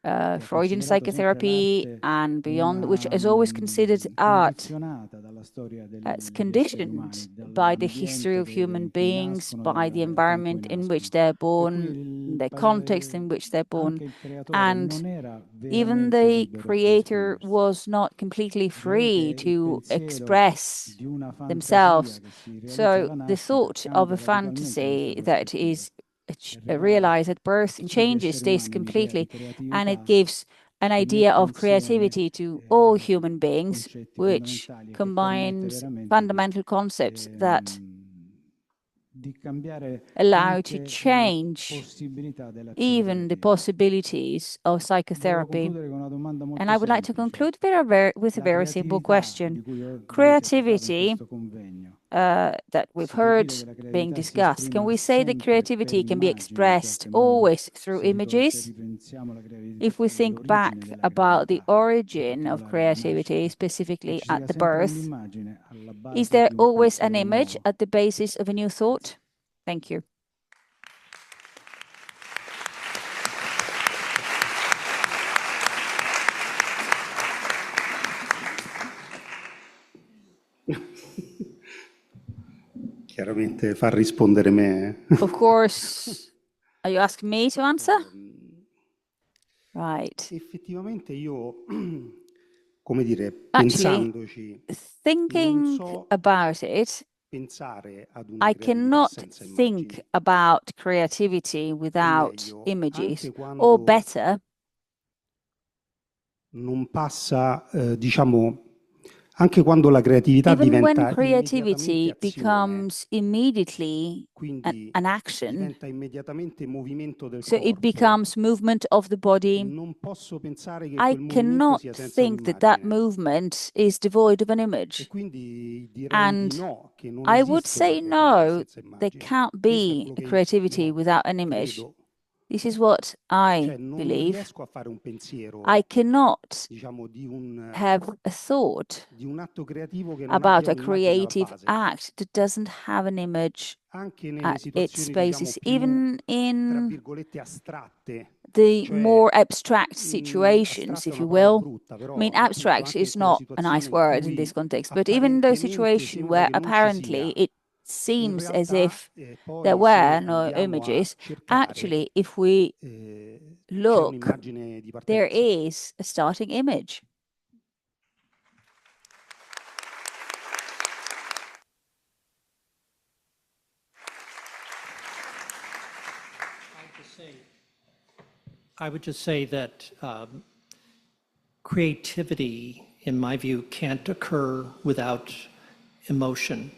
Freudian psychotherapy and beyond, which is always considered art as conditioned by the history of human beings, by the environment in which they're born, the context in which they're born. And even the creator was not completely free to express themselves. So the thought of a fantasy that is realized at birth changes this completely, and it gives an idea of creativity to all human beings, which combines fundamental concepts that allow to change even the possibilities of psychotherapy. And I would like to conclude with a very simple question. Creativity that we've heard being discussed, can we say that creativity can be expressed always through images? If we think back about the origin of creativity, specifically at the birth, is there always an image at the basis of a new thought? Thank you. Chiaramente far rispondere me. Of course. Are you asking me to answer? Right. Effettivamente io, come dire, Actually, pensandoci, thinking about it, I cannot think about creativity without images, or better, non passa, diciamo, anche quando la creatività even diventa when creativity immediatamente becomes immediately quindi an action, diventa immediatamente movimento del so it corpo, becomes movement of the body, non posso pensare che I quel movimento cannot sia senza think that that un'immagine. movement is devoid of an E image. quindi direi And di no, che non I would esiste una say creatività no, senza there immagini. can't Questo è be quello a che creativity io without an image. credo. This is what I Cioè non believe. riesco a fare un pensiero, I cannot diciamo, di un have a thought atto creativo che non about abbia a un'immagine alla creative base. act that doesn't have an image Anche nelle at its situazioni, diciamo, basis, più, even tra in virgolette, astratte. the Cioè, more abstract situations, astratta è if una you parola will. brutta, però I mean, appunto abstract anche is in quelle not a nice situazioni in word in cui this context, but even those apparentemente situations sembra where che non ci apparently sia, it in seems as realtà if poi there se were no andiamo a images, cercare, actually, if we c'è look, un'immagine di there partenza. is a starting image. I would just say that creativity, in my view, can't occur without emotion.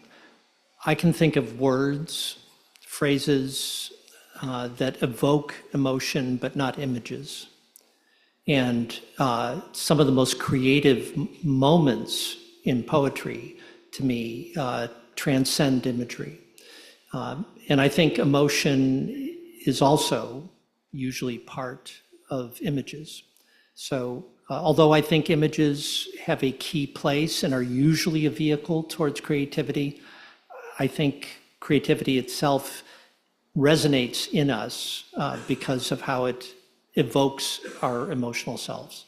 I can think of words, phrases that evoke emotion, but not images. And some of the most creative moments in poetry, to me, transcend imagery. And I think emotion is also usually part of images. So although I think images have a key place and are usually a vehicle towards creativity, I think creativity itself resonates in us because of how it evokes our emotional selves.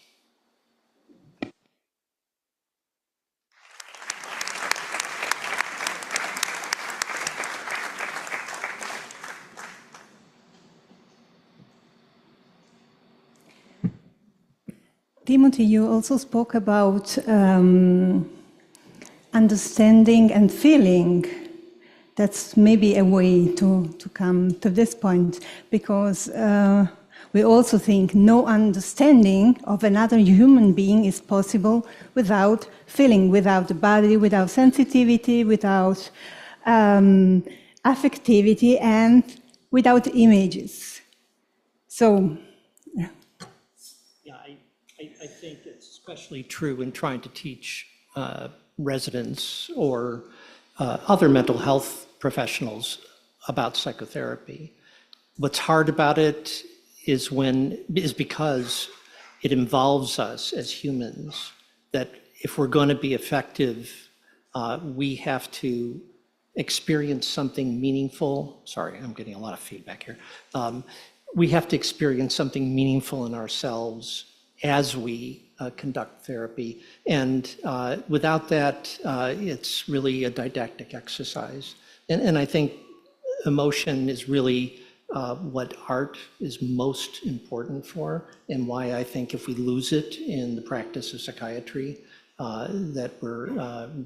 Timothy, you also spoke about understanding and feeling. That's maybe a way to come to this point, because we also think no understanding of another human being is possible without feeling, without the body, without sensitivity, without affectivity, and without images. So, yeah, I think it's especially true in trying to teach residents or other mental health professionals about psychotherapy. What's hard about it is because it involves us as humans, that if we're going to be effective, we have to experience something meaningful. Sorry, I'm getting a lot of feedback here. We have to experience something meaningful in ourselves as we conduct therapy. And without that, it's really a didactic exercise. And I think emotion is really what art is most important for, and why I think if we lose it in the practice of psychiatry, that we're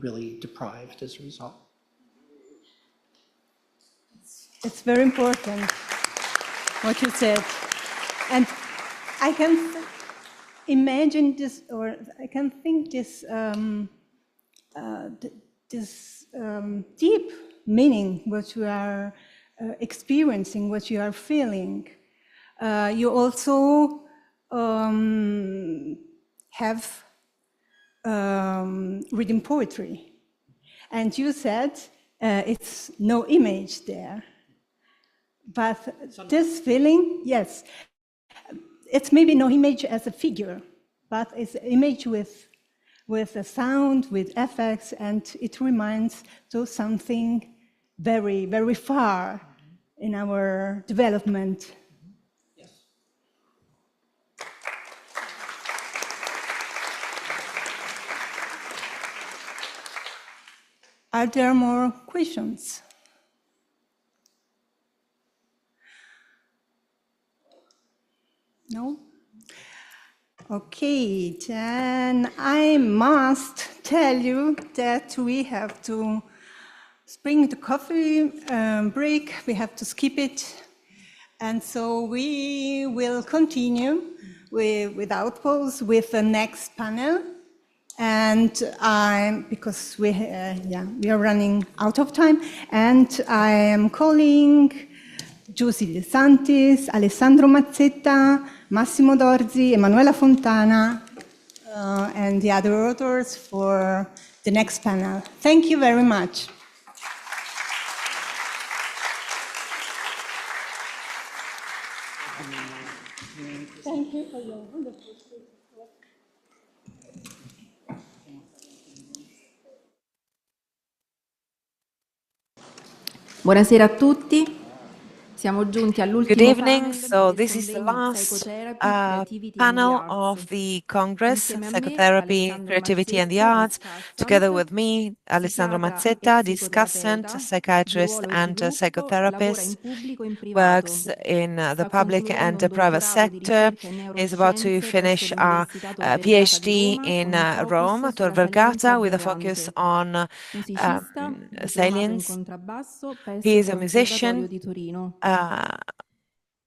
really deprived as a result. it's very important what you said. And I can imagine this, or I can think this, deep meaning, what you are experiencing, what you are feeling. You also have reading poetry. And you said it's no image there. But this feeling, yes, it's maybe no image as a figure, but it's an image with a sound, with effects, and it reminds of something very, very far in our development. Yes. Are there more questions? No? Okay, then I must tell you that we have to bring the coffee break, we have to skip it. And so we will continue without pause with the next panel. And because we are running out of time, and I am calling Giusy De Santis, Alessandro Mazzetta, Massimo Dorzi, Emanuela Fontana, and the other authors for the next panel. Thank you very much. Thank you for your wonderful work. Buonasera a tutti. Siamo giunti all'ultimo Good evening. panel So del this is the convegno last Psychotherapy, Creativity and the panel Arts. of the Congress, Insieme a me, Psychotherapy, Alessandro Creativity and the Mazzetta, Arts. Together with me, Alessandro psichiatra e Mazzetta, discussant, psicoterapeuta, di psychiatrist ruolo e and di gruppo, lavora in psychotherapist, pubblico e in privato. works in the Sta public concludendo and un the private dottorato di sector. ricerca in He's about to neuroscienze finish presso a l'Università Tor Vergata di PhD Roma in con un focus Rome, Tor sulla salienza Vergata, with a focus aberrante. on Musicista, diplomato in salience. contrabbasso presso He il is a Conservatorio musician. di Torino.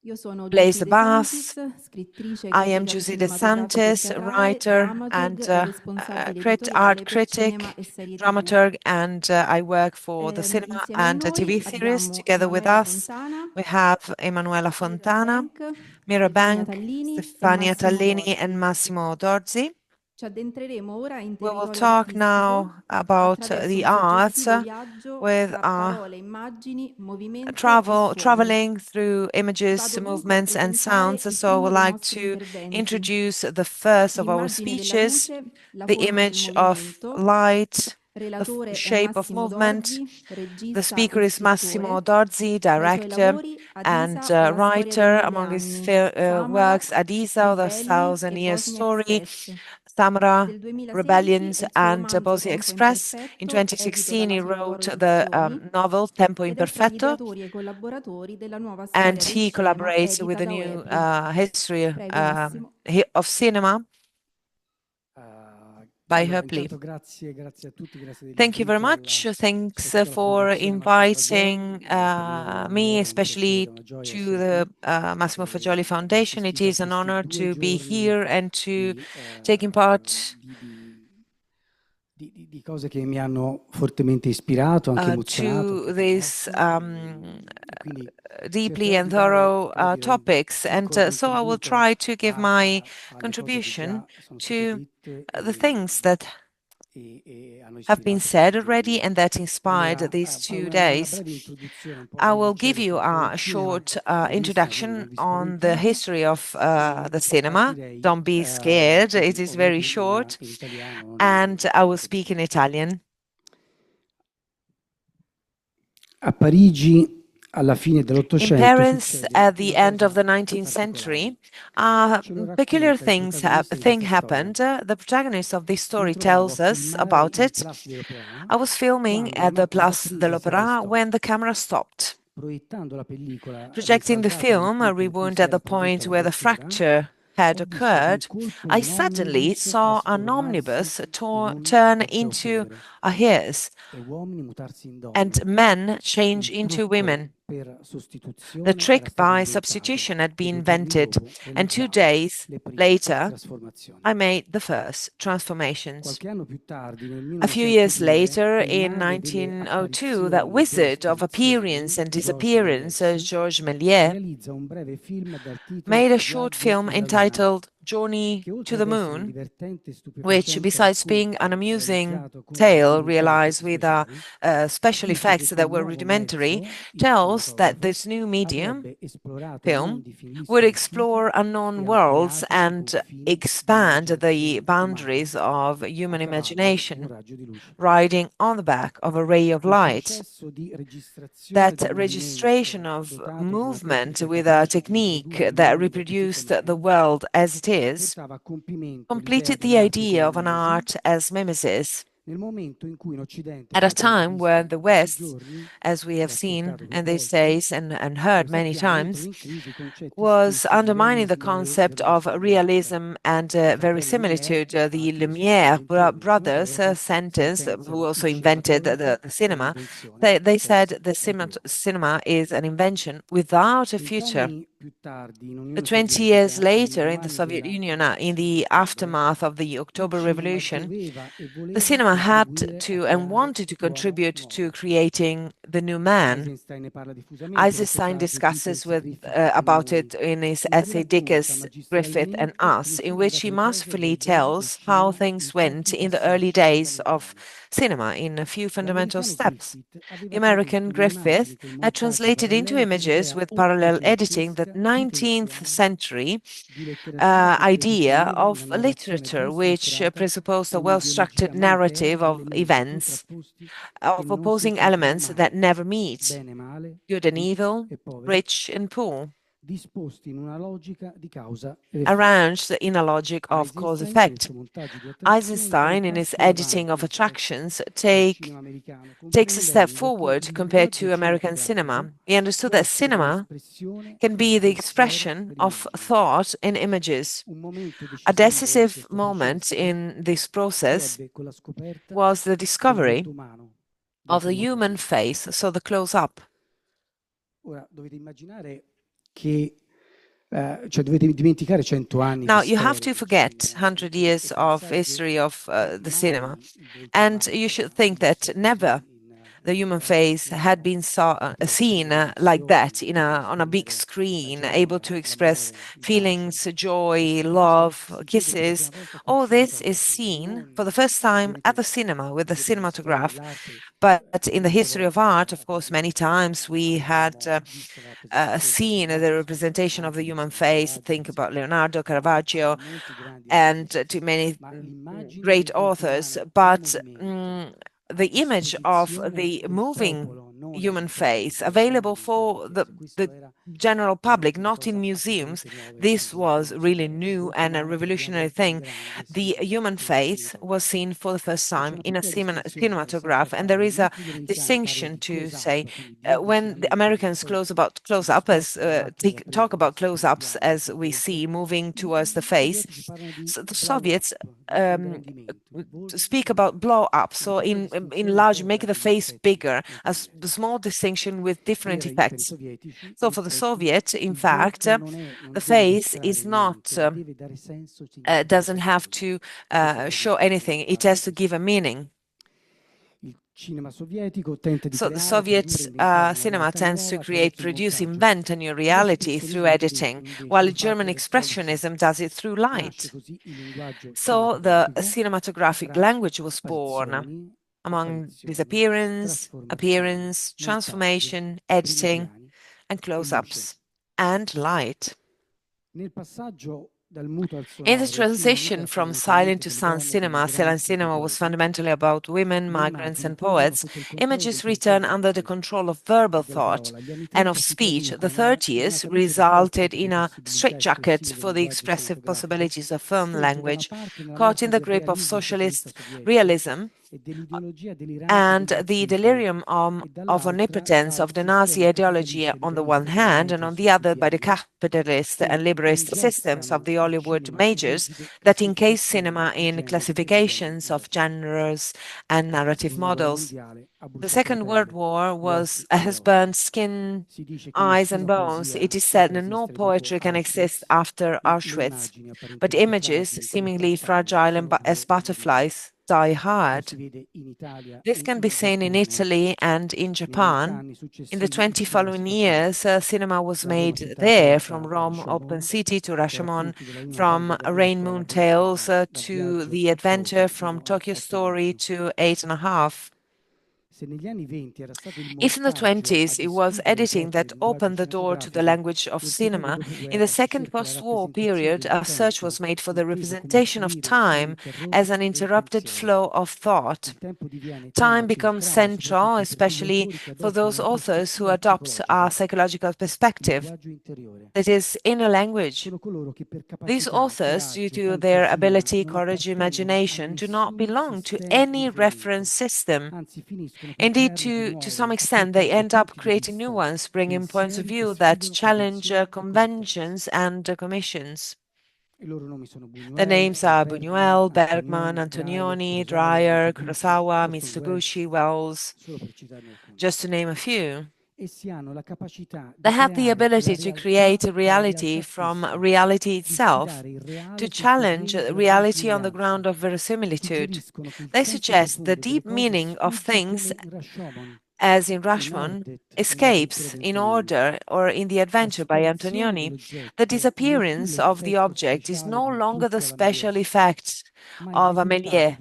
Io sono Plays Giusy the De bass. Santis, scrittrice e I am critica Giusy De cinematografica e Santis, teatrale, writer and dramaturg e responsabile art editoriale per critic, cinema e serie TV. dramaturg, and I work for the cinema Insieme a and noi TV series. abbiamo Together with Emanuela us, Fontana, we have Emanuela Mirra Fontana, Frank, Mirra Bank, Tallini e Stefania Massimo Tallini, Dorzi. and Massimo Dorzi. Ci addentreremo ora in We will territorio talk now artistico about attraverso the un arts suggestivo viaggio with tra parole, immagini, movimento e suoni. traveling through images, Vado dunque a movements, and presentare sounds. il So I primo would dei like nostri to interventi. introduce the first of our L'immagine della speeches, luce, la the forma del image of movimento. light, Relatore è shape of Massimo movement. Dorzi, The regista speaker e is Massimo scrittore. Dorzi, Tra i suoi director lavori, and Adisa o la storia dei writer. 1000 Among his anni, Samara, works, Adisa, The Ribelli Thousand e Year Bosnia Story, Express. Samara, Del 2016 Rebellions, è il suo and romanzo Bosnia Tempo Express. In Imperfetto, edito 2016, dalla he Sondoro wrote the Edizioni, novel Tempo ed è fra gli Imperfetto, ideatori e collaboratori della nuova and storia del he cinema collaborates with edita the da new Webby. history Prego, Massimo. of cinema by Hopley. Thank you very much. Thanks for inviting me, especially to the Massimo Fagioli Foundation. It is an honor to be here and to taking part di cose che mi hanno fortemente ispirato, anche emozionato. to these deeply and thorough topics. And so I will try to give my contribution to the things that have been said already and that inspired these 2 days. I will give you a short introduction on the history of the cinema. Don't be scared, it is very short, and I will speak in Italian. A Parigi, alla fine In dell'Ottocento, Paris, at the end of the 19th century, a peculiar thing happened. The protagonist of this story tells us about it. I was filming at the Place de l'Opéra when the camera stopped. Projecting the film, rewound at the point where the fracture had occurred, I suddenly saw an omnibus turn into a hearse and men change into women. The trick by substitution had been invented, and 2 days later, I made the first transformations. A few years later, in 1902, that wizard of appearance and disappearance, Georges Méliès, made a short film entitled Journey to the Moon, which, besides being an amusing tale realized with special effects that were rudimentary, tells that this new medium, film, would explore unknown worlds and expand the boundaries of human imagination, riding on the back of a ray of light. That registration of movement with a technique that reproduced the world as it is completed the idea of an art as mimesis. At a time where the West, as we have seen in these days and heard many times, was undermining the concept of realism and verisimilitude, the Lumière brothers sentence, who also invented the cinema, they said the cinema is an invention without a future. 20 years later, in the Soviet Union, in the aftermath of the October Revolution, the cinema had to and wanted to contribute to creating the new man. Eisenstein discusses about it in his essay Dickens, Griffith and Us, in which he masterfully tells how things went in the early days of cinema in a few fundamental steps. The American Griffith had translated into images with parallel editing the 19th century idea of literature, which presupposed a well-structured narrative of events, of opposing elements that never meet, good and evil, rich and poor, arranged in a logic of cause-effect. Eisenstein, in his editing of Attractions, takes a step forward compared to American cinema. He understood that cinema can be the expression of thought in images. A decisive moment in this process was the discovery of the human face, so the close-up. Now, you have to forget 100 years of history of the cinema, and you should think that never the human face had been seen like that on a big screen, able to express feelings, joy, love, kisses. All this is seen for the first time at the cinema with the cinematograph. But in the history of art, of course, many times we had seen the representation of the human face. Think about Leonardo, Caravaggio, and to many great authors. But the image of the moving human face available for the general public, not in museums, this was really new and a revolutionary thing. The human face was seen for the first time in a cinematograph, and there is a distinction to say when the Americans talk about close-ups as we see moving towards the face, so the Soviets speak about blow-up, so enlarge, make the face bigger, a small distinction with different effects. So for the Soviet, in fact, the face is not, doesn't have to show anything, it has to give a meaning. So the Soviet cinema tends to produce, invent a new reality through editing, while German expressionism does it through light. So the cinematographic language was born among disappearance, appearance, transformation, editing, and close-ups, and light. In the transition from silent to sound cinema, silent cinema was fundamentally about women, migrants, and poets. Images return under the control of verbal thought and of speech. The 30s resulted in a straitjacket for the expressive possibilities of film language, caught in the grip of socialist realism and the delirium of omnipotence of the Nazi ideology on the one hand, and on the other by the capitalist and liberalist systems of the Hollywood majors that encase cinema in classifications of genres and narrative models. The Second World War has burned skin, eyes, and bones. It is said that no poetry can exist after Auschwitz, but images, seemingly fragile as butterflies, die hard. This can be seen in Italy and in Japan. In the 20 following years, cinema was made there, from Rome Open City to Rashomon, from Rain Moon Tales to The Adventure, from Tokyo Story to 8½. If in the 20s it was editing that opened the door to the language of cinema, in the second post-war period a search was made for the representation of time as an interrupted flow of thought. Time becomes central, especially for those authors who adopt a psychological perspective, that is, inner language. These authors, due to their ability, courage, imagination, do not belong to any reference system. Indeed, to some extent, they end up creating new ones, bringing points of view that challenge conventions and commissions. The names are Buñuel, Bergman, Antonioni, Dreyer, Kurosawa, Mitsubishi, Wells, just to name a few. They have the ability to create a reality from reality itself, to challenge reality on the ground of verisimilitude. They suggest the deep meaning of things, as in Rashomon, escapes in Order or in The Adventure by Antonioni. The disappearance of the object is no longer the special effect of a Méliès,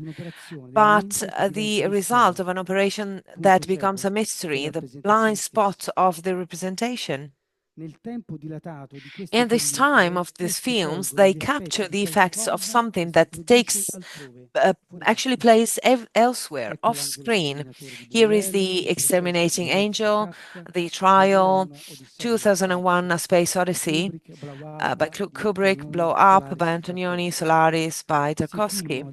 but the result of an operation that becomes a mystery, the blind spot of the representation. In this time of these films, they capture the effects of something that actually plays elsewhere, off screen. Here is The Exterminating Angel, The Trial, 2001: A Space Odyssey by Kubrick, Blow Up by Antonioni, Solaris by Tarkovsky.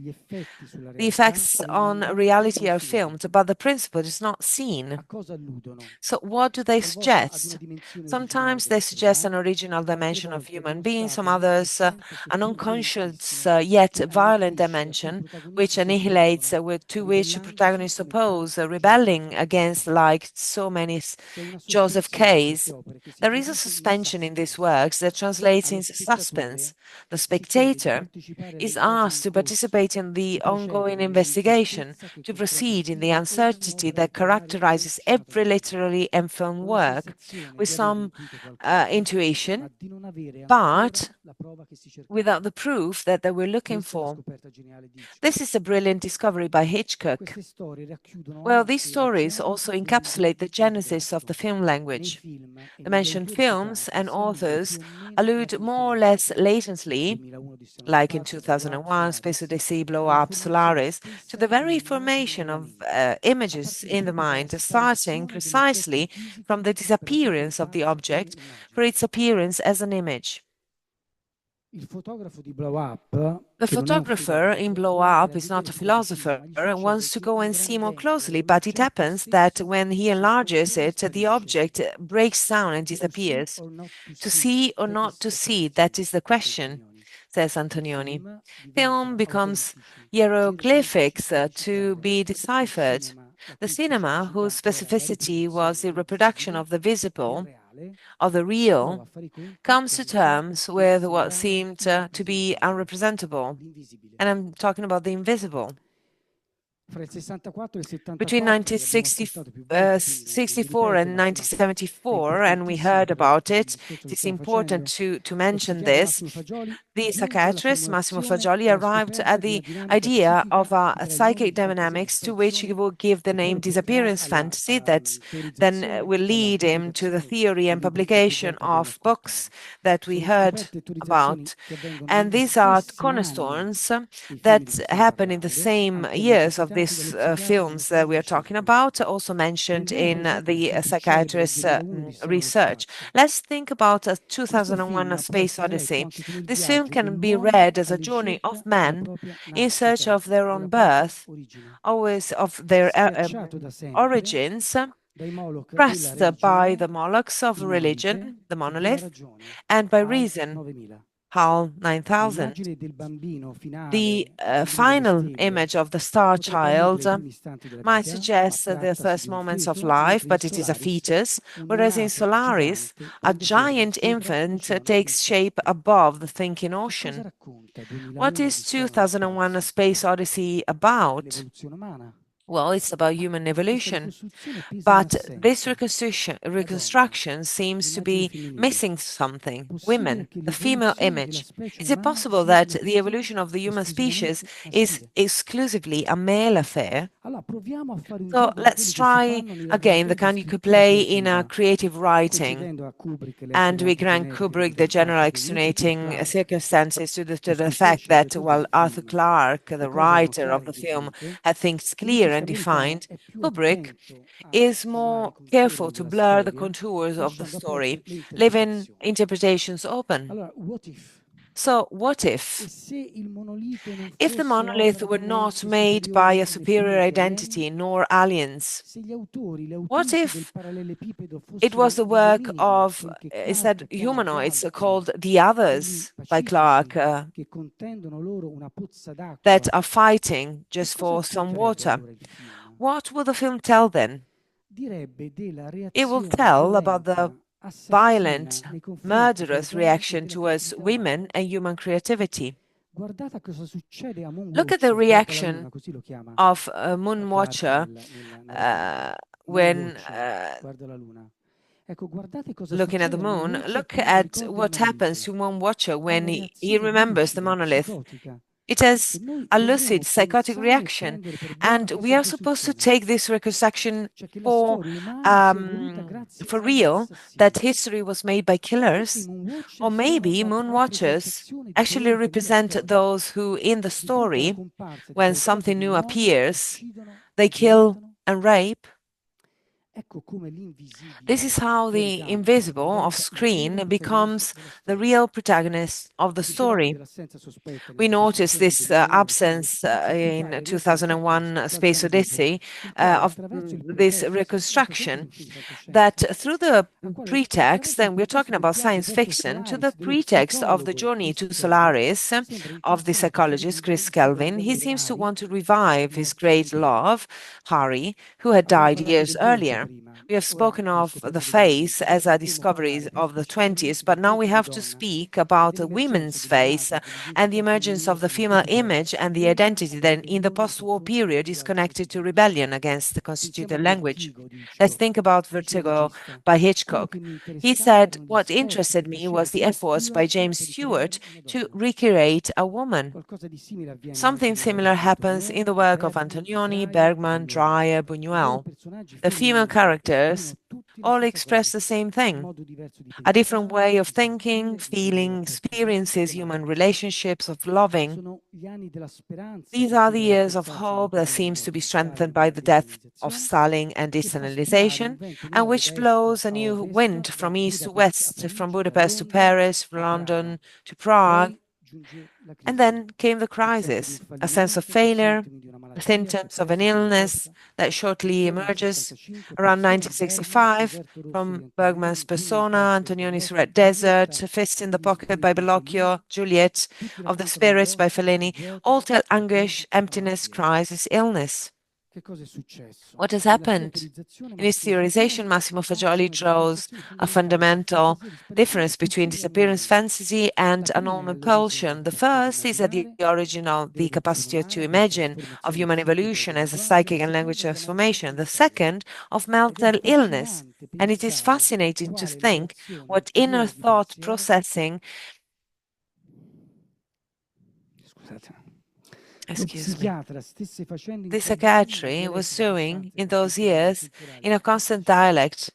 The effects on reality are filmed, but the principle is not seen. So what do they suggest? Sometimes Sometimes they suggest an original dimension of human beings, some others an unconscious yet violent dimension, which annihilates to which protagonists oppose, rebelling against, like so many Joseph K's. There is a suspension in these works that translates into suspense. The spectator is asked to participate in the ongoing investigation, to proceed in the uncertainty that characterizes every literary and film work, with some intuition, but without the proof that they were looking for. This is a brilliant discovery by Hitchcock. Well, these stories also encapsulate the genesis of the film language. The mentioned films and authors allude more or less latently, like in 2001, Space Odyssey, Blow Up, Solaris, to the very formation of images in the mind, starting precisely from the disappearance of the object for its appearance as an image. The photographer in Blow Up is not a philosopher and wants to go and see more closely, but it happens that when he enlarges it, the object breaks down and disappears. To see or not to see, that is the question, says Antonioni. Film becomes hieroglyphics to be deciphered. The cinema, whose specificity was the reproduction of the visible, of the real, comes to terms with what seemed to be unrepresentable. And I'm talking about the invisible. Between 1964 and 1974, and we heard about it, it's important to mention this, the psychiatrist Massimo Fagioli arrived at the idea of a psychic dynamics to which he will give the name disappearance fantasy that then will lead him to the theory and publication of books that we heard about. And these are cornerstones that happen in the same years of these films that we are talking about, also mentioned in the psychiatrist's research. Let's think about 2001: A Space Odyssey. This film can be read as a journey of men in search of their own birth, always of their origins, pressed by the Molochs of religion, the monolith, and by reason, HAL 9000. The final image of the star child might suggest the first moments of life, but it is a fetus, whereas in Solaris, a giant infant takes shape above the thinking ocean. What is 2001: A Space Odyssey about? Well, it's about human evolution, but this reconstruction seems to be missing something. Women, the female image. Is it possible that the evolution of the human species is exclusively a male affair? So let's try again the kind you could play in a creative writing, and we grant Kubrick the general extenuating circumstances to the fact that while Arthur Clarke, the writer of the film, had things clear and defined, Kubrick is more careful to blur the contours of the story, leaving interpretations open. So what if the monolith were not made by a superior identity nor aliens? What if it was the work of, instead, humanoids called the others by Clarke that are fighting just for some water? What will the film tell then? It will tell about the violent, murderous reaction towards women and human creativity. Look at the reaction of Moon Watcher when looking at the moon. Look at what happens to Moon Watcher when he remembers the monolith. It has a lucid, psychotic reaction, and we are supposed to take this reconstruction for real, that history was made by killers, or maybe moon watchers actually represent those who, in the story, when something new appears, they kill and rape. This is how the invisible off-screen becomes the real protagonist of the story. We noticed this absence in 2001 Space Odyssey of this reconstruction, that through the pretext, and we're talking about science fiction, to the pretext of the journey to Solaris of the psychologist Chris Kelvin, he seems to want to revive his great love, Harry, who had died years earlier. We have spoken of the face as a discovery of the 20s, but now we have to speak about the women's face and the emergence of the female image and the identity that in the post-war period is connected to rebellion against the constituted language. Let's think about Vertigo by Hitchcock. He said, what interested me was the efforts by James Stewart to recreate a woman. Something similar happens in the work of Antonioni, Bergman, Dreyer, Buñuel. The female characters all express the same thing, a different way of thinking, feeling, experiences, human relationships, of loving. These are the years of hope that seems to be strengthened by the death of Stalin and decentralization, and which blows a new wind from east to west, from Budapest to Paris, from London to Prague. And then came the crisis, a sense of failure, the symptoms of an illness that shortly emerges around 1965 from Bergman's Persona, Antonioni's Red Desert, Fist in the Pocket by Bellocchio, Juliet of the Spirits by Fellini, all tell anguish, emptiness, crisis, illness. What has happened? In his theorization, Massimo Fagioli draws a fundamental difference between disappearance fantasy and a normal impulsion. The first is at the origin of the capacity to imagine, of human evolution as a psychic and language transformation. The second, of mental illness. And it is fascinating to think what inner thought processing the psychiatry was doing in those years in a constant dialect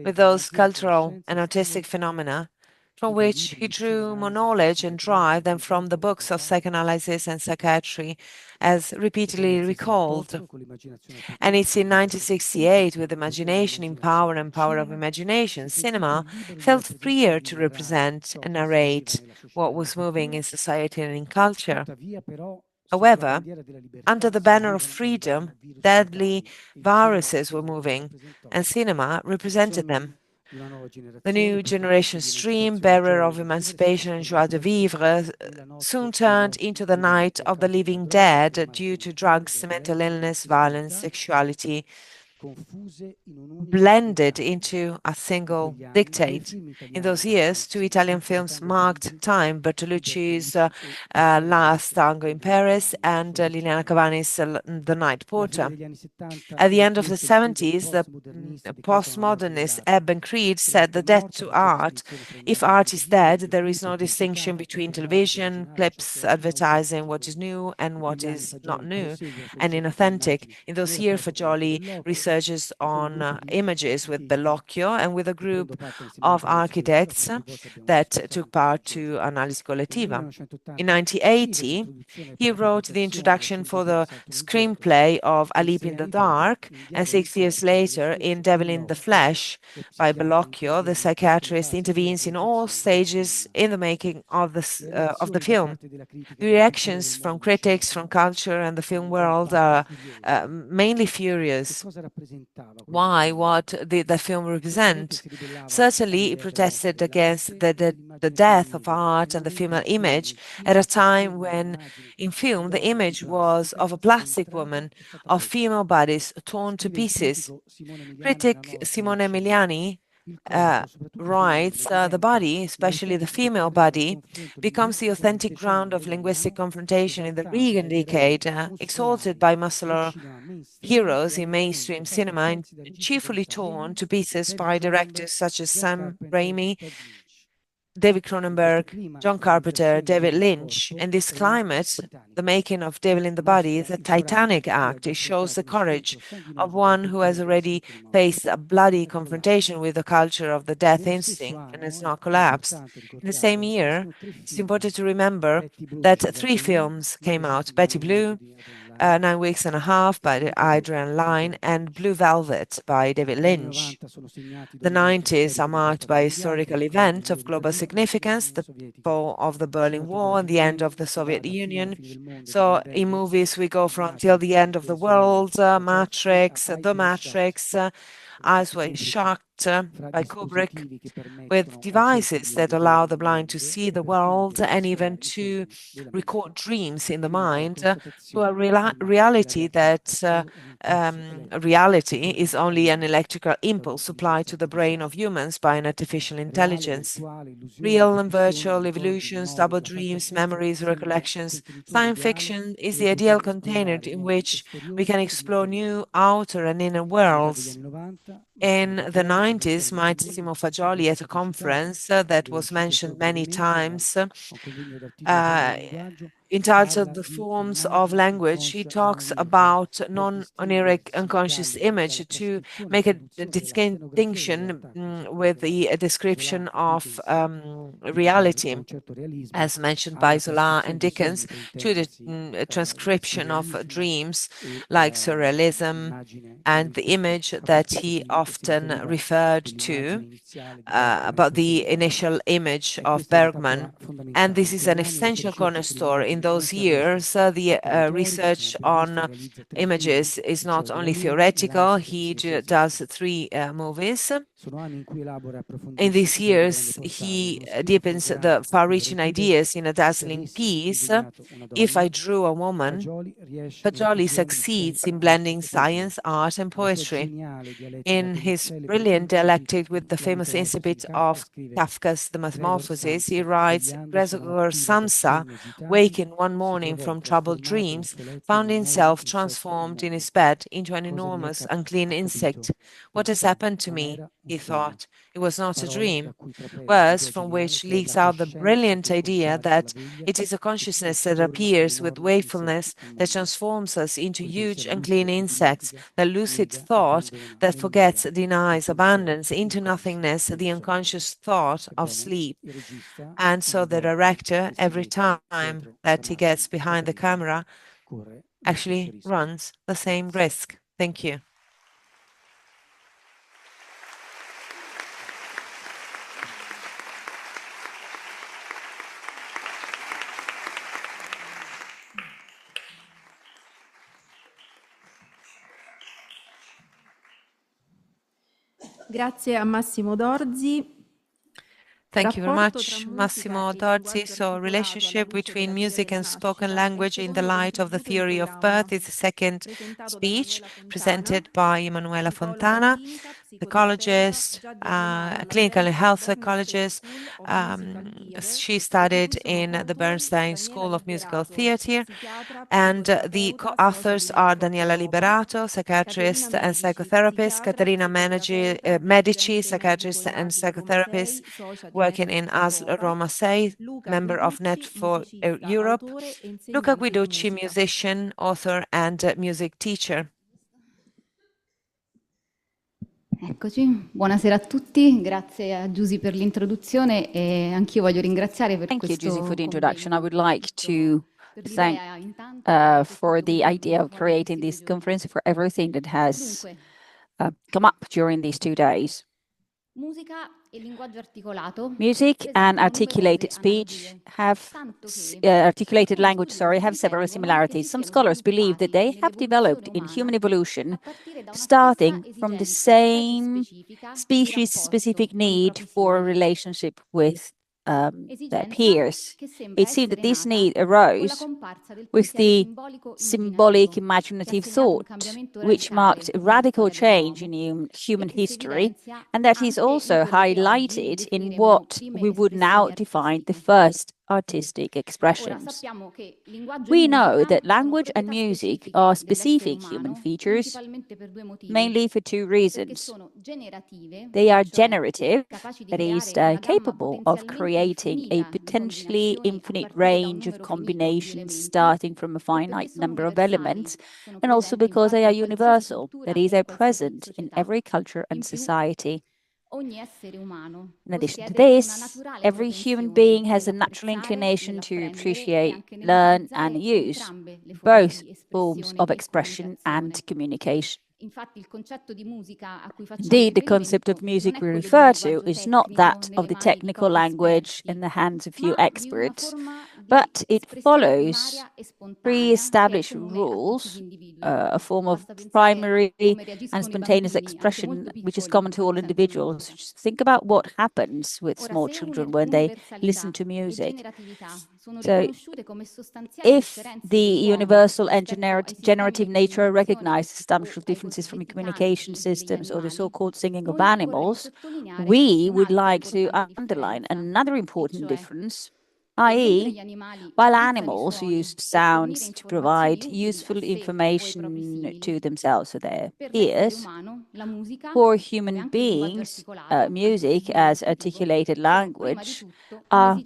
with those cultural and artistic phenomena, from which he drew more knowledge and drive than from the books of psychoanalysis and psychiatry, as repeatedly recalled. And it's in 1968, with Imagination in Power and Power of Imagination, cinema felt freer to represent and narrate what was moving in society and in culture. However, under the banner of freedom, deadly viruses were moving, and cinema represented them. The new generation stream, bearer of emancipation and joie de vivre, soon turned into the night of the living dead due to drugs, mental illness, violence, sexuality, blended into a single dictate. In those years, two Italian films marked time, Bertolucci's Last Tango in Paris and Liliana Cavani's The Night Porter. At the end of the 70s, the postmodernists Ebb and Creed said the death to art. If art is dead, there is no distinction between television, clips, advertising, what is new and what is not new and inauthentic. In those years, Fagioli researches on images with Bellocchio and with a group of architects that took part to Analisi Collettiva. In 1980, he wrote the introduction for the screenplay of A Leap in the Dark, and 6 years later, in Devil in the Flesh by Bellocchio, the psychiatrist intervenes in all stages in the making of the film. The reactions from critics, from culture and the film world are mainly furious. Why? What did the film represent? Certainly, it protested against the death of art and the female image at a time when, in film, the image was of a plastic woman, of female bodies torn to pieces. Critic Simone Emiliani writes, the body, especially the female body, becomes the authentic ground of linguistic confrontation in the Reagan decade, exalted by muscular heroes in mainstream cinema and cheerfully torn to pieces by directors such as Sam Raimi, David Cronenberg, John Carpenter, David Lynch. And this climate, the making of Devil in the Body, is a titanic act. It shows the courage of one who has already faced a bloody confrontation with the culture of the death instinct and has not collapsed. In the same year, it's important to remember that 3 films came out: Betty Blue, 9 Weeks and a Half by Adrian Lyne, and Blue Velvet by David Lynch. The 90s are marked by a historical event of global significance, the fall of the Berlin Wall and the end of the Soviet Union. So in movies, we go from Till the End of the World, Matrix, The Matrix, Eyes Wide Shut by Kubrick, with devices that allow the blind to see the world and even to record dreams in the mind, to a reality that reality is only an electrical impulse supplied to the brain of humans by an artificial intelligence. Real and virtual evolutions, double dreams, memories, recollections. Science fiction is the ideal container in which we can explore new outer and inner worlds. In the 90s, Massimo Fagioli at a conference that was mentioned many times, entitled The Forms of Language, he talks about non-oniric unconscious image to make a distinction with the description of reality, as mentioned by Zola and Dickens, to the transcription of dreams like surrealism and the image that he often referred to about the initial image of Bergman. And this is an essential cornerstone. In those years, the research on images is not only theoretical. He does 3 movies. In these years, he deepens the far-reaching ideas in a dazzling piece. If I Drew a Woman, Fagioli succeeds in blending science, art, and poetry. In his brilliant dialectic with the famous incipit of Kafka's The Metamorphoses, he writes, Gregor Samsa, waking one morning from troubled dreams, found himself transformed in his bed into an enormous, unclean insect. What has happened to me? He thought. It was not a dream. Words from which leaks out the brilliant idea that it is a consciousness that appears with wakefulness that transforms us into huge unclean insects, the lucid thought that forgets, denies, abandons into nothingness the unconscious thought of sleep. And so the director, every time that he gets behind the camera, actually runs the same risk. Thank you. Grazie a Massimo Dorzi. Thank you very much, Massimo Dorzi. So, relationship between music and spoken language in the light of the theory of birth is the second speech presented by Emanuela Fontana, psychologist, clinical and health psychologist. She studied in the Bernstein School of Musical Theatre, and the co-authors are Daniela Liberato, psychiatrist and psychotherapist, Caterina Medici, psychiatrist and psychotherapist, working in ASL Roma 6, member of Net for Europe, Luca Guiducci, musician, author, and music teacher. Eccoci, buonasera a tutti, grazie a Giusy per l'introduzione e anch'io voglio ringraziare per questo. Thank you, Giusy, for the introduction. I would like to thank for the idea of creating this conference, for everything that has come up during these 2 days. Music and articulated speech have articulated language, have several similarities. Some scholars believe that they have developed in human evolution, starting from the same species-specific need for a relationship with their peers. It seemed that this need arose with the symbolic imaginative thought, which marked a radical change in human history, and that is also highlighted in what we would now define the first artistic expressions. We know that language and music are specific human features, mainly for two reasons. They are generative, that is, they're capable of creating a potentially infinite range of combinations starting from a finite number of elements, and also because they are universal, that is, they're present in every culture and society. In addition to this, every human being has a natural inclination to appreciate, learn, and use both forms of expression and communication. Indeed, the concept of music we refer to is not that of the technical language in the hands of few experts, but it follows pre-established rules, a form of primary and spontaneous expression which is common to all individuals. Just think about what happens with small children when they listen to music. So, if the universal and generative nature recognizes substantial differences from communication systems or the so-called singing of animals, we would like to underline another important difference, i.e., while animals use sounds to provide useful information to themselves with their ears, for human beings, music as articulated language are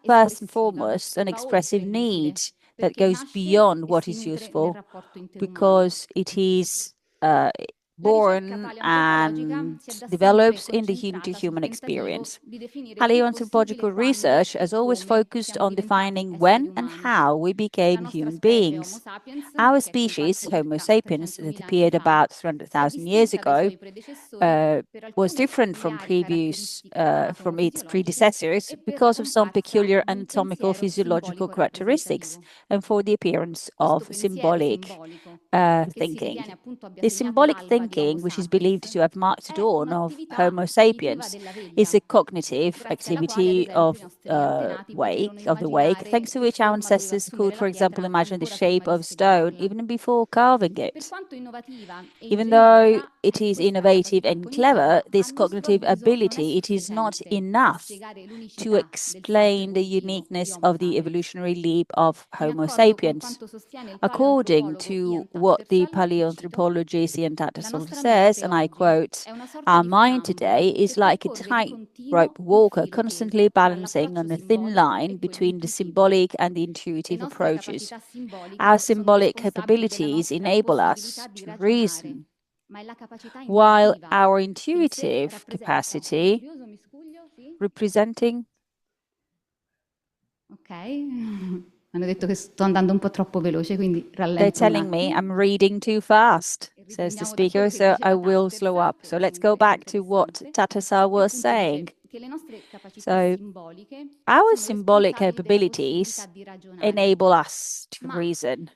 first and foremost an expressive need that goes beyond what is useful, because it is born and develops in the human-to-human experience. Paleoanthropological research has always focused on defining when and how we became human beings. Our species, Homo sapiens, that appeared about 300,000 years ago, was different from its predecessors because of some peculiar anatomical physiological characteristics and for the appearance of symbolic thinking. The symbolic thinking, which is believed to have marked the dawn of Homo sapiens, is a cognitive activity of the wake, thanks to which our ancestors could, for example, imagine the shape of stone even before carving it. Even though it is innovative and clever, this cognitive ability, it is not enough to explain the uniqueness of the evolutionary leap of Homo sapiens. According to what the paleoanthropologist Ian Tattersall says, and I quote, "Our mind today is like a tightrope walker constantly balancing on a thin line between the symbolic and the intuitive approaches. Our symbolic capabilities enable us to reason, while our intuitive capacity representing..." Ok, hanno detto che sto andando un po' troppo veloce, quindi They're rallento un telling me attimo. I'm reading too fast, says the speaker, so I will slow up. So let's go back to what Tattersall was saying. So our symbolic capabilities enable us to reason,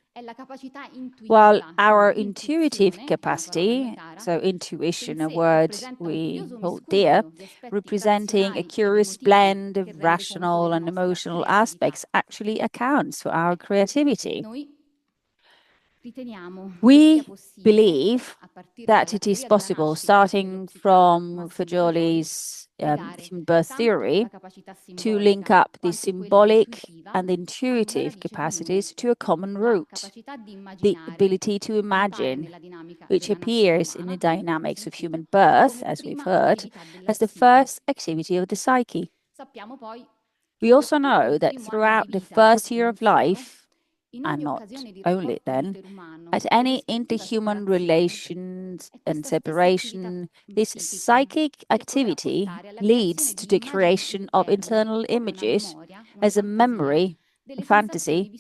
while our intuitive capacity, so intuition, a word we hold dear, representing a curious blend of rational and emotional aspects, actually accounts for our creativity. We believe that it is possible, starting from Fagioli's human birth theory, to link up the symbolic and intuitive capacities to a common root, the ability to imagine, which appears in the dynamics of human birth, as we've heard, as the first activity of the psyche. We also know that throughout the first year of life, and not only then, at any interhuman relations and separation, this psychic activity leads to the creation of internal images as a memory, a fantasy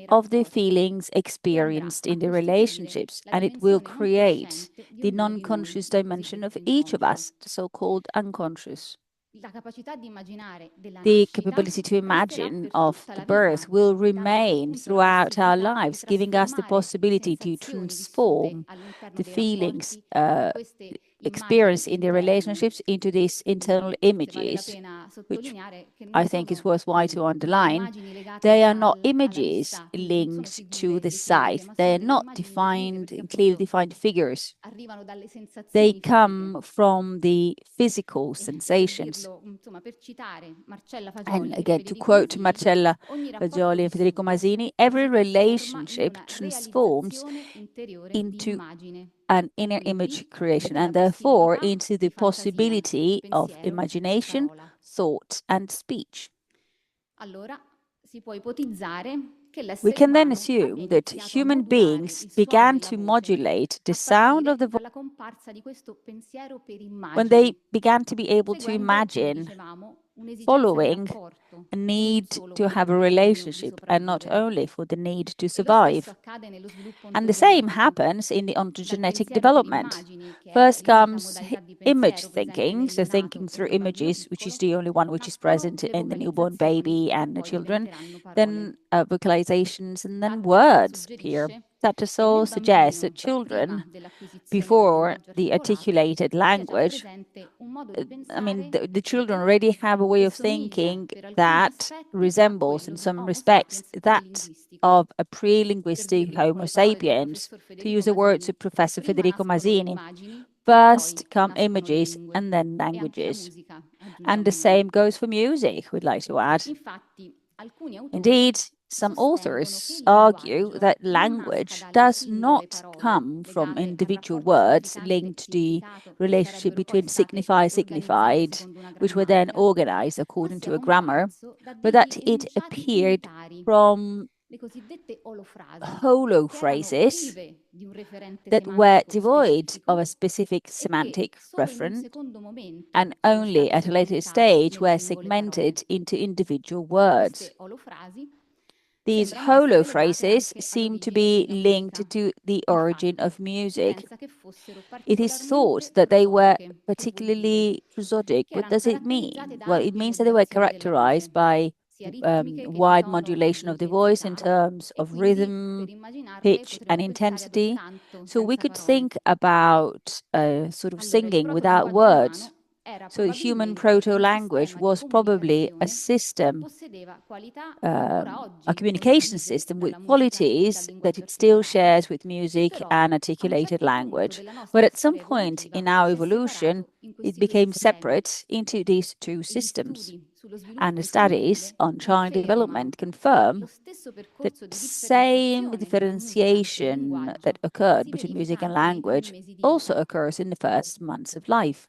of the feelings experienced in the relationships, and it will create the non-conscious dimension of each of us, the so-called unconscious. The capability to imagine of the birth will remain throughout our lives, giving us the possibility to transform the feelings experience in their relationships into these internal images, which I think is worthwhile to underline. They are not images linked to the site. They are not defined, clearly defined figures. They come from the physical sensations. And again, to quote Marcella, Fagioli and Federico Masini, every relationship transforms into an inner image creation and therefore into the possibility of imagination, thought, and speech. We can then assume that human beings began to modulate the sound of the voice when they began to be able to imagine, following a need to have a relationship and not only for the need to survive. And the same happens in the ontogenetic development. First comes image thinking, so thinking through images, which is the only one which is present in the newborn baby and the children, then vocalizations, and then words appear. That all suggests that children, before the articulated language, the children already have a way of thinking that resembles, in some respects, that of a pre-linguistic Homo sapiens, to use the words of Professor Federico Masini. First come images and then languages. And the same goes for music, we'd like to add. Indeed, some authors argue that language does not come from individual words linked to the relationship between signified, which were then organized according to a grammar, but that it appeared from holo phrases that were devoid of a specific semantic reference and only at a later stage were segmented into individual words. These holo phrases seem to be linked to the origin of music. It is thought that they were particularly prosodic. What does it mean? Well, it means that they were characterized by wide modulation of the voice in terms of rhythm, pitch, and intensity. So we could think about sort of singing without words. So the human proto-language was probably a system, a communication system with qualities that it still shares with music and articulated language. But at some point in our evolution, it became separate into these two systems. And the studies on child development confirm that the same differentiation that occurred between music and language also occurs in the first months of life.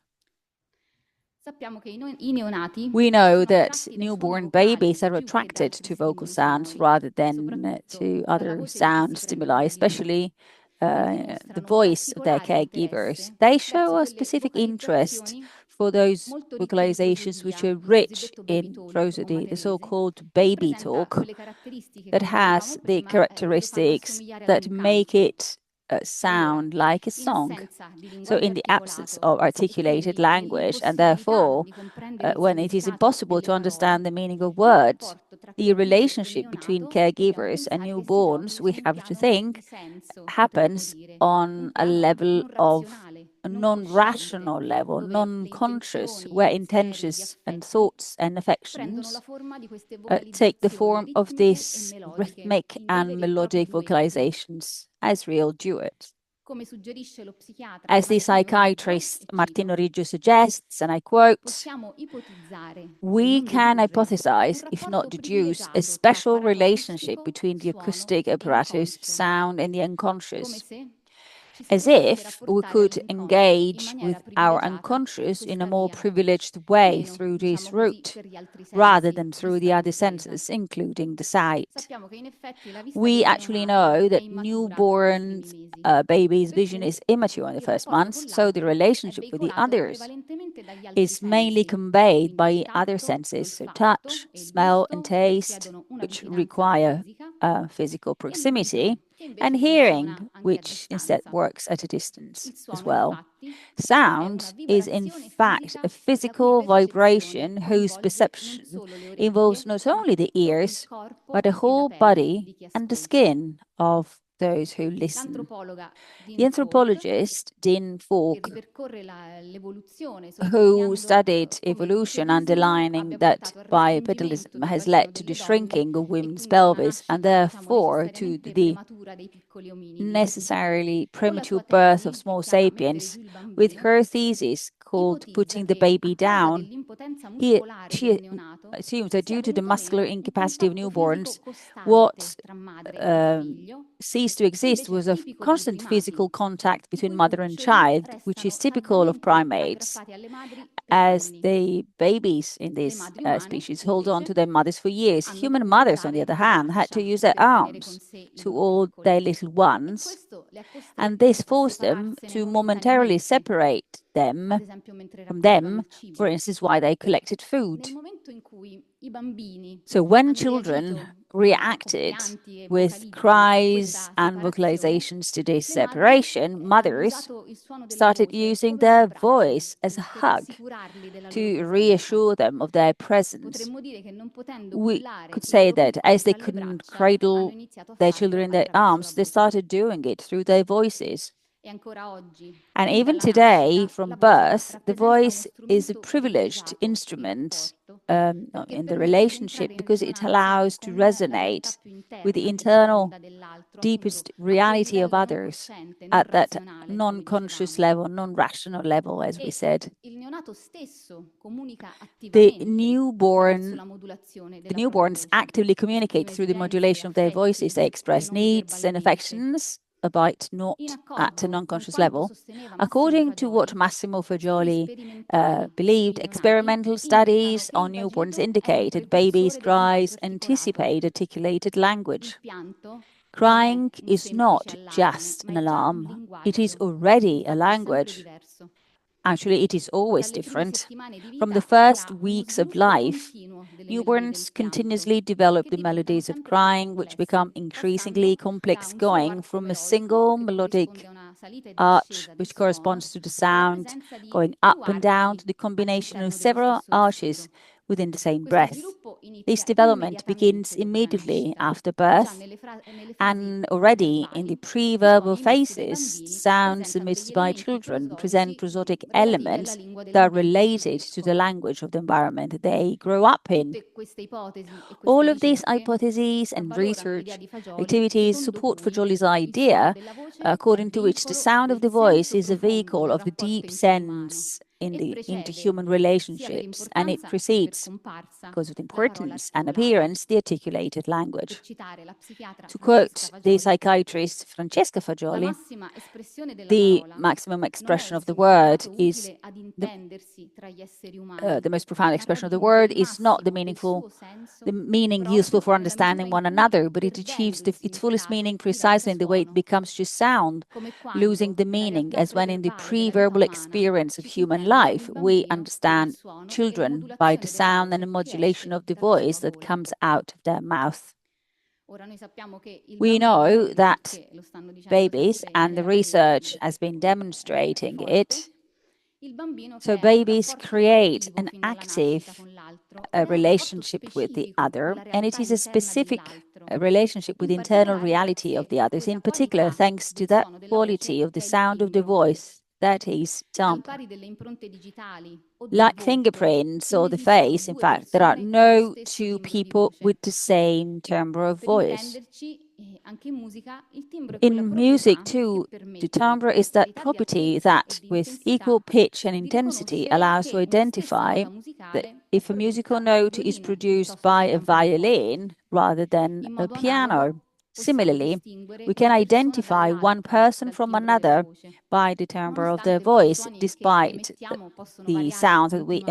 We know that newborn babies are attracted to vocal sounds rather than to other sound stimuli, especially the voice of their caregivers. They show a specific interest for those vocalizations which are rich in prosody, the so-called baby talk, that has the characteristics that make it sound like a song. So in the absence of articulated language, and therefore when it is impossible to understand the meaning of words, the relationship between caregivers and newborns, we have to think, happens on a level of a non-rational level, non-conscious, where intentions and thoughts and affections take the form of these rhythmic and melodic vocalizations as real duets. As the psychiatrist Martino Riggio suggests, and I quote, "We can hypothesize, if not deduce, a special relationship between the acoustic apparatus, sound, and the unconscious, as if we could engage with our unconscious in a more privileged way through this route, rather than through the other senses, including the sight." We actually know that newborn baby's vision is immature in the first months, so the relationship with the others is mainly conveyed by other senses, so touch, smell, and taste, which require physical proximity, and hearing, which instead works at a distance as well. Sound is in fact a physical vibration whose perception involves not only the ears, but the whole body and the skin of those who listen. The anthropologist Dean Falk, who studied evolution, underlining that bipedalism has led to the shrinking of women's pelvis and therefore to the necessarily premature birth of small sapiens, with her thesis called Putting the Baby Down, she assumes that due to the muscular incapacity of newborns, what ceased to exist was a constant physical contact between mother and child, which is typical of primates, as the babies in this species hold on to their mothers for years. Human mothers, on the other hand, had to use their arms to hold their little ones, and this forced them to momentarily separate them from them, for instance, while they collected food. So when children reacted with cries and vocalizations to this separation, mothers started using their voice as a hug to reassure them of their presence. We could say that as they couldn't cradle their children in their arms, they started doing it through their voices. And even today, from birth, the voice is a privileged instrument in the relationship because it allows to resonate with the internal, deepest reality of others at that non-conscious level, non-rational level, as we said. The newborns actively communicate through the modulation of their voices. They express needs and affections, albeit not at a non-conscious level. According to what Massimo Fagioli believed, experimental studies on newborns indicated babies' cries anticipate articulated language. Crying is not just an alarm, it is already a language. Actually, it is always different. From the first weeks of life, newborns continuously develop the melodies of crying, which become increasingly complex, going from a single melodic arch, which corresponds to the sound, going up and down to the combination of several arches within the same breath. This development begins immediately after birth, and already in the pre-verbal phases, sounds emitted by children present prosodic elements that are related to the language of the environment they grow up in. All of these hypotheses and research activities support Fagioli's idea, according to which the sound of the voice is a vehicle of the deep sense into human relationships, and it precedes, because of importance and appearance, the articulated language. To quote the psychiatrist Francesca Fagioli, the maximum expression of the word is the most profound expression of the word is not the meaning useful for understanding one another, but it achieves its fullest meaning precisely in the way it becomes just sound, losing the meaning, as when in the pre-verbal experience of human life, we understand children by the sound and the modulation of the voice that comes out of their mouth. We know that babies, and the research has been demonstrating it, so babies create an active relationship with the other, and it is a specific relationship with the internal reality of the others, in particular thanks to that quality of the sound of the voice that is timbre. Like fingerprints or the face, in fact, there are no two people with the same timbre of voice. In music, too, the timbre is that property that, with equal pitch and intensity, allows to identify that if a musical note is produced by a violin rather than a piano. Similarly, we can identify one person from another by the timbre of their voice, despite the sound that we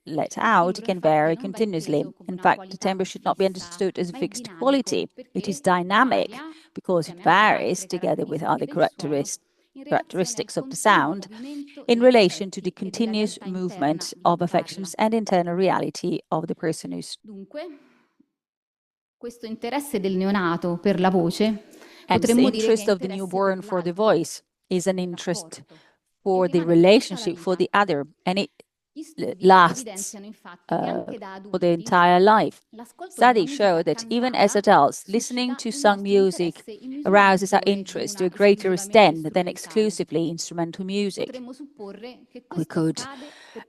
let out can vary continuously. In fact, the timbre should not be understood as a fixed quality. It is dynamic because it varies together with other characteristics of the sound in relation to the continuous movement of affections and internal reality of the person who's. Questo interesse del neonato per la voce, and the interest of the newborn for the voice is an interest for the relationship for the other, and it lasts for the entire life. Studies show that even as adults, listening to sung music arouses our interest to a greater extent than exclusively instrumental music. We could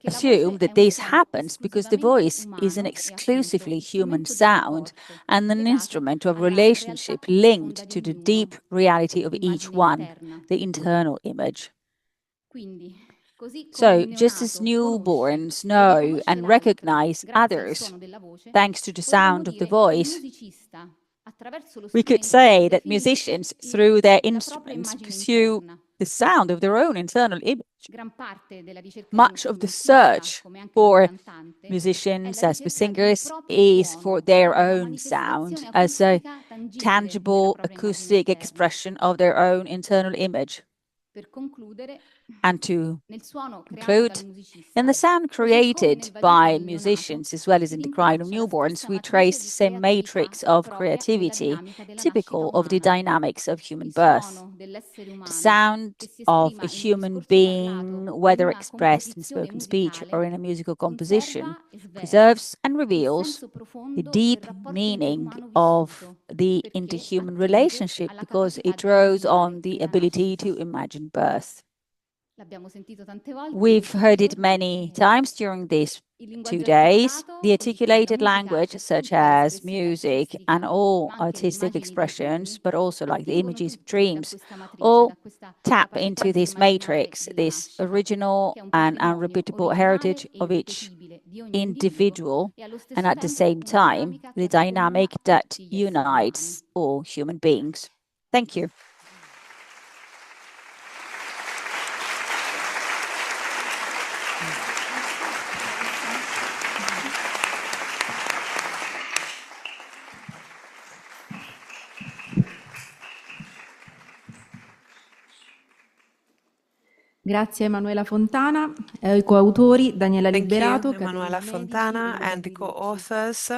assume that this happens because the voice is an exclusively human sound and an instrument of relationship linked to the deep reality of each one, the internal image. So, just as newborns know and recognize others thanks to the sound of the voice, we could say that musicians, through their instruments, pursue the sound of their own internal image. Much of the search for musicians as the singers is for their own sound, as a tangible acoustic expression of their own internal image. And to conclude, in the sound created by musicians as well as in the crying of newborns, we trace the same matrix of creativity typical of the dynamics of human birth. The sound of a human being, whether expressed in spoken speech or in a musical composition, preserves and reveals the deep meaning of the interhuman relationship because it draws on the ability to imagine birth. We've heard it many times during these 2 days. The articulated language, such as music and all artistic expressions, but also like the images of dreams, all tap into this matrix, this original and unrepeatable heritage of each individual, and at the same time, the dynamic that unites all human beings. Thank you. Grazie a Emanuela Fontana e ai coautori Daniela Liberato, Emanuela Fontana and the co-authors.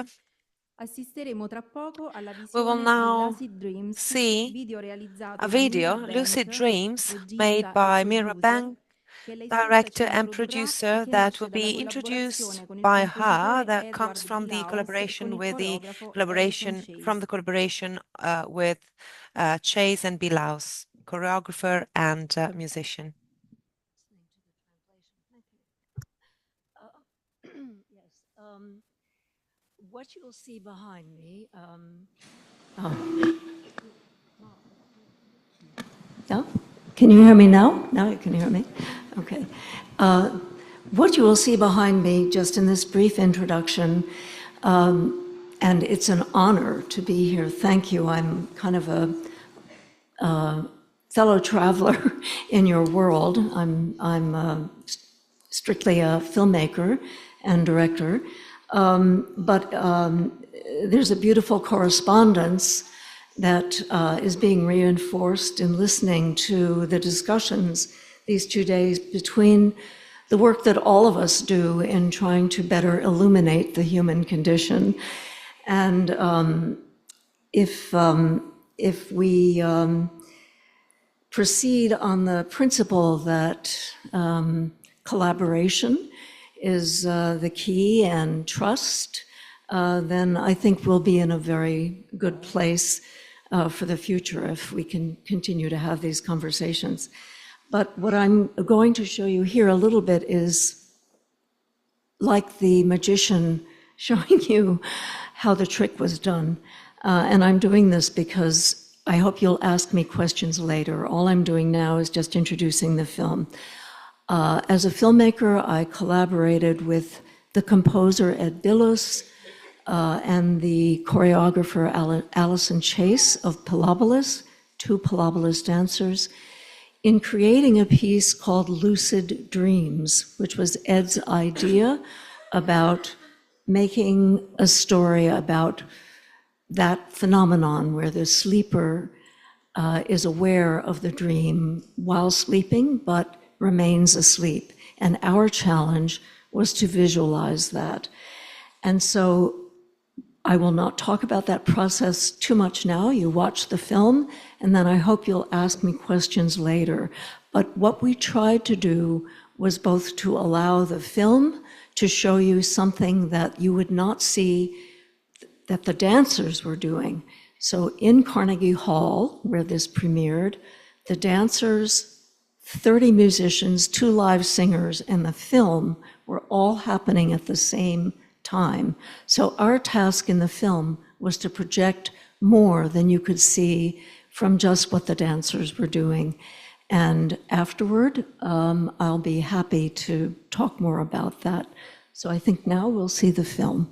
Assisteremo tra poco alla We will visione di now Lucid Dreams, see video realizzato a da video, Mirra Lucid Bank, Dreams, regista made e by Mirra producer, Bank, che lei director stessa ci and introdurrà producer, e che that nasce will dalla be introduced collaborazione con il by her, compositore that comes Edward from the Bilaus e con collaboration il with the coreografo collaboration Edison from the collaboration with Chase and Bilaus, choreographer and musician. What you'll see behind me. No? Can you hear me now? Now you can hear me? Okay. What you will see behind me just in this brief introduction, and it's an honor to be here. Thank you. I'm kind of a fellow traveler in your world. I'm strictly a filmmaker and director. But there's a beautiful correspondence that is being reinforced in listening to the discussions these 2 days between the work that all of us do in trying to better illuminate the human condition. And if we proceed on the principle that collaboration is the key and trust, then I think we'll be in a very good place for the future if we can continue to have these conversations. But what I'm going to show you here a little bit is like the magician showing you how the trick was done. And I'm doing this because I hope you'll ask me questions later. All I'm doing now is just introducing the film. As a filmmaker, I collaborated with the composer Ed Bilaus and the choreographer Allison Chase of Pilobolus, 2 Pilobolus dancers, in creating a piece called Lucid Dreams, which was Ed's idea about making a story about that phenomenon where the sleeper is aware of the dream while sleeping, but remains asleep. And our challenge was to visualize that. And so I will not talk about that process too much now. You watch the film, and then I hope you'll ask me questions later. But what we tried to do was both to allow the film to show you something that you would not see that the dancers were doing. So in Carnegie Hall, where this premiered, the dancers, 30 musicians, 2 live singers, and the film were all happening at the same time. So our task in the film was to project more than you could see from just what the dancers were doing. And afterward, I'll be happy to talk more about that. So I think now we'll see the film.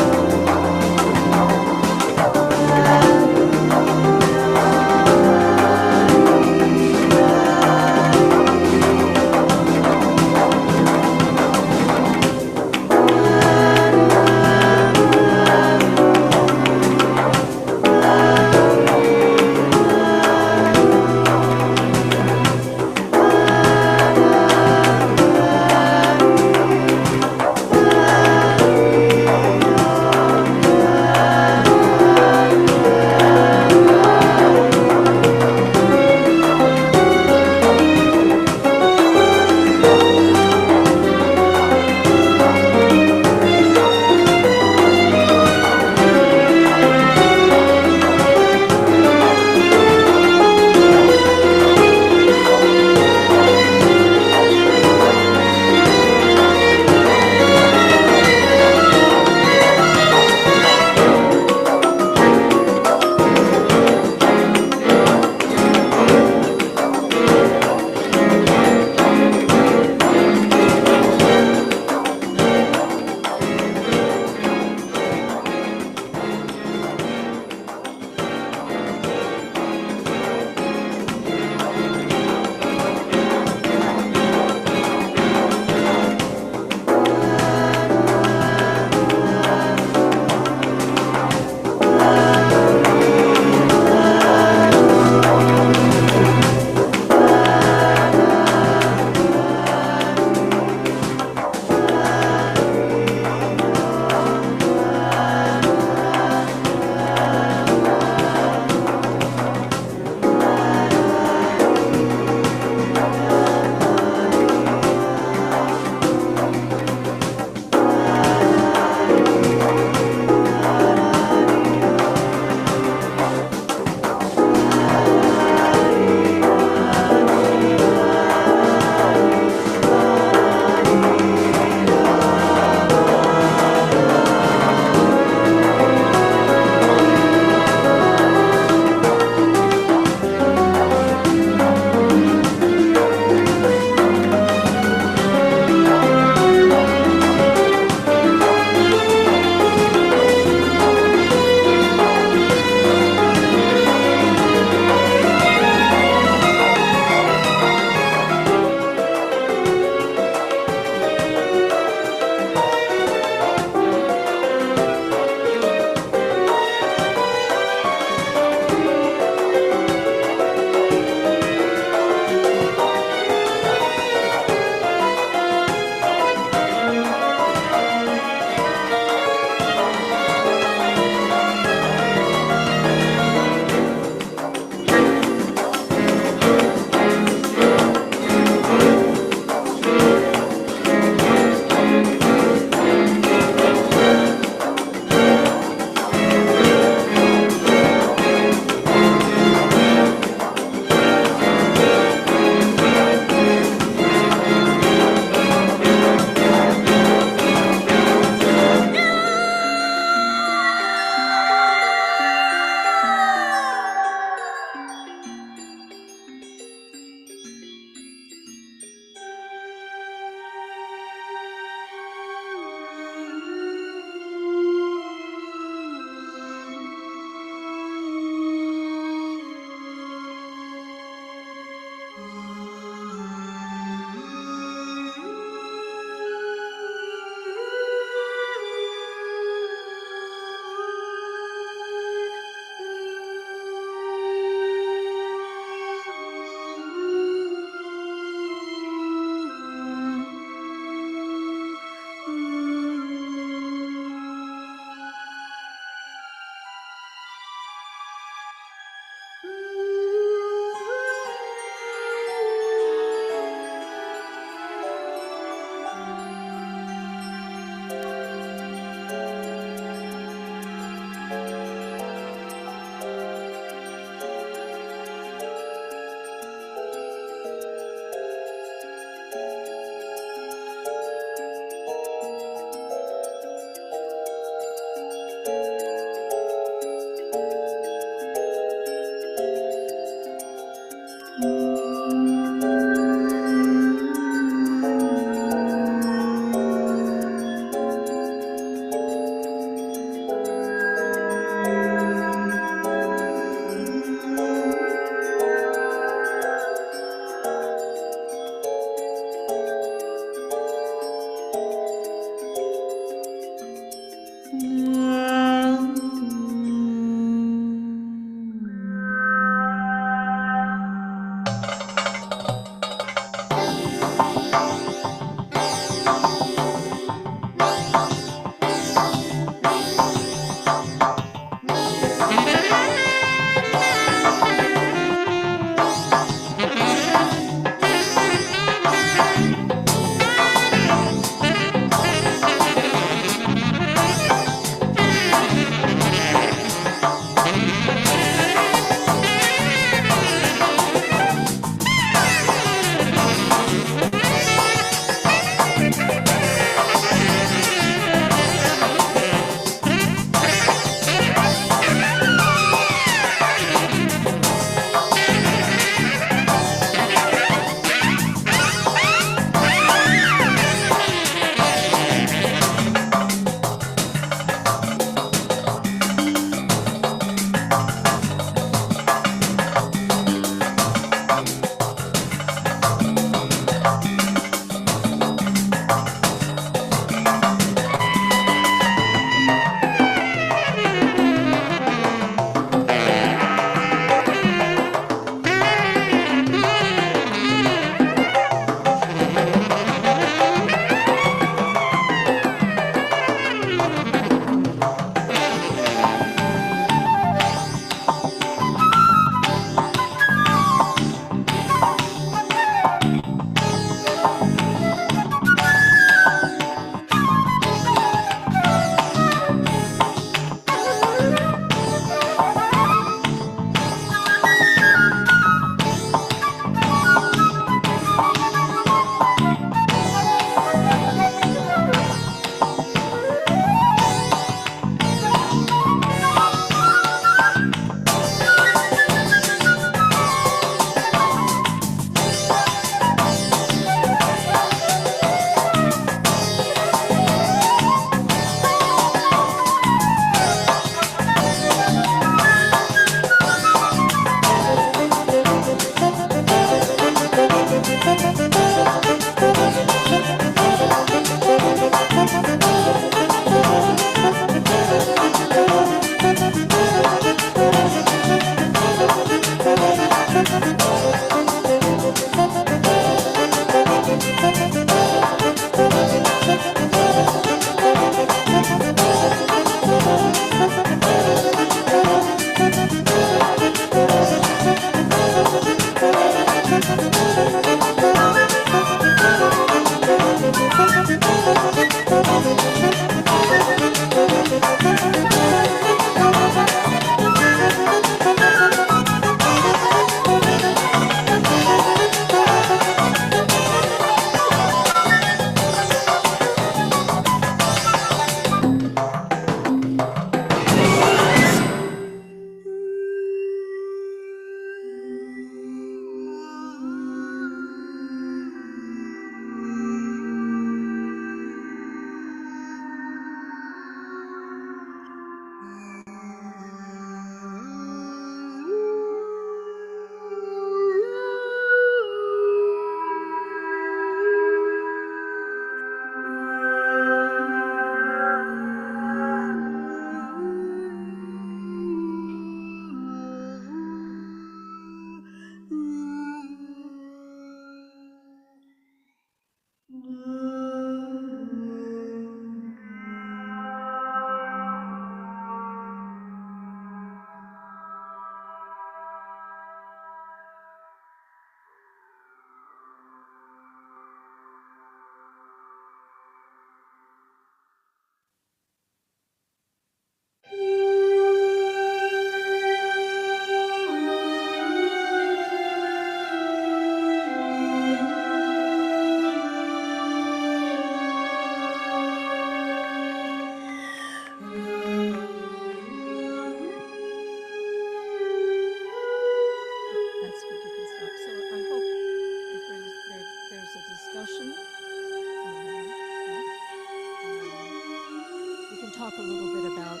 Talk a little bit about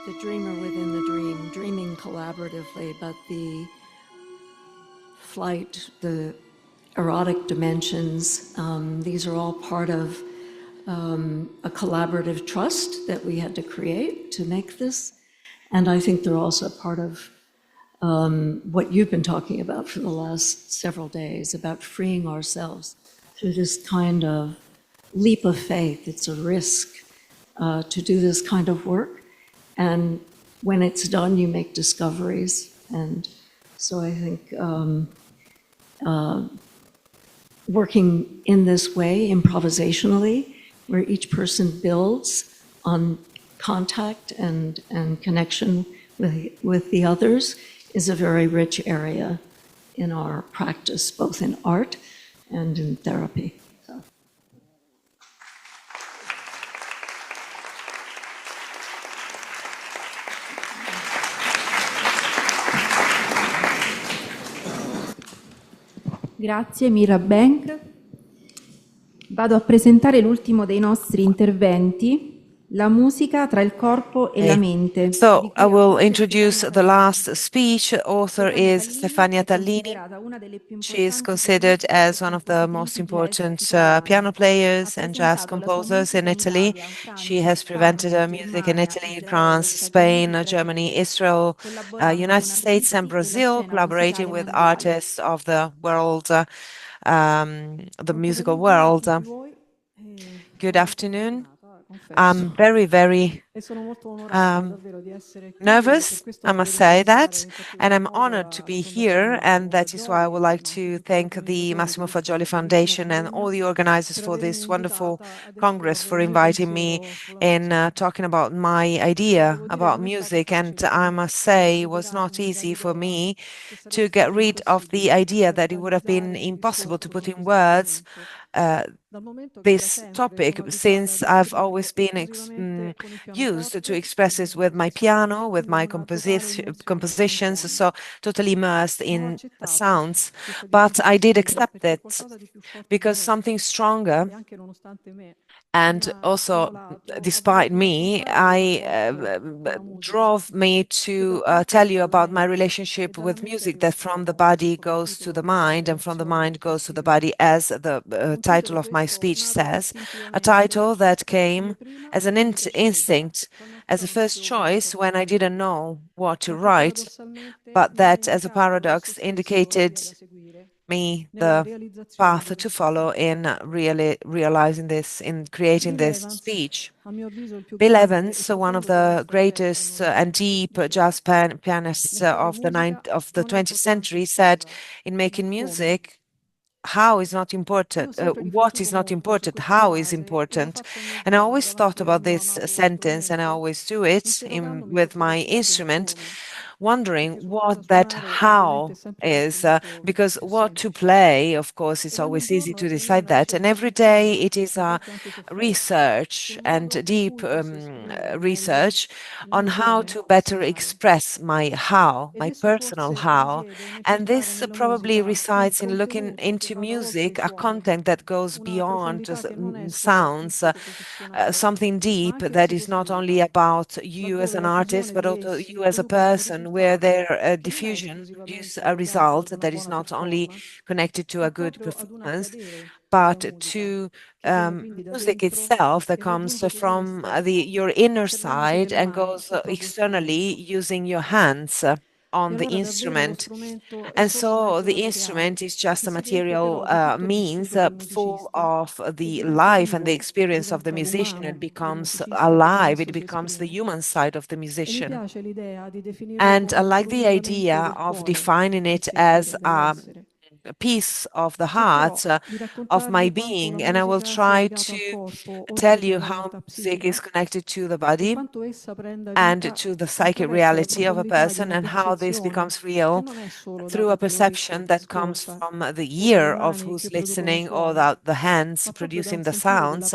the dreamer within the dream, dreaming collaboratively, but the flight, the erotic dimensions, these are all part of a collaborative trust that we had to create to make this. And I think they're also part of what you've been talking about for the last several days, about freeing ourselves through this kind of leap of faith. It's a risk to do this kind of work. And when it's done, you make discoveries. And so I think working in this way, improvisationally, where each person builds on contact and connection with the others, is a very rich area in our practice, both in art and in therapy. Grazie Mirra Bank. Vado a presentare l'ultimo dei nostri interventi, la musica tra il corpo e la mente. So I will introduce the last speech. Author is Stefania Tallini. She is considered as one of the most important piano players and jazz composers in Italy. She has presented her music in Italy, France, Spain, Germany, Israel, United States and Brazil, collaborating with artists of the world, the musical world. Good afternoon. I'm very, very nervous, I must say that, and I'm honored to be here, and that is why I would like to thank the Massimo Fagioli Foundation and all the organizers for this wonderful Congress, for inviting me in talking about my idea about music. And I must say it was not easy for me to get rid of the idea that it would have been impossible to put in words this topic, since I've always been used to express this with my piano, with my compositions, so totally immersed in sounds. But I did accept it because something stronger, and also despite me, drove me to tell you about my relationship with music, that from the body goes to the mind and from the mind goes to the body, as the title of my speech says, a title that came as an instinct, as a first choice when I didn't know what to write, but that as a paradox indicated me the path to follow in really realizing this, in creating this speech. Bill Evans, one of the greatest and deep jazz pianists of the 20th century, said, in making music, how is not important, what is not important, how is important. And I always thought about this sentence, and I always do it with my instrument, wondering what that how is, because what to play, of course, it's always easy to decide that. And every day it is a research and deep research on how to better express my how, my personal how. And this probably resides in looking into music, a content that goes beyond just sounds, something deep that is not only about you as an artist, but also you as a person, where their diffusion produce a result that is not only connected to a good performance, but to music itself that comes from your inner side and goes externally using your hands on the instrument. And so the instrument is just a material means full of the life and the experience of the musician. It becomes alive, it becomes the human side of the musician. And I like the idea of defining it as piece of the heart of my being, and I will try to tell you how music is connected to the body and to the psychic reality of a person, and how this becomes real through a perception that comes from the ear of who's listening, or the hands producing the sounds,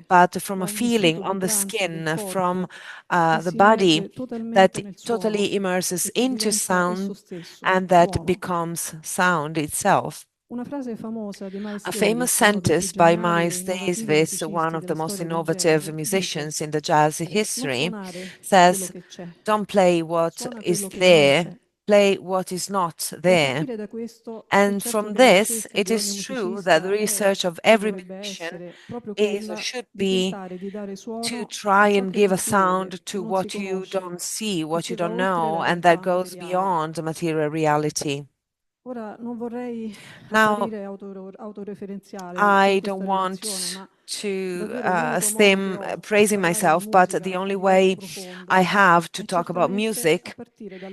but from a feeling on the skin, from the body that totally immerses into sound and that becomes sound itself. A famous sentence by Miles Davis, one of the most innovative musicians in the jazz history, says, "Don't play what is there, play what is not there." And from this, it is true that the research of every musician is or should be to try and give a sound to what you don't see, what you don't know, and that goes beyond material reality. Now, I don't want to seem praising myself, but the only way I have to talk about music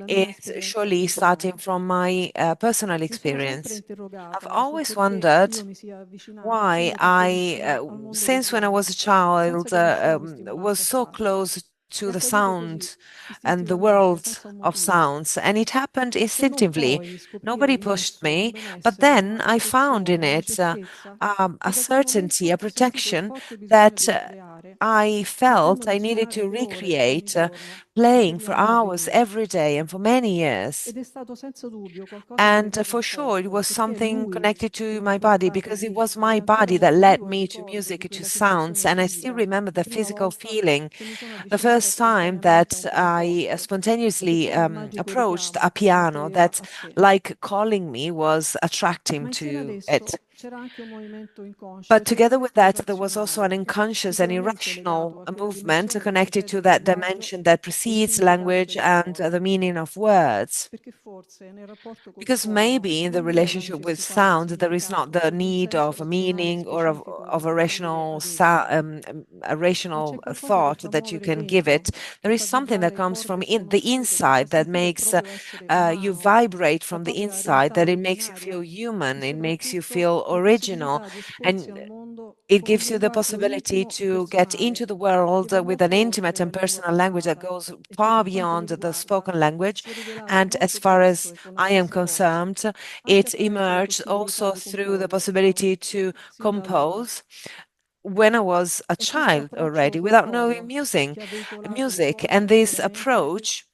is surely starting from my personal experience. I've always wondered why I, since when I was a child, was so close to the sound and the world of sounds, and it happened instinctively. Nobody pushed me, but then I found in it a certainty, a protection that I felt I needed to recreate, playing for hours every day and for many years. And for sure, it was something connected to my body, because it was my body that led me to music, to sounds. And I still remember the physical feeling. The first time that I spontaneously approached a piano that, like calling me, was attracting to it. But together with that, there was also an unconscious and irrational movement connected to that dimension that precedes language and the meaning of words. Because maybe in the relationship with sound, there is not the need of a meaning or of a rational thought that you can give it. There is something that comes from the inside that makes you vibrate from the inside, that it makes you feel human, it makes you feel original, and it gives you the possibility to get into the world with an intimate and personal language that goes far beyond the spoken language. And as far as I am concerned, it emerged also through the possibility to compose when I was a child already, without knowing music. And this approach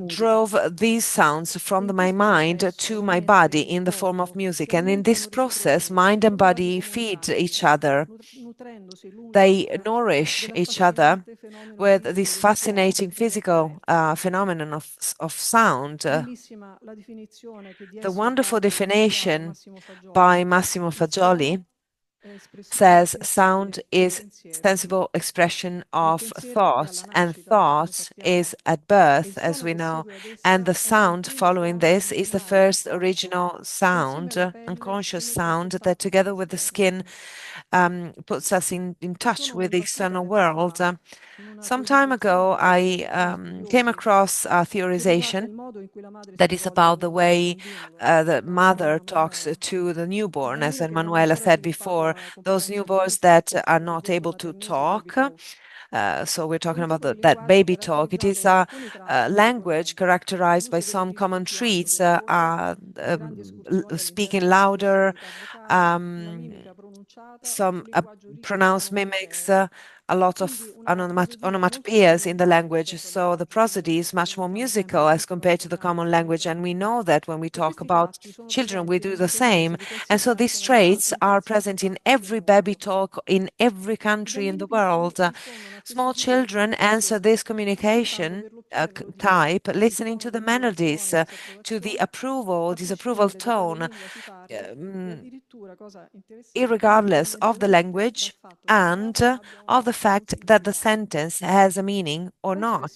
drove these sounds from my mind to my body in the form of music. And in this process, mind and body feed each other. They nourish each other with this fascinating physical phenomenon of sound. The wonderful definition by Massimo Fagioli says sound is sensible expression of thought, and thought is at birth, as we know, and the sound following this is the first original sound, unconscious sound, that together with the skin puts us in touch with the external world. Some time ago, I came across a theorization that is about the way the mother talks to the newborn, as Emanuela said before, those newborns that are not able to talk. So we're talking about that baby talk. It is a language characterized by some common traits, speaking louder, some pronounced mimics, a lot of onomatopoeias in the language. So the prosody is much more musical as compared to the common language. And we know that when we talk about children, we do the same. And so these traits are present in every baby talk in every country in the world. Small children answer this communication type, listening to the melodies, to the approval, disapproval tone, irregardless of the language and of the fact that the sentence has a meaning or not.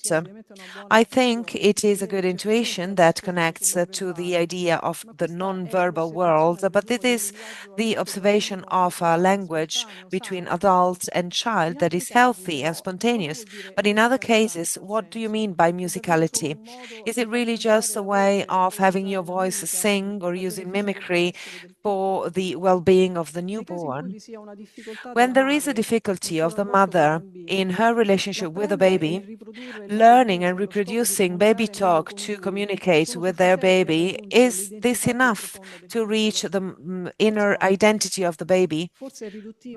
I think it is a good intuition that connects to the idea of the non-verbal world, but it is the observation of a language between adult and child that is healthy and spontaneous. But in other cases, what do you mean by musicality? Is it really just a way of having your voice sing or using mimicry for the well-being of the newborn? When there is a difficulty of the mother in her relationship with the baby, learning and reproducing baby talk to communicate with their baby, is this enough to reach the inner identity of the baby?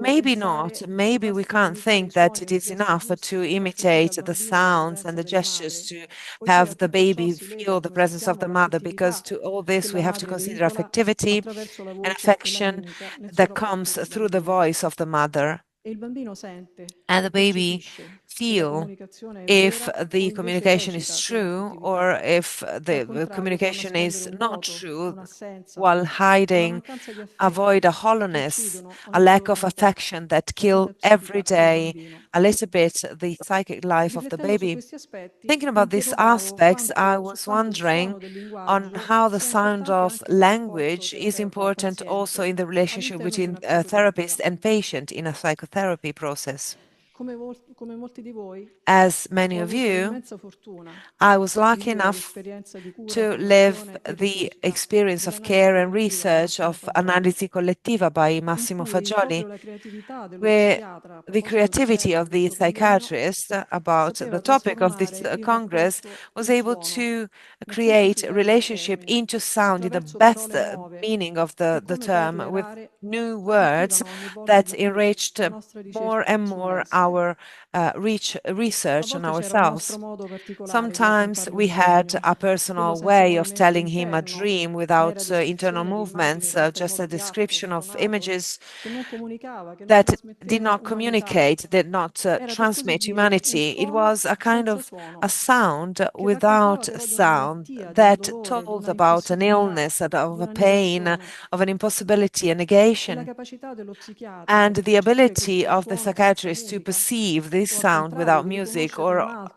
Maybe not. Maybe we can't think that it is enough to imitate the sounds and the gestures to have the baby feel the presence of the mother, because to all this we have to consider affectivity and affection that comes through the voice of the mother. And the baby feel if the communication is true or if the communication is not true, while hiding, avoid a hollowness, a lack of affection that kill every day a little bit the psychic life of the baby. Thinking about these aspects, I was wondering on how the sound of language is important also in the relationship between therapist and patient in a psychotherapy process. As many of you, I was lucky enough to live the experience of care and research of Analisi Collettiva by Massimo Fagioli, where the creativity of the psychiatrist about the topic of this Congress was able to create a relationship into sound in the best meaning of the term, with new words that enriched more and more our research on ourselves. Sometimes we had a personal way of telling him a dream without internal movements, just a description of images that did not communicate, did not transmit humanity. It was a kind of a sound without sound that told about an illness, of a pain, of an impossibility, a negation. And the ability of the psychiatrist to perceive this sound without music, or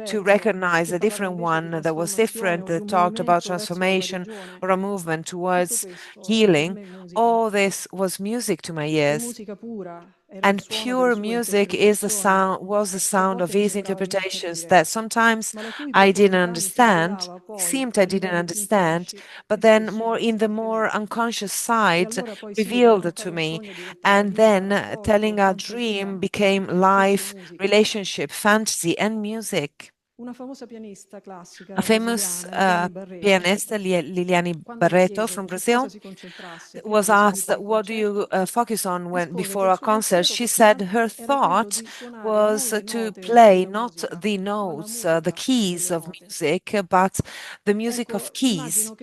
to recognize a different one that was different, that talked about transformation or a movement towards healing, all this was music to my ears. And pure music is the sound, was the sound of his interpretations that sometimes I didn't understand, seemed I didn't understand, but then more in the more unconscious side revealed to me. And then telling a dream became life, relationship, fantasy, and music. A famous pianist, Liliane Barreto from Brazil, was asked, what do you focus on before a concert? She said her thought was to play not the notes, the keys of music, but the music of keys.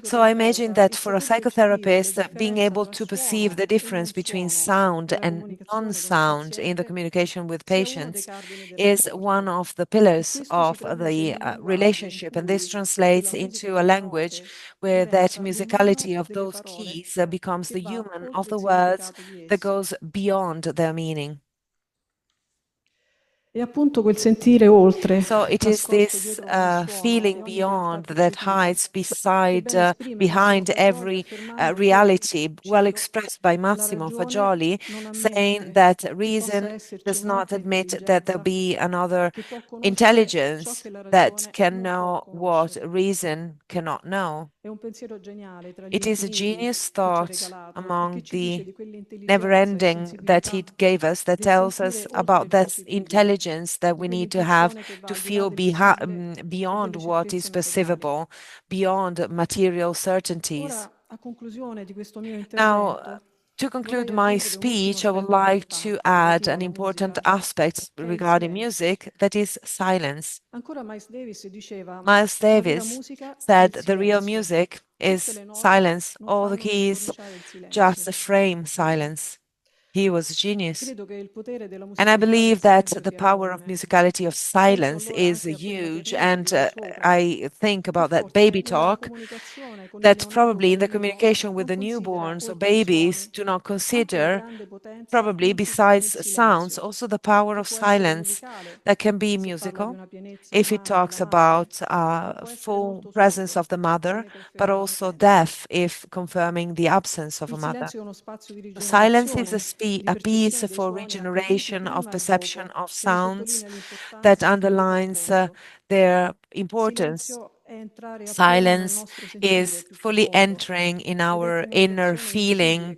So I imagine that for a psychotherapist, being able to perceive the difference between sound and non-sound in the communication with patients is one of the pillars of the relationship, and this translates into a language where that musicality of those keys becomes the human of the words that goes beyond their meaning. So it is this feeling beyond that hides behind every reality, well expressed by Massimo Fagioli, saying that reason does not admit that there be another intelligence that can know what reason cannot know. It is a genius thought among the never-ending that he gave us, that tells us about that intelligence that we need to have to feel beyond what is perceivable, beyond material certainties. Now, to conclude my speech, I would like to add an important aspect regarding music, that is silence. Miles Davis said the real music is silence. All the keys just frame silence. He was a genius. And I believe that the power of musicality, of silence, is huge. And I think about that baby talk, that probably in the communication with the newborns or babies do not consider, probably besides sounds, also the power of silence that can be musical, if it talks about full presence of the mother, but also death if confirming the absence of a mother. Silence is a piece for regeneration of perception of sounds that underlines their importance. Silence is fully entering in our inner feeling,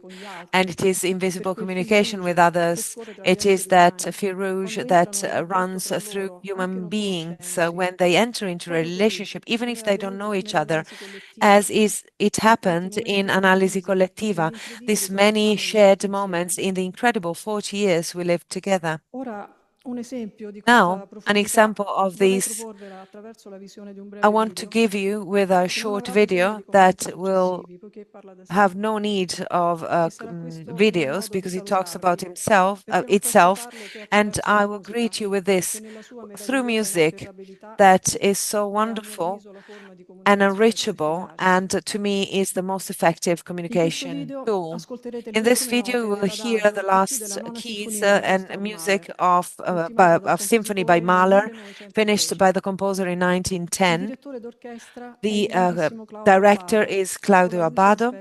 and it is invisible communication with others. It is that fil rouge that runs through human beings when they enter into a relationship, even if they don't know each other, as it happened in Analisi Collettiva, these many shared moments in the incredible 40 years we lived together. Now, an example of this, I want to give you with a short video that will have no need of videos because it talks about itself, and I will greet you with this through music that is so wonderful and unreachable, and to me is the most effective communication tool. In this video, we will hear the last keys and music of Symphony by Mahler, finished by the composer in 1910. The director is Claudio Abbado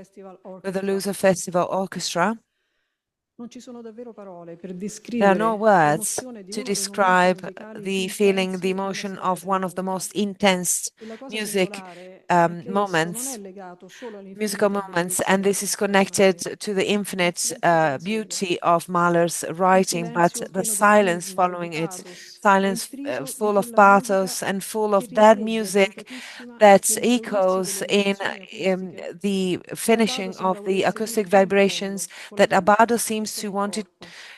with the Lucid Festival Orchestra. There are no words to describe the feeling, the emotion of one of the most intense musical moments, and this is connected to the infinite beauty of Mahler's writing, but the silence following it, silence full of pathos and full of that music that echoes in the finishing of the acoustic vibrations that Abbado seems to want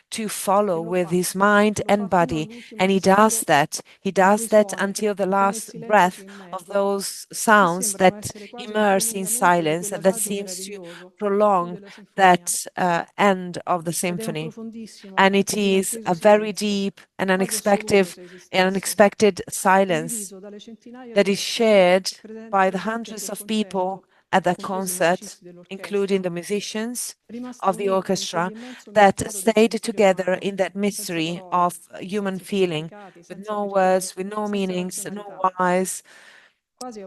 to follow with his mind and body, and he does that. He does that until the last breath of those sounds that immerse in silence and that seems to prolong that end of the symphony. And it is a very deep and unexpected silence that is shared by the hundreds of people at that concert, including the musicians of the orchestra, that stayed together in that mystery of human feeling, with no words, with no meanings, no whys,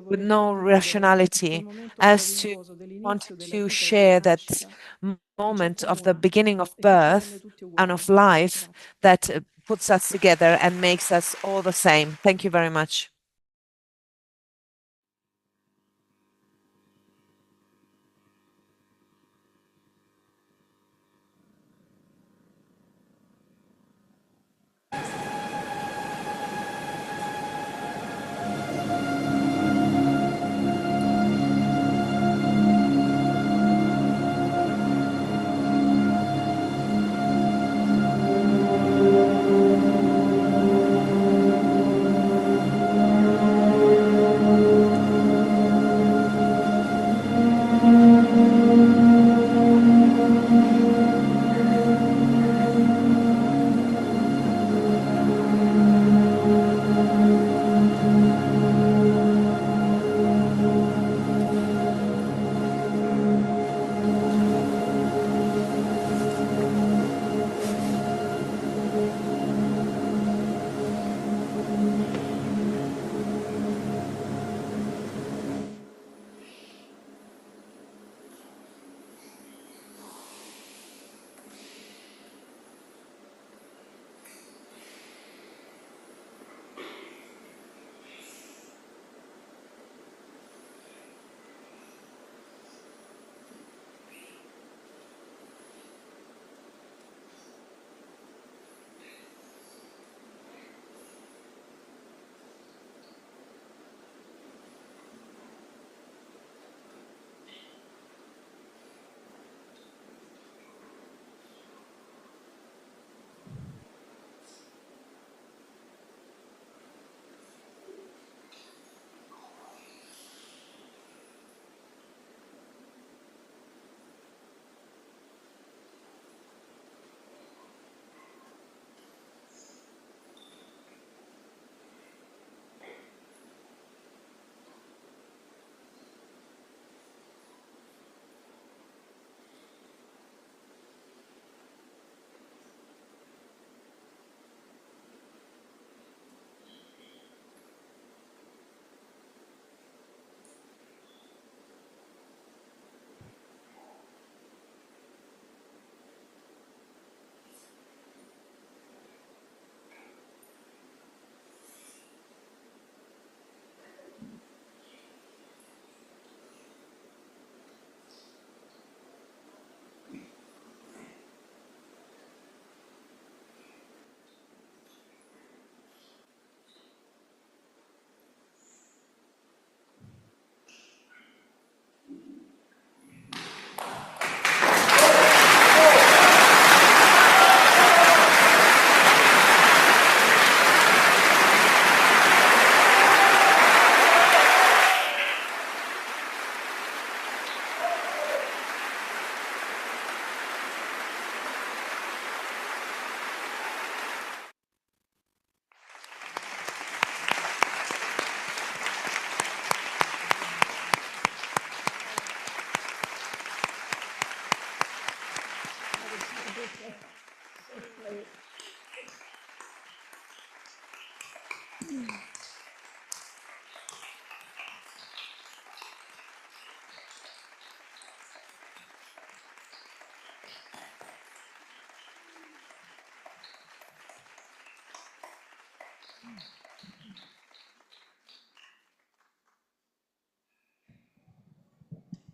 with no rationality, as to want to share that moment of the beginning of birth and of life that puts us together and makes us all the same. Thank you very much.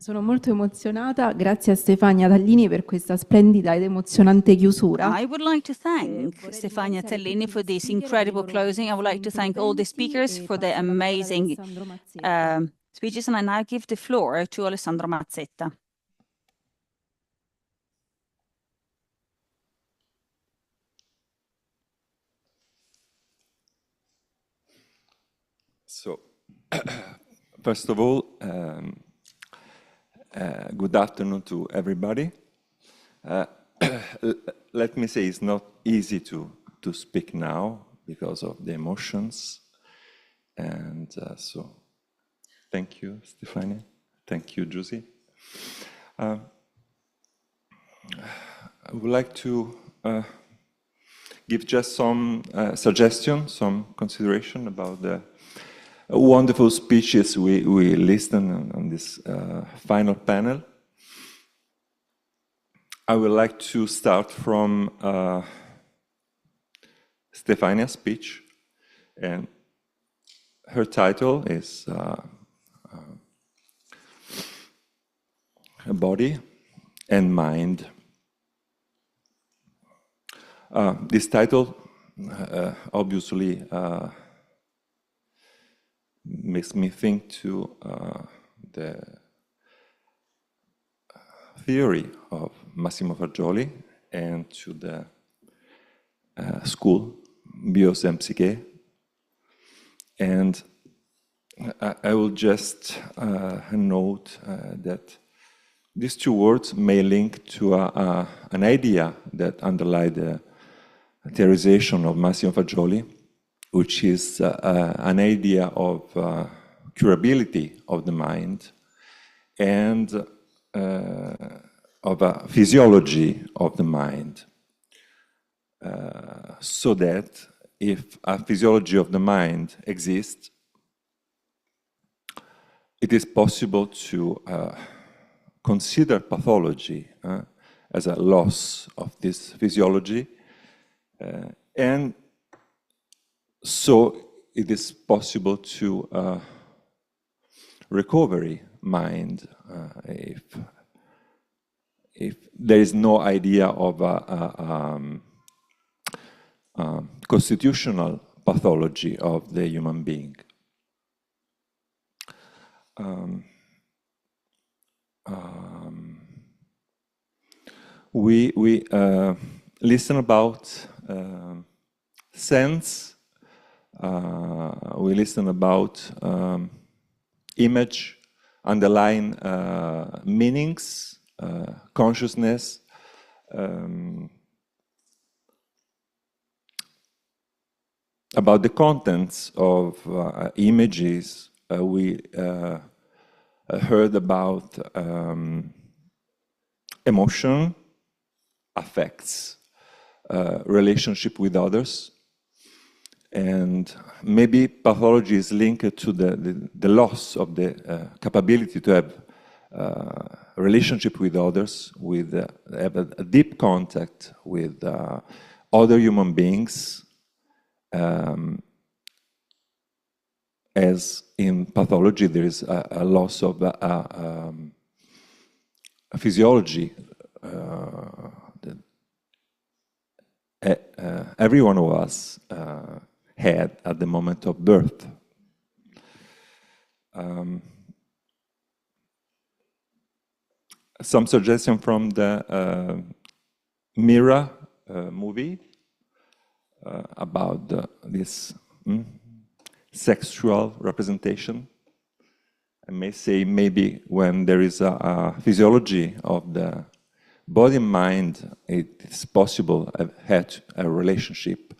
Sono molto emozionata, grazie a Stefania Tallini per questa splendida ed emozionante chiusura. I would like to thank Stefania Tallini for this incredible closing. I would like to thank all the speakers for their amazing speeches, and I now give the floor to Alessandro Mazzetta. So, first of all, good afternoon to everybody. Let me say it's not easy to speak now because of the emotions. And so, thank you, Stefania. Thank you, Giusy. I would like to give just some suggestions, some consideration about the wonderful speeches we listened on this final panel. I would like to start from Stefania's speech, and her title is Body and Mind. This title obviously makes me think to the theory of Massimo Fagioli and to the school, Bios and Psyche. And I will just note that these two words may link to an idea that underlies the theorization of Massimo Fagioli, which is an idea of curability of the mind and of a physiology of the mind. So that if a physiology of the mind exists, it is possible to consider pathology as a loss of this physiology, and so it is possible to recover mind if there is no idea of a constitutional pathology of the human being. We listen about sense. We listen about image, underlying meanings, consciousness. About the contents of images, we heard about emotion, affects, relationship with others, and maybe pathology is linked to the loss of the capability to have relationship with others, with have a deep contact with other human beings, as in pathology there is a loss of a physiology that every one of us had at the moment of birth. Some suggestion from the Mirra movie about this sexual representation. I may say maybe when there is a physiology of the body and mind, it is possible to have a relationship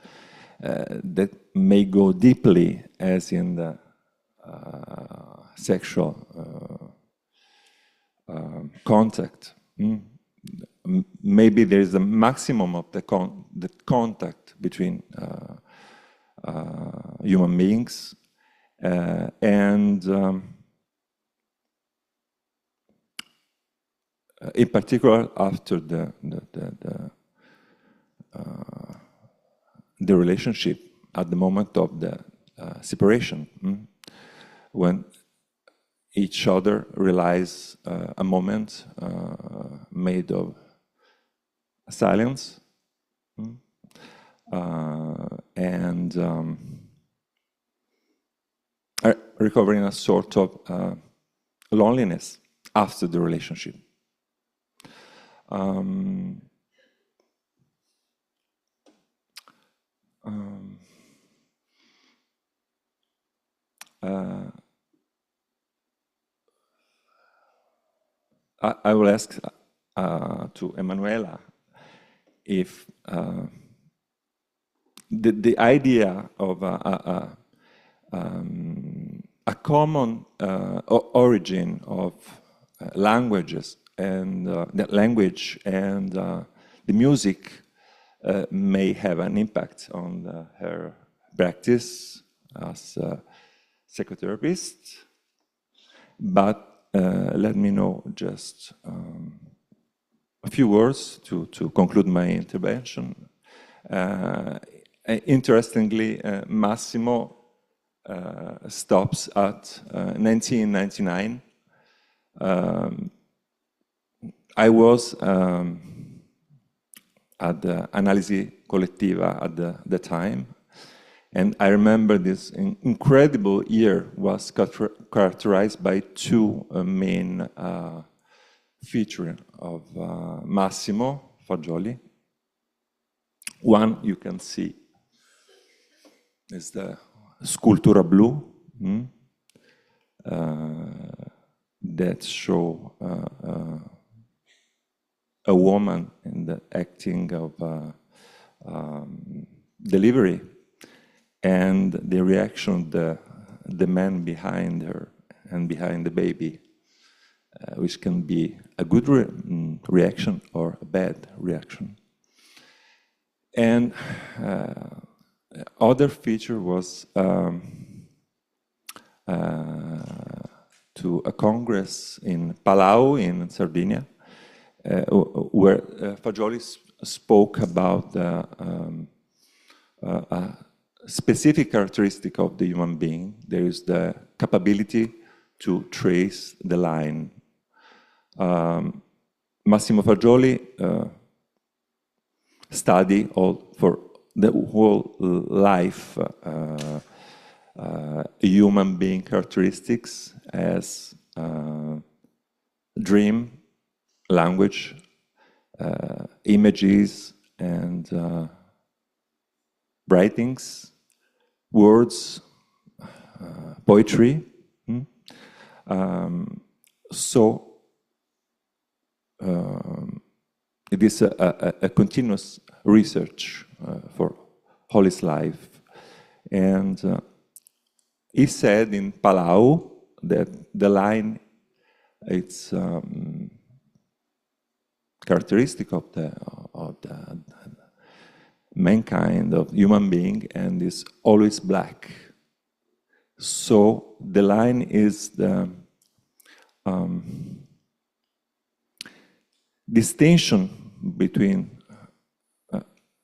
that may go deeply as in the sexual contact. Maybe there is a maximum of the contact between human beings, and in particular after the relationship at the moment of the separation, when each other realize a moment made of silence and recovering a sort of loneliness after the relationship. I will ask to Emanuela if the idea of a common origin of languages and the language and the music may have an impact on her practice as a psychotherapist, but let me know just a few words to conclude my intervention. Interestingly, Massimo stops at 1999. I was at the Analisi Collettiva at the time, and I remember this incredible year was characterized by two main features of Massimo Fagioli. One you can see is the Scultura Blu that show a woman in the acting of delivery and the reaction of the man behind her and behind the baby, which can be a good reaction or a bad reaction. And other feature was to a congress in Palau in Sardinia, where Fagioli spoke about a specific characteristic of the human being. There is the capability to trace the line. Massimo Fagioli studied for the whole life human being characteristics as dream, language, images, and writings, words, poetry. So it is a continuous research for all his life. And he said in Palau that the line, it's characteristic of the mankind, of human being, and is always black. So the line is the distinction between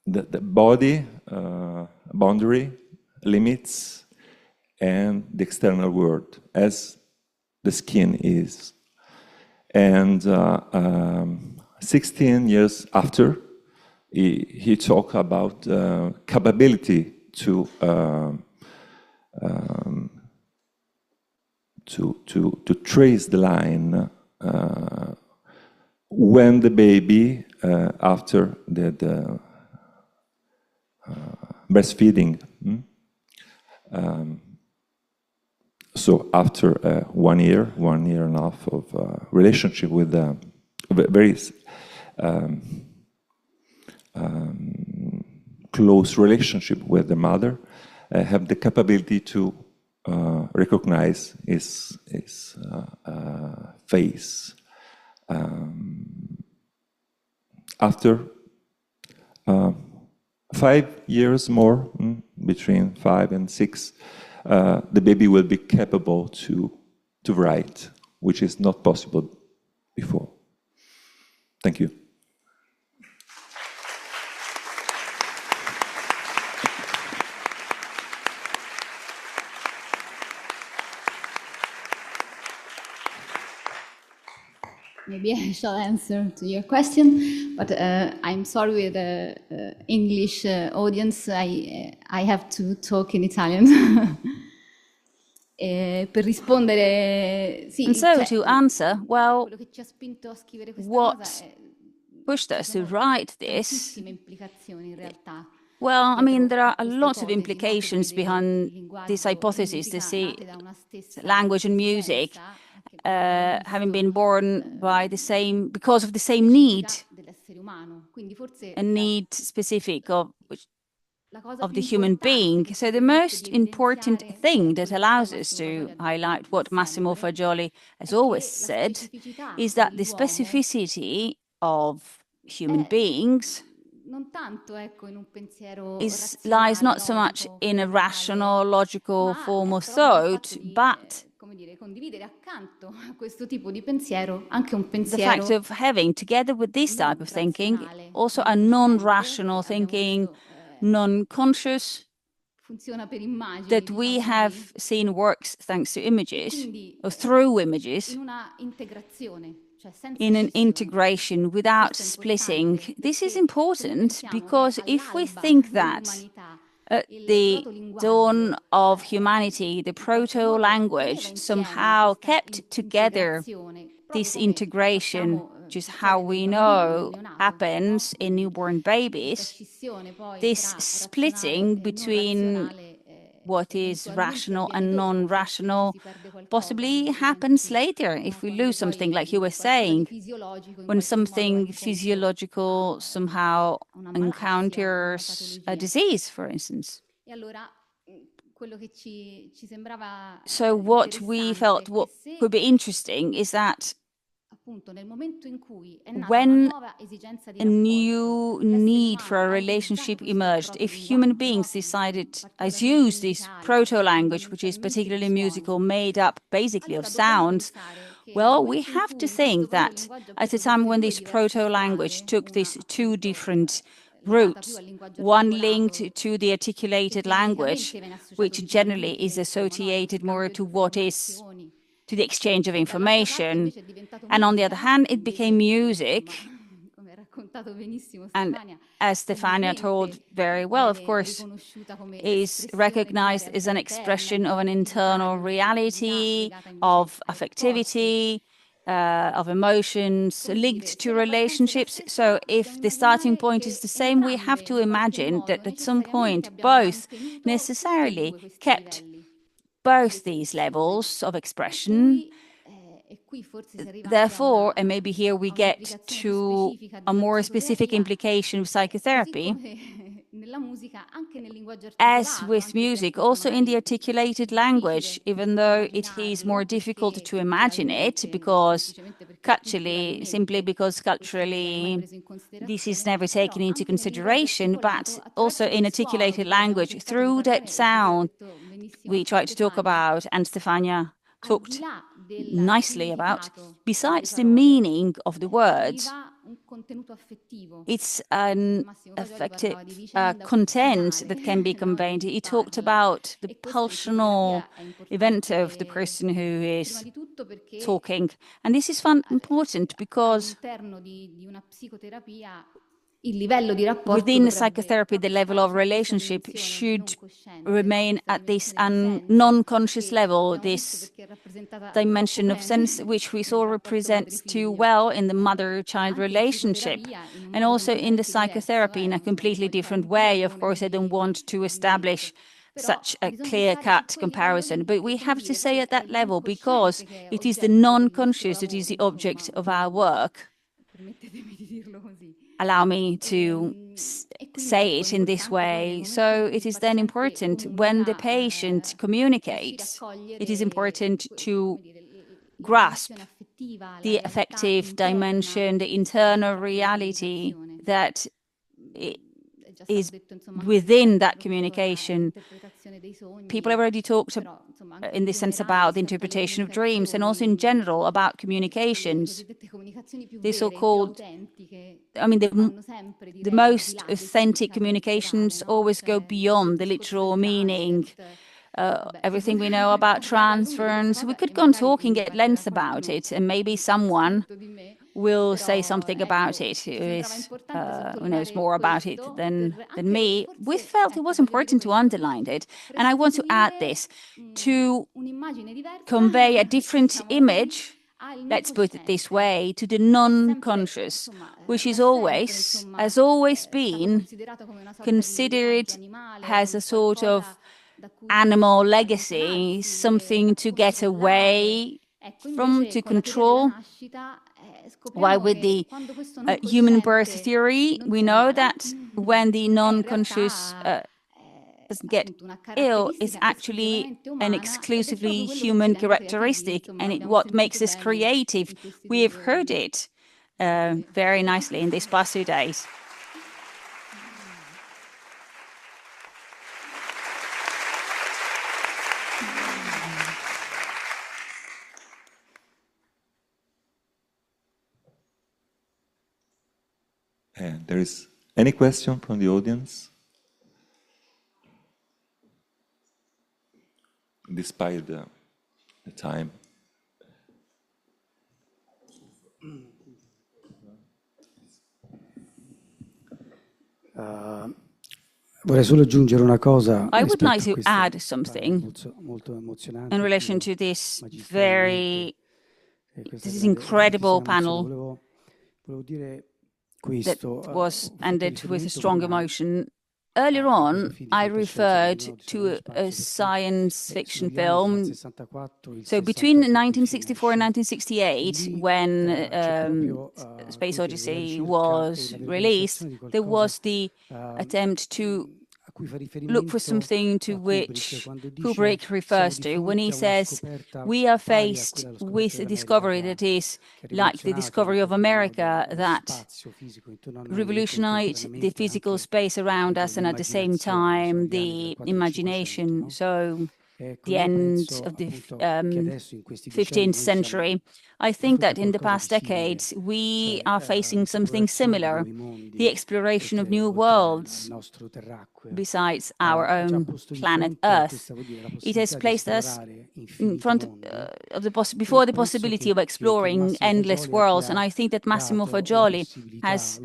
the body, boundary, limits, and the external world, as the skin is. And 16 years after, he talked about capability to trace the line when the baby, after the breastfeeding, so after 1 year, 1 year and a half of relationship with a very close relationship with the mother, have the capability to recognize his face. After 5 years more, between 5 and 6, the baby will be capable to write, which is not possible before. Thank you. maybe I shall answer to your question, but I'm sorry with the English audience, I have to talk in Italian. Per rispondere, sì, And so to answer, well, what pushed us to write this? Well, I mean, there are a lot of implications behind this hypothesis to see language and music having been born by the same, because of the same need, a need specific of the human being. So the most important thing that allows us to highlight what Massimo Fagioli has always said is that the specificity of human beings lies not so much in a rational, logical form of thought, but the fact of having, together with this type of thinking, also a non-rational thinking, non-conscious, that we have seen works thanks to images, or through images, in an integration without splitting. This is important because if we think that at the dawn of humanity, the proto-language somehow kept together this integration, which is how we know happens in newborn babies, this splitting between what is rational and non-rational possibly happens later if we lose something, like you were saying, when something physiological somehow encounters a disease, for instance. So what we felt what could be interesting is that when a new need for a relationship emerged, if human beings decided to use this proto-language, which is particularly musical, made up basically of sounds, well, we have to think that at a time when this proto-language took these two different routes, one linked to the articulated language, which generally is associated more to what is to the exchange of information. And on the other hand, it became music. And as Stefania told very well, of course, is recognized as an expression of an internal reality, of affectivity, of emotions linked to relationships. So if the starting point is the same, we have to imagine that at some point both necessarily kept both these levels of expression. Therefore, and maybe here we get to a more specific implication of psychotherapy, as with music, also in the articulated language, even though it is more difficult to imagine it, because simply because culturally this is never taken into consideration, but also in articulated language, through that sound we tried to talk about, and Stefania talked nicely about, besides the meaning of the words, it's an affective content that can be conveyed. He talked about the pulsional event of the person who is talking. And this is important because within psychotherapy, the level of relationship should remain at this non-conscious level, this dimension of sense, which we saw represents too well in the mother-child relationship, and also in the psychotherapy in a completely different way. Of course, I don't want to establish such a clear-cut comparison, but we have to say at that level because it is the non-conscious that is the object of our work. Allow me to say it in this way. So it is then important when the patient communicates, it is important to grasp the affective dimension, the internal reality that is within that communication. People have already talked in this sense about the interpretation of dreams and also in general about communications. The so-called, I mean, the most authentic communications always go beyond the literal meaning. Everything we know about transference, we could go on talking at length about it, and maybe someone will say something about it, who knows more about it than me. We felt it was important to underline it, and I want to add this, to convey a different image, let's put it this way, to the non-conscious, which has always been considered as a sort of animal legacy, something to get away from, to control. While with the human birth theory, we know that when the non-conscious doesn't get ill, it's actually an exclusively human characteristic, and what makes us creative. We have heard it very nicely in these past 2 days. And there is any question from the audience? Despite the time. Vorrei solo aggiungere una cosa. I would like to add something in relation to this incredible panel that was ended with a strong emotion. Earlier on, I referred to a science fiction film. So between 1964 and 1968, when Space Odyssey was released, there was the attempt to look for something to which Kubrick refers to when he says, we are faced with a discovery that is like the discovery of America, that revolutionized the physical space around us and at the same time the imagination. So the end of the 15th century. I think that in the past decades, we are facing something similar, the exploration of new worlds besides our own planet Earth. It has placed us in front of before the possibility of exploring endless worlds, and I think that Massimo Fagioli has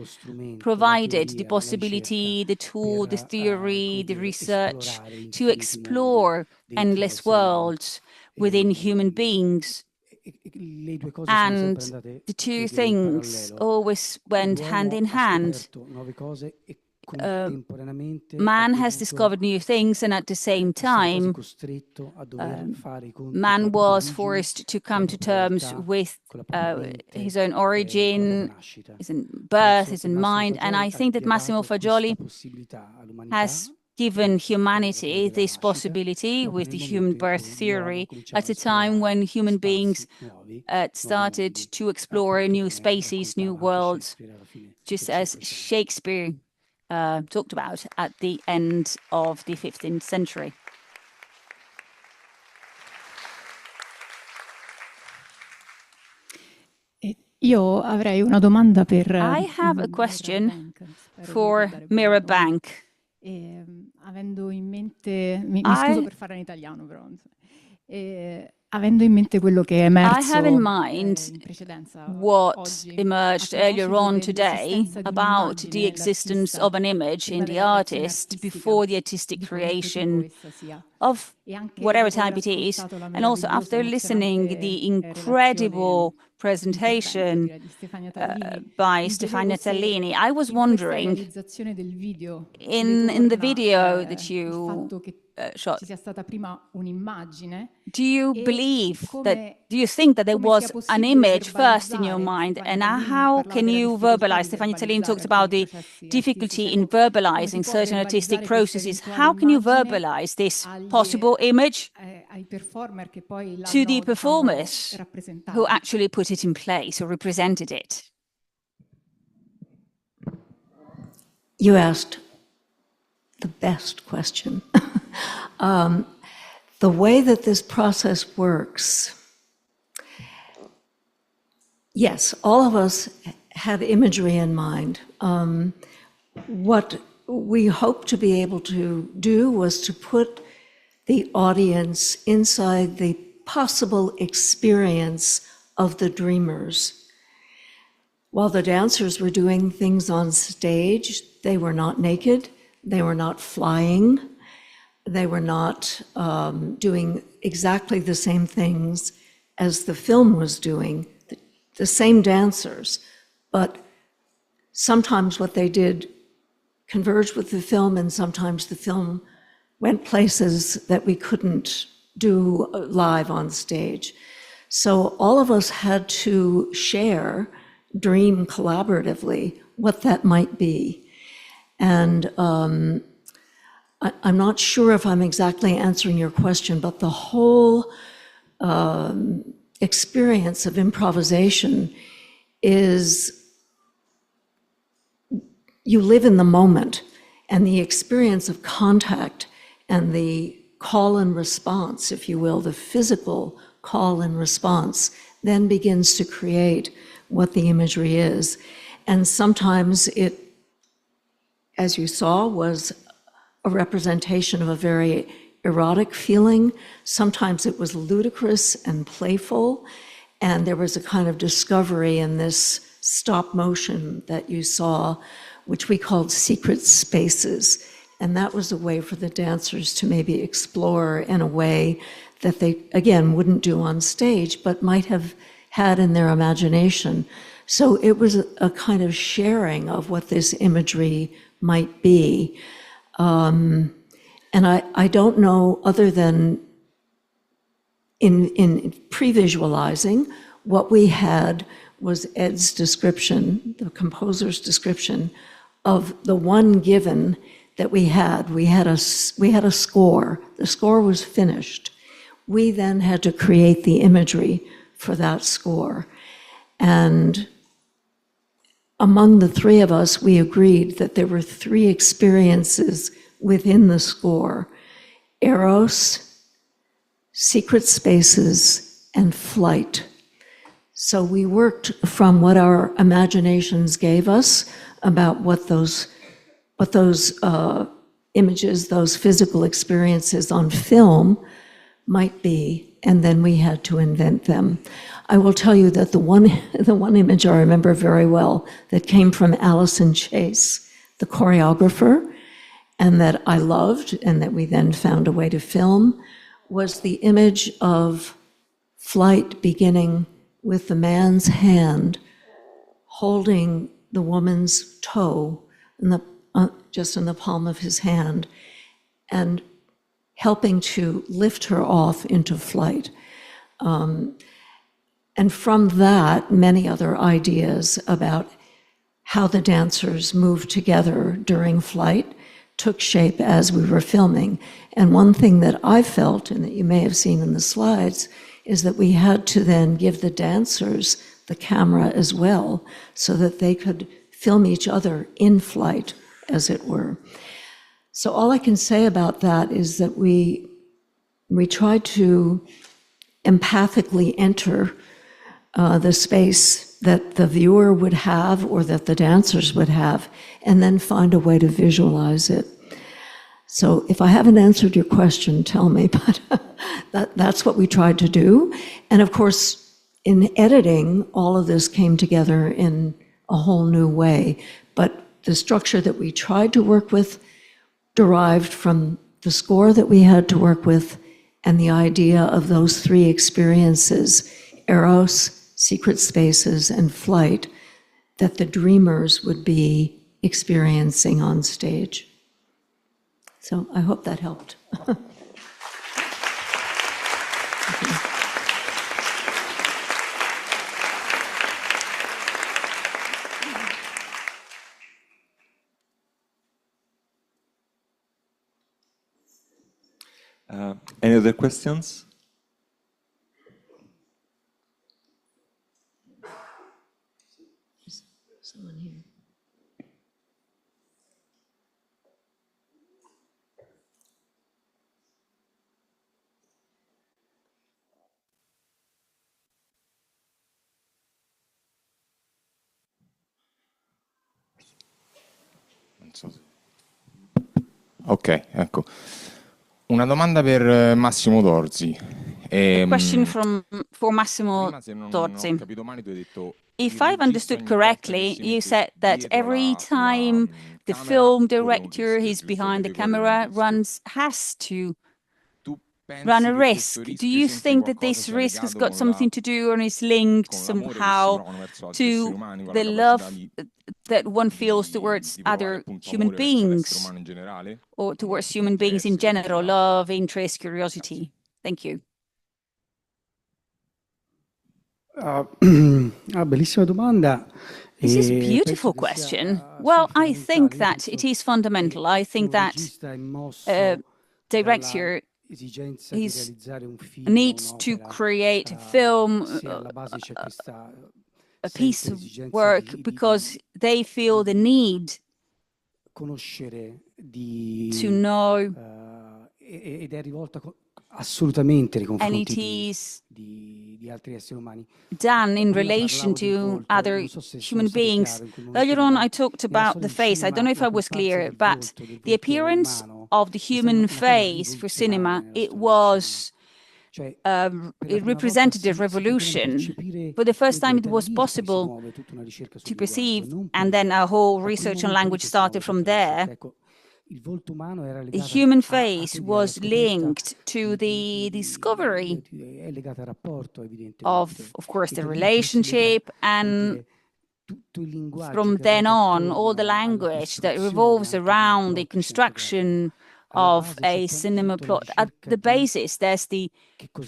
provided the possibility, the tool, the theory, the research to explore endless worlds within human beings. And the two things always went hand in hand. Man has discovered new things, and at the same time, man was forced to come to terms with his own origin, his own birth, his own mind. And I think that Massimo Fagioli has given humanity this possibility with the human birth theory at a time when human beings started to explore new spaces, new worlds, just as Shakespeare talked about at the end of the 15th century. Io avrei una domanda per... I have a question for Mirra Bank. Avendo in mente, mi scuso per farla in italiano però, avendo in mente quello che è emerso I have in mind what emerged earlier on today about the existence of an image in the artist before the artistic creation of whatever type it is, and also after listening the incredible presentation by Stefania Tallini, I was wondering, in the video that you shot, do you think that there was an image first in your mind, and how can you verbalize? Stefania Tallini talks about the difficulty in verbalizing certain artistic processes. How can you verbalize this possible image to the performers who actually put it in place or represented it? You asked the best question. The way that this process works, yes, all of us had imagery in mind. What we hoped to be able to do was to put the audience inside the possible experience of the dreamers. while the dancers were doing things on stage, they were not naked, they were not flying, they were not doing exactly the same things as the film was doing, the same dancers, but sometimes what they did converged with the film, and sometimes the film went places that we couldn't do live on stage. So all of us had to share, dream collaboratively what that might be. And I'm not sure if I'm exactly answering your question, but the whole experience of improvisation is you live in the moment, and the experience of contact and the call and response, if you will, the physical call and response, then begins to create what the imagery is. And sometimes it, as you saw, was a representation of a very erotic feeling. Sometimes it was ludicrous and playful, and there was a kind of discovery in this stop motion that you saw, which we called secret spaces. And that was a way for the dancers to maybe explore in a way that they, again, wouldn't do on stage, but might have had in their imagination. So it was a kind of sharing of what this imagery might be. And I don't know, other than in pre-visualizing, what we had was Ed's description, the composer's description of the one given that we had. We had a score. The score was finished. We then had to create the imagery for that score. And among the three of us, we agreed that there were three experiences within the score: eros, secret spaces, and flight. So we worked from what our imaginations gave us about what those images, those physical experiences on film might be, and then we had to invent them. I will tell you that the one image I remember very well that came from Allison Chase, the choreographer, and that I loved, and that we then found a way to film, was the image of flight beginning with the man's hand holding the woman's toe just in the palm of his hand, and helping to lift her off into flight. And from that, many other ideas about how the dancers moved together during flight took shape as we were filming. And one thing that I felt, and that you may have seen in the slides, is that we had to then give the dancers the camera as well, so that they could film each other in flight, as it were. So all I can say about that is that we tried to empathically enter the space that the viewer would have, or that the dancers would have, and then find a way to visualize it. So if I haven't answered your question, tell me, but that's what we tried to do. And of course, in editing, all of this came together in a whole new way. But the structure that we tried to work with derived from the score that we had to work with, and the idea of those three experiences, eros, secret spaces, and flight, that the dreamers would be experiencing on stage. So I hope that helped. Any other questions? Someone here. Ok, ecco. Una domanda per Massimo Dorzi. A question for Massimo Zorzi. If I've understood correctly, you said that every time the film director is behind the camera has to run a risk. Do you think that this risk has got something to do and is linked somehow to the love that one feels towards other human beings or towards human beings in general, love, interest, curiosity? Thank you. Bellissima domanda. This is a beautiful question. Well, I think that it is fundamental. I think that director needs to create a film, a piece of work, because they feel the need to know, and it is done in relation to other human beings. Earlier on, I talked about the face. I don't know if I was clear, but the appearance of the human face for cinema, it represented a revolution. For the first time, it was possible to perceive, and then a whole research on language started from there. The human face was linked to the discovery of course, the relationship, and from then on, all the language that revolves around the construction of a cinema plot. At the basis, there's the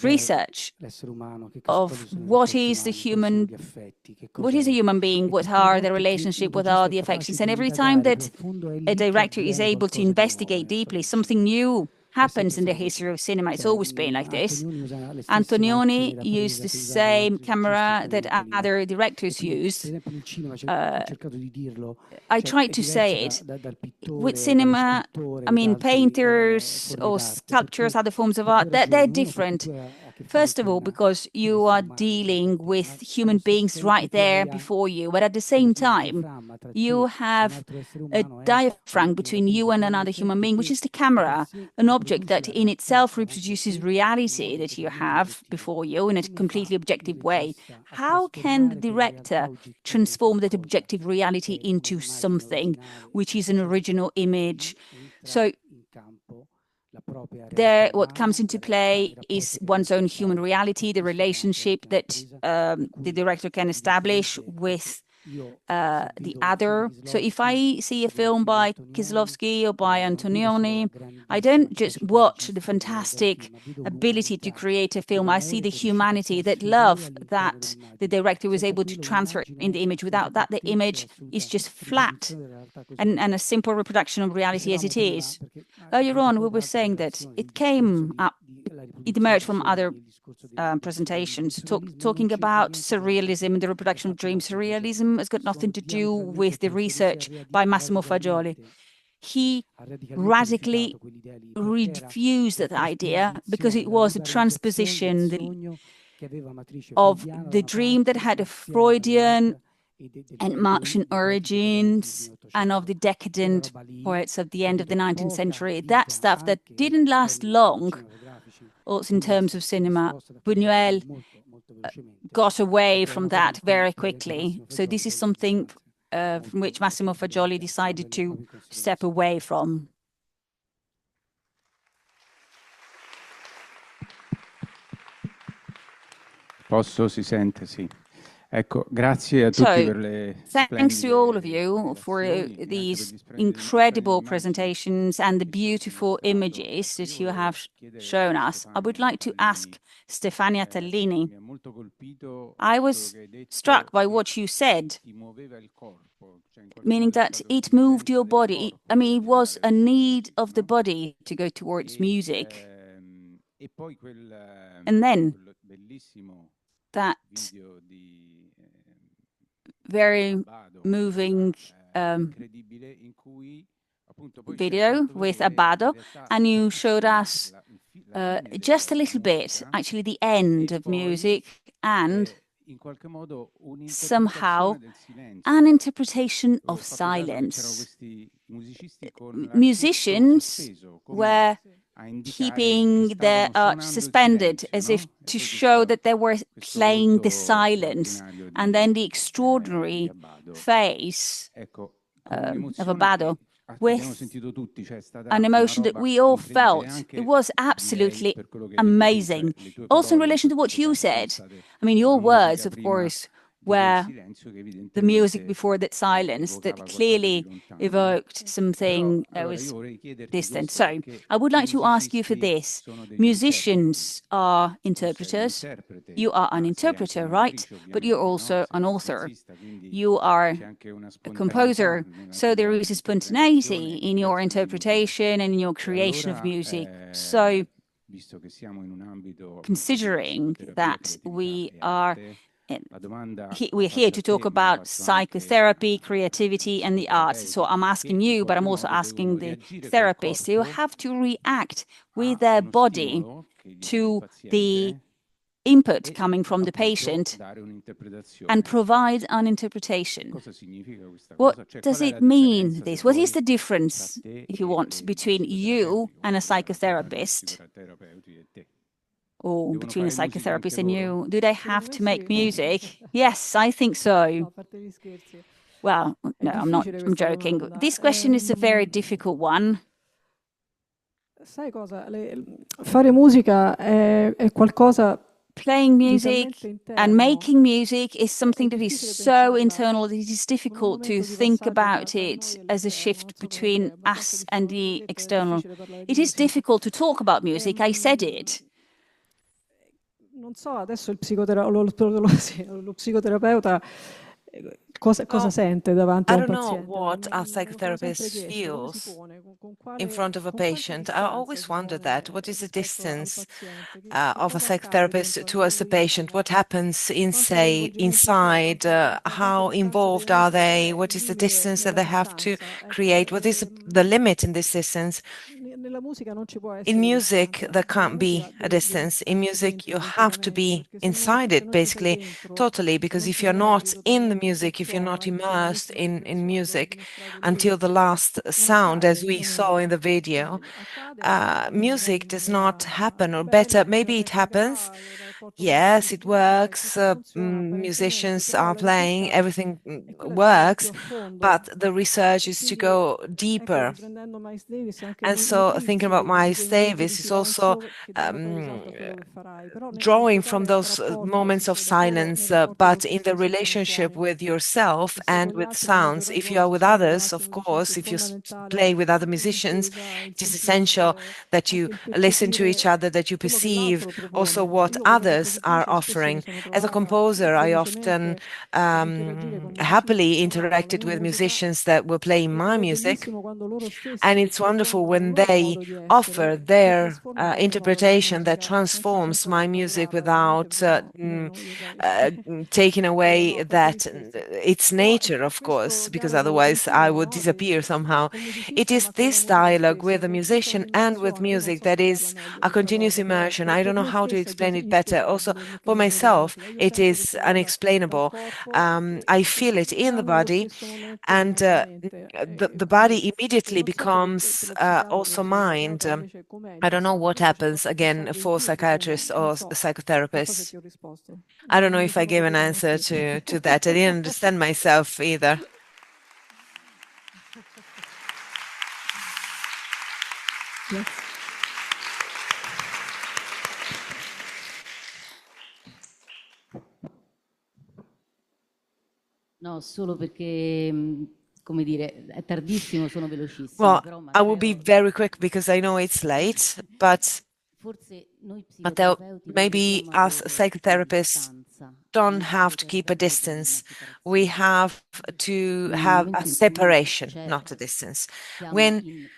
research of what is a human being, what are the relationships, what are the affections. And every time that a director is able to investigate deeply, something new happens in the history of cinema. It's always been like this. Antonioni used the same camera that other directors used. I tried to say it. With cinema, I mean, painters or sculptures, other forms of art, they're different. First of all, because you are dealing with human beings right there before you, but at the same time, you have a diaphragm between you and another human being, which is the camera, an object that in itself reproduces reality that you have before you in a completely objective way. How can the director transform that objective reality into something which is an original image? So there, what comes into play is one's own human reality, the relationship that the director can establish with the other. So if I see a film by Kieslowski or by Antonioni, I don't just watch the fantastic ability to create a film. I see the humanity, that love that the director was able to transfer in the image. Without that, the image is just flat and a simple reproduction of reality as it is. Earlier on, we were saying that it came up, it emerged from other presentations, talking about surrealism and the reproduction of dreams. Surrealism has got nothing to do with the research by Massimo Fagioli. He radically refused that idea because it was a transposition of the dream that had a Freudian and Marxian origins, and of the decadent poets of the end of the 19th century. That stuff that didn't last long, also in terms of cinema. Buñuel got away from that very quickly. So this is something from which Massimo Fagioli decided to step away from. Posso? Si sente? Sì. Ecco, grazie a tutti per le thanks to all of you for these incredible presentations and the beautiful images that you have shown us. I would like to ask Stefania Tallini. I was struck by what you said, meaning that it moved your body. I mean, it was a need of the body to go towards music. And then that very moving video with Abbado, and you showed us just a little bit, actually the end of music, and somehow an interpretation of silence. Musicians were keeping their arch suspended, as if to show that they were playing the silence, and then the extraordinary face of a Bado with an emotion that we all felt. It was absolutely amazing. Also in relation to what you said, I mean, your words, of course, were the music before that silence that clearly evoked something that was distant. So I would like to ask you for this. Musicians are interpreters. You are an interpreter, right? But you're also an author. You are a composer. So there is a spontaneity in your interpretation and in your creation of music. So considering that we're here to talk about psychotherapy, creativity, and the arts. So I'm asking you, but I'm also asking the therapist. They will have to react with their body to the input coming from the patient and provide an interpretation. What does it mean, this? What is the difference, if you want, between you and a psychotherapist? Or between a psychotherapist and you? Do they have to make music? Yes, I think so. Well, no, I'm not. I'm joking. This question is a very difficult one. Sai cosa? Fare musica è qualcosa. Playing music and making music is something that is so internal that it is difficult to think about it as a shift between us and the external. It is difficult to talk about music. I said it. Non so, adesso lo psicoterapeuta cosa sente davanti a un paziente. I don't know what a psychotherapist feels in front of a patient. I always wonder that. What is the distance of a psychotherapist towards the patient? What happens inside? How involved are they? What is the distance that they have to create? What is the limit in this distance? In music, there can't be a distance. In music, you have to be inside it, basically, totally, because if you're not in the music, if you're not immersed in music until the last sound, as we saw in the video, music does not happen, or better, maybe it happens. Yes, it works. Musicians are playing, everything works, but the research is to go deeper. And so thinking about Miles Davis is also drawing from those moments of silence, but in the relationship with yourself and with sounds. If you are with others, of course, if you play with other musicians, it is essential that you listen to each other, that you perceive also what others are offering. As a composer, I often happily interacted with musicians that were playing my music, and it's wonderful when they offer their interpretation that transforms my music without taking away that its nature, of course, because otherwise I would disappear somehow. It is this dialogue with a musician and with music that is a continuous immersion. I don't know how to explain it better. Also, for myself, it is unexplainable. I feel it in the body, and the body immediately becomes also mind. I don't know what happens, again, for psychiatrists or psychotherapists. I don't know if I gave an answer to that. I didn't understand myself either. Yes. No, solo perché, come dire, è tardissimo, sono velocissimo. Well, I will be very quick because I know it's late, but Matteo, maybe us psychotherapists don't have to keep a distance. We have to have a separation, not a distance. When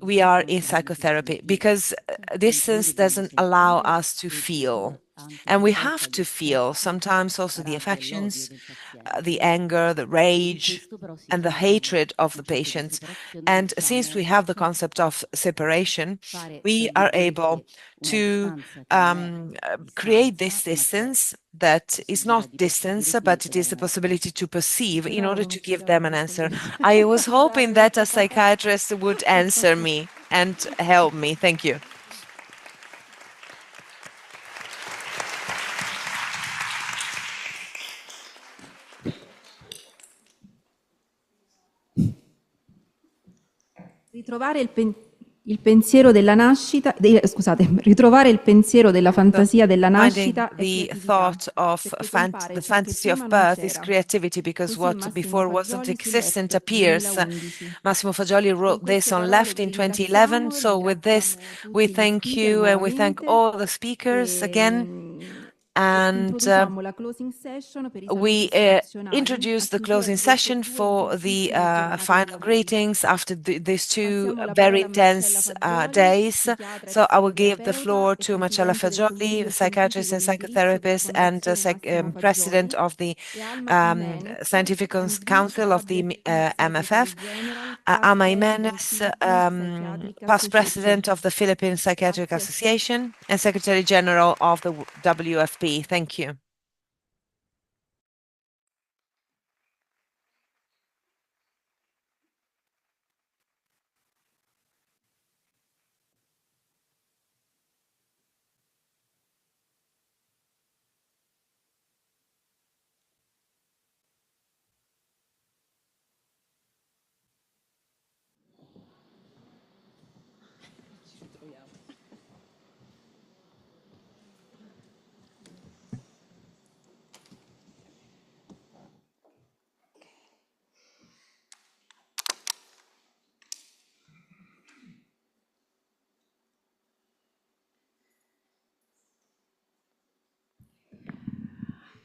we are in psychotherapy, because distance doesn't allow us to feel. And we have to feel sometimes also the affections, the anger, the rage, and the hatred of the patients. And since we have the concept of separation, we are able to create this distance that is not distance, but it is the possibility to perceive in order to give them an answer. I was hoping that a psychiatrist would answer me. and help me. Thank you. Ritrovare il pensiero della nascita, ritrovare il pensiero della fantasia della nascita the thought of the fantasy of birth is creativity, because what before wasn't existent appears. Massimo Fagioli wrote this on Left in 2011. So with this, we thank you and we thank all the speakers again. And we introduce the closing session for the final greetings after these two very intense days. So I will give the floor to Marcella Fagioli, psychiatrist and psychotherapist and president of the Scientific Council of the MFF, Alma Jimenez, past president of the Philippine Psychiatric Association and secretary general of the WFP. Thank you.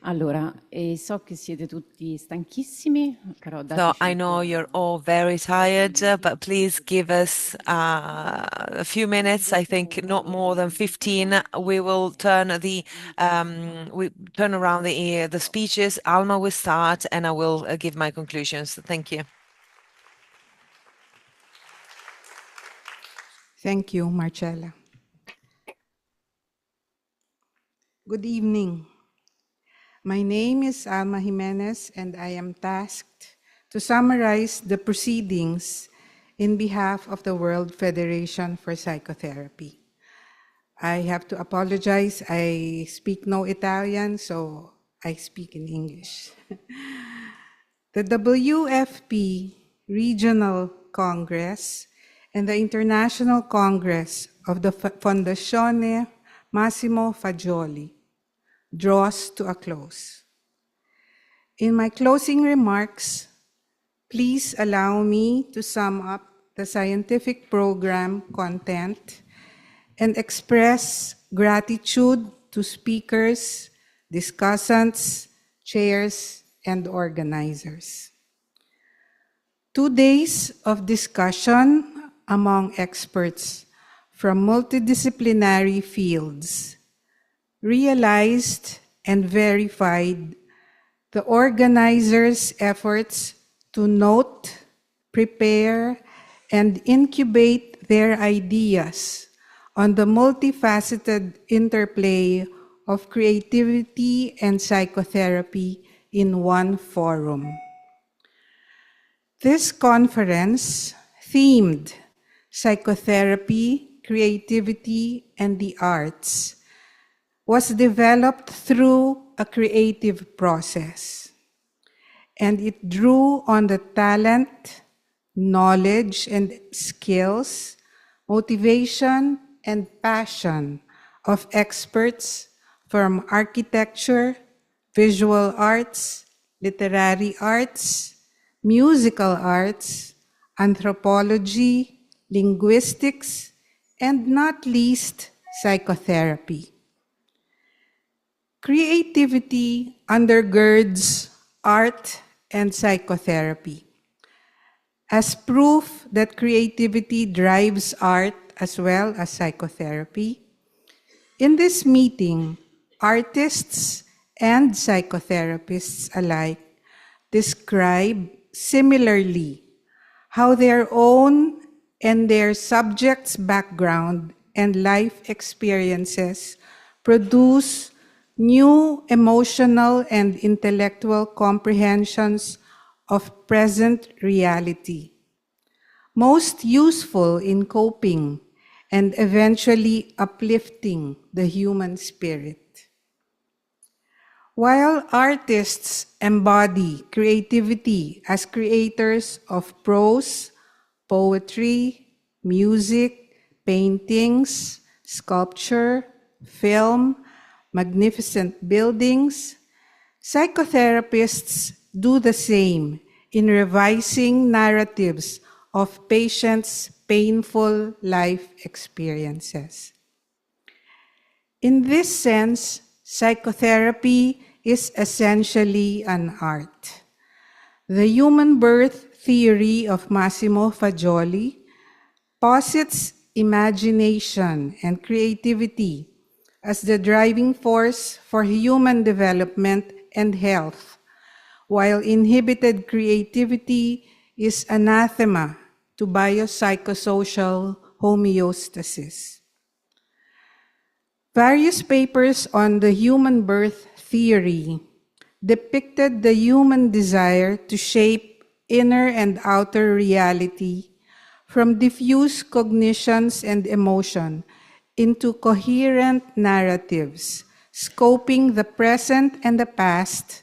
Allora, so che siete tutti stanchissimi, però So I know you're all very tired, but please give us a few minutes. I think not more than 15. We will turn around the speeches. Alma will start, and I will give my conclusions. Thank you. Thank you, Marcella. Good evening. My name is Alma Jimenez, and I am tasked to summarize the proceedings in behalf of the World Federation for Psychotherapy. I have to apologize. I speak no Italian, so I speak in English. The WFP Regional Congress and the International Congress of the Fondazione Massimo Fagioli draws to a close. In my closing remarks, please allow me to sum up the scientific program content and express gratitude to speakers, discussants, chairs, and organizers. 2 days of discussion among experts from multidisciplinary fields realized and verified the organizers' efforts to note, prepare, and incubate their ideas on the multifaceted interplay of creativity and psychotherapy in one forum. This conference, themed Psychotherapy, Creativity, and the Arts, was developed through a creative process, and it drew on the talent, knowledge, and skills, motivation, and passion of experts from architecture, visual arts, literary arts, musical arts, anthropology, linguistics, and not least, psychotherapy. Creativity undergirds art and psychotherapy. As proof that creativity drives art as well as psychotherapy, in this meeting, artists and psychotherapists alike describe similarly how their own and their subject's background and life experiences produce new emotional and intellectual comprehensions of present reality. most useful in coping and eventually uplifting the human spirit. While artists embody creativity as creators of prose, poetry, music, paintings, sculpture, film, magnificent buildings, psychotherapists do the same in revising narratives of patients' painful life experiences. In this sense, psychotherapy is essentially an art. The human birth theory of Massimo Fagioli posits imagination and creativity as the driving force for human development and health, while inhibited creativity is anathema to biopsychosocial homeostasis. Various papers on the human birth theory depicted the human desire to shape inner and outer reality from diffuse cognitions and emotion into coherent narratives, scoping the present and the past,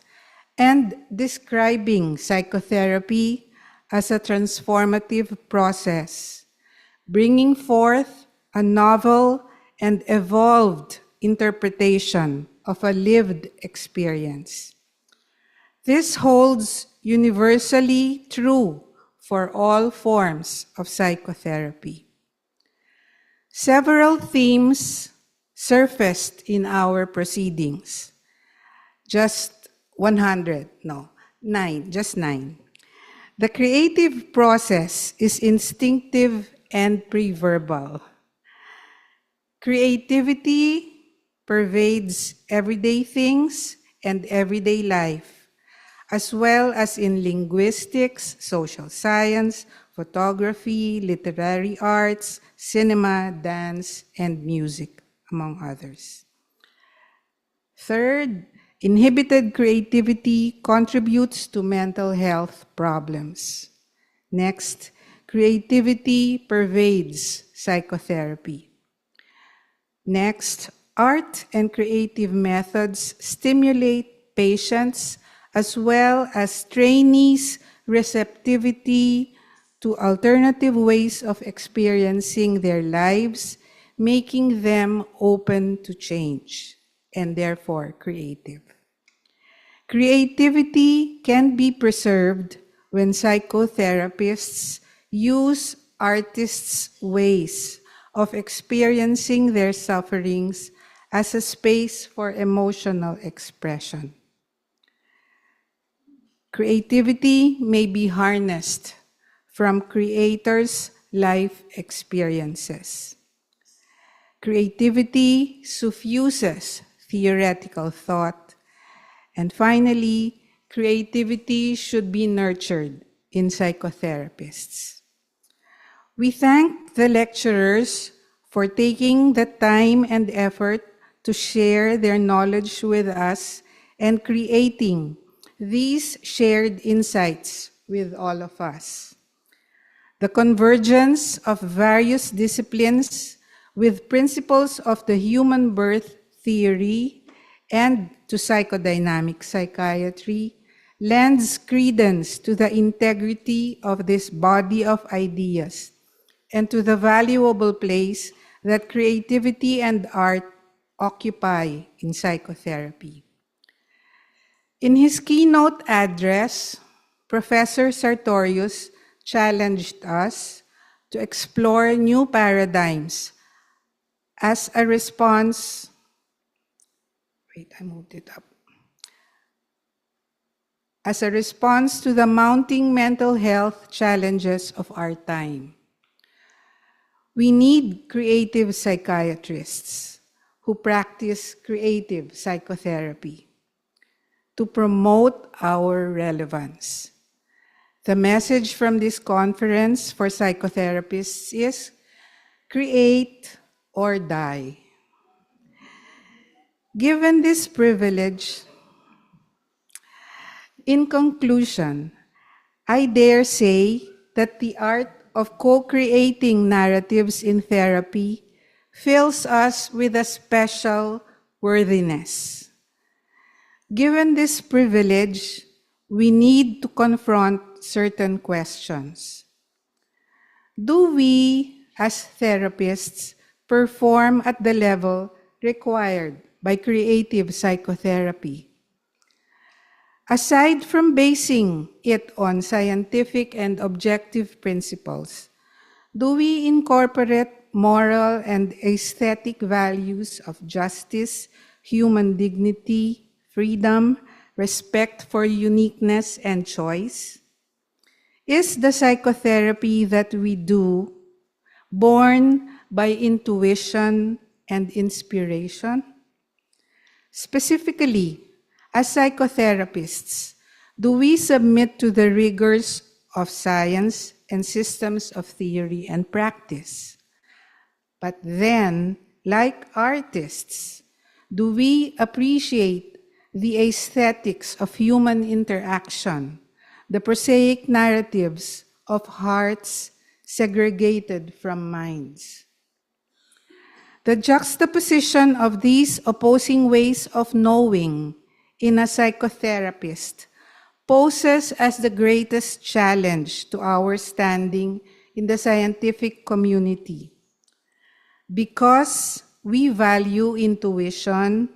and describing psychotherapy as a transformative process, bringing forth a novel and evolved interpretation of a lived experience. This holds universally true for all forms of psychotherapy. Several themes surfaced in our proceedings. Just 100, no, 9, just 9. The creative process is instinctive and pre-verbal. Creativity pervades everyday things and everyday life, as well as in linguistics, social science, photography, literary arts, cinema, dance, and music, among others. Third, inhibited creativity contributes to mental health problems. Next, creativity pervades psychotherapy. Next, art and creative methods stimulate patients as well as trainees' receptivity to alternative ways of experiencing their lives, making them open to change and therefore creative. Creativity can be preserved when psychotherapists use artists' ways of experiencing their sufferings as a space for emotional expression. Creativity may be harnessed from creators' life experiences. Creativity suffuses theoretical thought. And finally, creativity should be nurtured in psychotherapists. We thank the lecturers for taking the time and effort to share their knowledge with us and creating these shared insights with all of us. The convergence of various disciplines with principles of the human birth theory and to psychodynamic psychiatry lends credence to the integrity of this body of ideas and to the valuable place that creativity and art occupy in psychotherapy. In his keynote address, Professor Sartorius challenged us to explore new paradigms as a response. As a response to the mounting mental health challenges of our time. We need creative psychiatrists who practice creative psychotherapy to promote our relevance. The message from this conference for psychotherapists is create or die. Given this privilege, in conclusion, I dare say that the art of co-creating narratives in therapy fills us with a special worthiness. Given this privilege, we need to confront certain questions. Do we, as therapists, perform at the level required by creative psychotherapy? Aside from basing it on scientific and objective principles, do we incorporate moral and aesthetic values of justice, human dignity, freedom, respect for uniqueness and choice? Is the psychotherapy that we do born by intuition and inspiration? Specifically, as psychotherapists, do we submit to the rigors of science and systems of theory and practice? But then, like artists, do we appreciate the aesthetics of human interaction, the prosaic narratives of hearts segregated from minds? The juxtaposition of these opposing ways of knowing in a psychotherapist poses as the greatest challenge to our standing in the scientific community. Because we value intuition,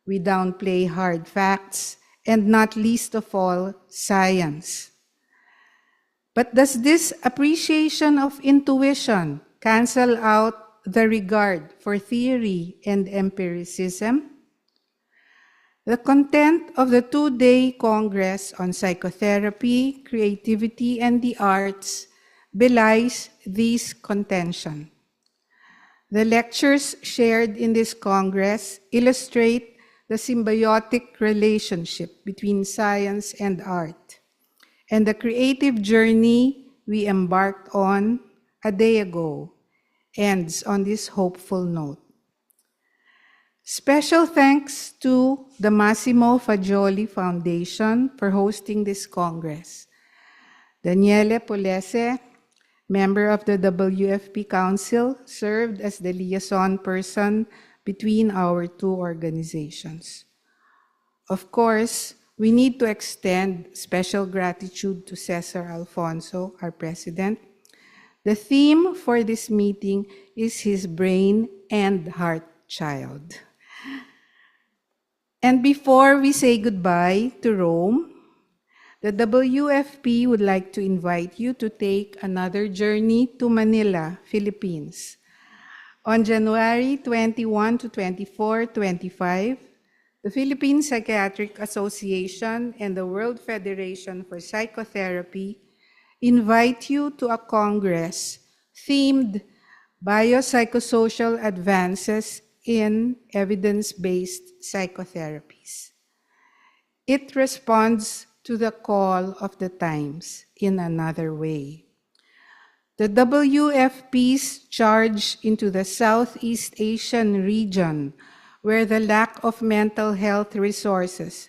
we downplay hard facts, and not least of all, science. But does this appreciation of intuition cancel out the regard for theory and empiricism? The content of the two-day Congress on Psychotherapy, Creativity, and the Arts belies this contention. The lectures shared in this Congress illustrate the symbiotic relationship between science and art, and the creative journey we embarked on a day ago ends on this hopeful note. Special thanks to the Massimo Fagioli Foundation for hosting this Congress. Daniele Polese, member of the WFP Council, served as the liaison person between our two organizations. Of course, we need to extend special gratitude to Cesar Alfonso, our president. The theme for this meeting is his brain and heart child. And before we say goodbye to Rome, the WFP would like to invite you to take another journey to Manila, Philippines. On January 21 to 24, 25, the Philippine Psychiatric Association and the World Federation for Psychotherapy invite you to a congress themed Biopsychosocial Advances in Evidence-Based Psychotherapies. It responds to the call of the times in another way. The WFP's charge into the Southeast Asian region, where the lack of mental health resources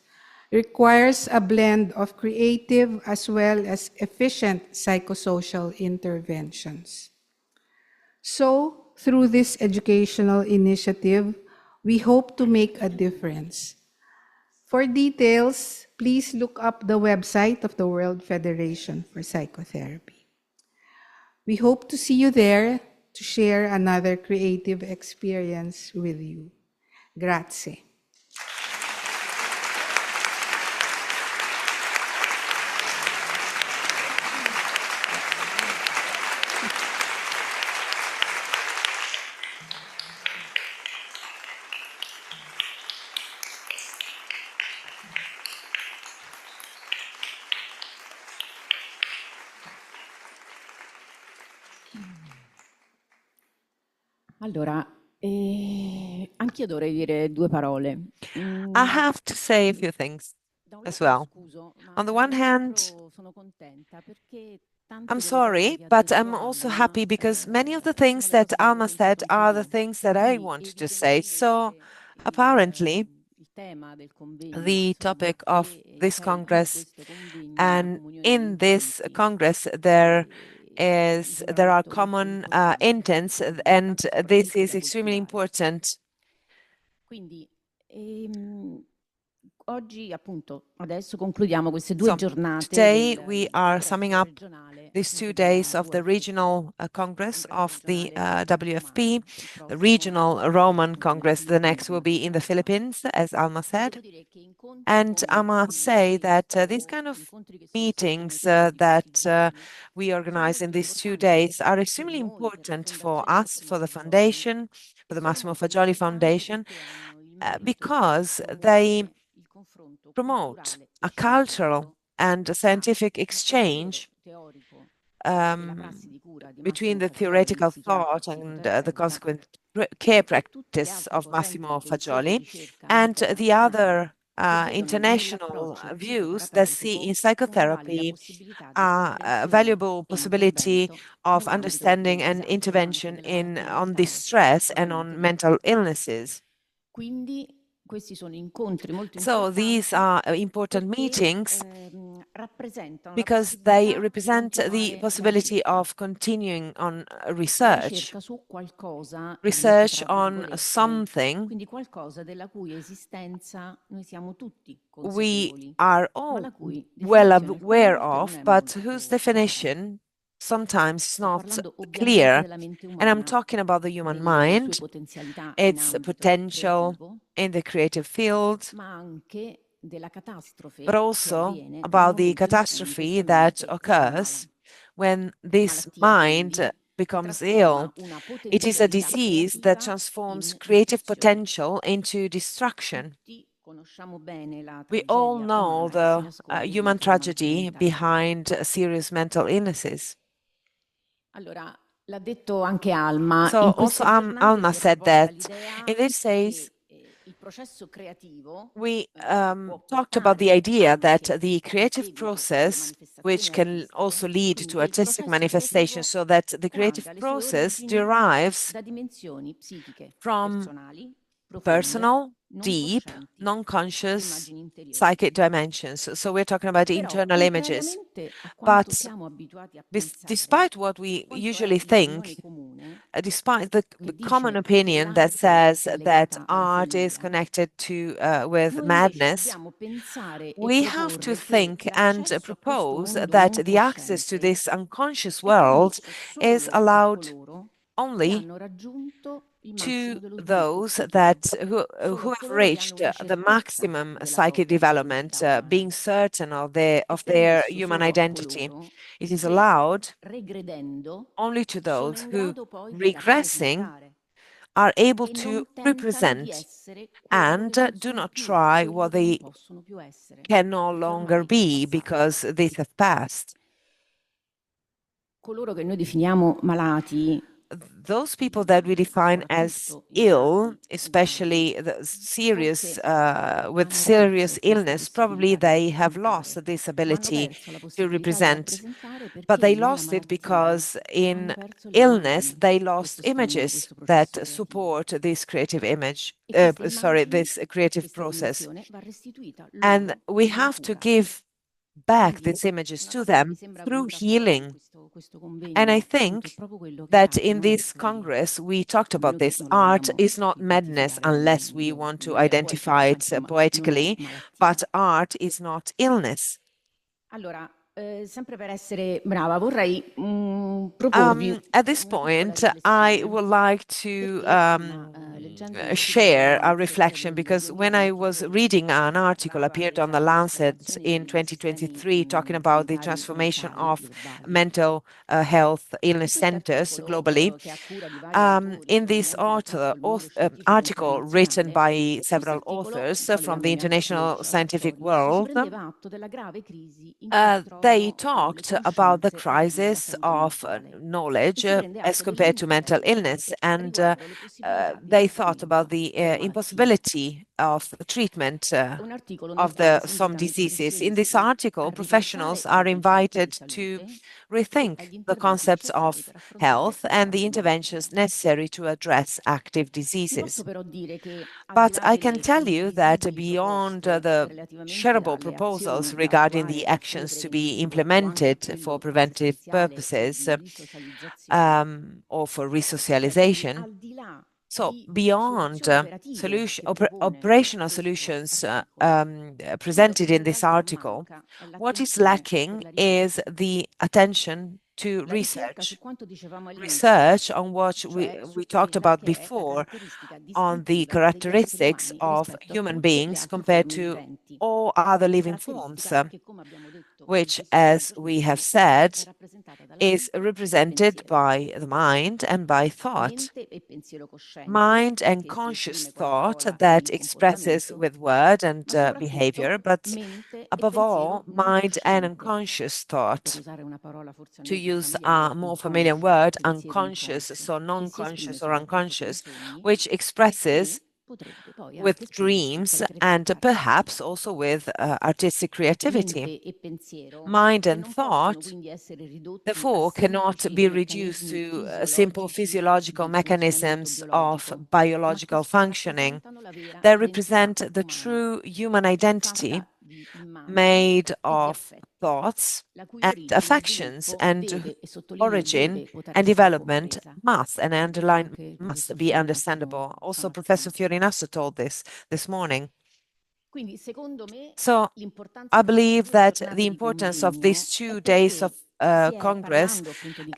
requires a blend of creative as well as efficient psychosocial interventions. So, through this educational initiative, we hope to make a difference. For details, please look up the website of the World Federation for Psychotherapy. We hope to see you there to share another creative experience with you. Grazie. Allora, anch'io dovrei dire due parole. I have to say a few things as well. On the one hand, I'm sorry, but I'm also happy because many of the things that Alma said are the things that I wanted to say. So apparently, the topic of this Congress, and in this Congress, there there are common intents, and this is extremely important. Quindi, oggi appunto adesso concludiamo queste due giornate. Today we are summing up these 2 days of the regional Congress of the WFP, the regional Roman Congress. The next will be in the Philippines, as Alma said. And I must say that these kind of meetings that we organize in these 2 days are extremely important for us, for the foundation, for the Massimo Fagioli Foundation, because they promote a cultural and a scientific exchange between the theoretical thought and the consequent care practice of Massimo Fagioli and the other international views that see in psychotherapy a valuable possibility of understanding and intervention on distress and on mental illnesses. So these are important meetings because they represent the possibility of continuing on research on something we are all well aware of, but whose definition sometimes is not clear. And I'm talking about the human mind, its potential in the creative field, but also about the catastrophe that occurs when this mind becomes ill. It is a disease that transforms creative potential into destruction. We all know the human tragedy behind serious mental illnesses. So also Alma said that in this case, we talked about the idea that the creative process, which can also lead to artistic manifestation, so that the creative process derives from personal, deep, non-conscious psychic dimensions. So we're talking about internal images. But despite what we usually think, despite the common opinion that says that art is connected with madness, we have to think and propose that the access to this unconscious world is allowed only to those who have reached the maximum psychic development, being certain of their human identity. It is allowed only to those who, regressing, are able to represent and do not try what they can no longer be because they have passed. Coloro che noi definiamo malati, those people that we define as ill, especially with serious illness, probably they have lost this ability to represent, but they lost it because in illness they lost images that support this creative this creative process, and we have to give back these images to them through healing. And I think that in this Congress, we talked about this. Art is not madness unless we want to identify it poetically, but art is not illness. Sempre per essere brava, vorrei proporvi at this point, I would like to share a reflection, because when I was reading an article appeared on the Lancet in 2023 talking about the transformation of mental health illness centers globally, in this article written by several authors from the international scientific world, they talked about the crisis of knowledge as compared to mental illness, and they thought about the impossibility of treatment of some diseases. In this article, professionals are invited to rethink the concepts of health and the interventions necessary to address active diseases. But I can tell you that beyond the shareable proposals regarding the actions to be implemented for preventive purposes or for resocialization, so beyond operational solutions presented in this article, what is lacking is the attention to research. Research on what we talked about before, on the characteristics of human beings compared to all other living forms, which, as we have said, is represented by the mind and by thought. Mind and conscious thought that expresses with word and behavior, but above all, mind and unconscious thought. To use a more familiar word, unconscious, so non-conscious or unconscious, which expresses with dreams and perhaps also with artistic creativity. Mind and thought, therefore, cannot be reduced to simple physiological mechanisms of biological functioning. They represent the true human identity made of thoughts and affections, and origin and development must, and I underline, must be understandable. Also, Professor Fiorinasso told this morning. So I believe that the importance of these 2 days of Congress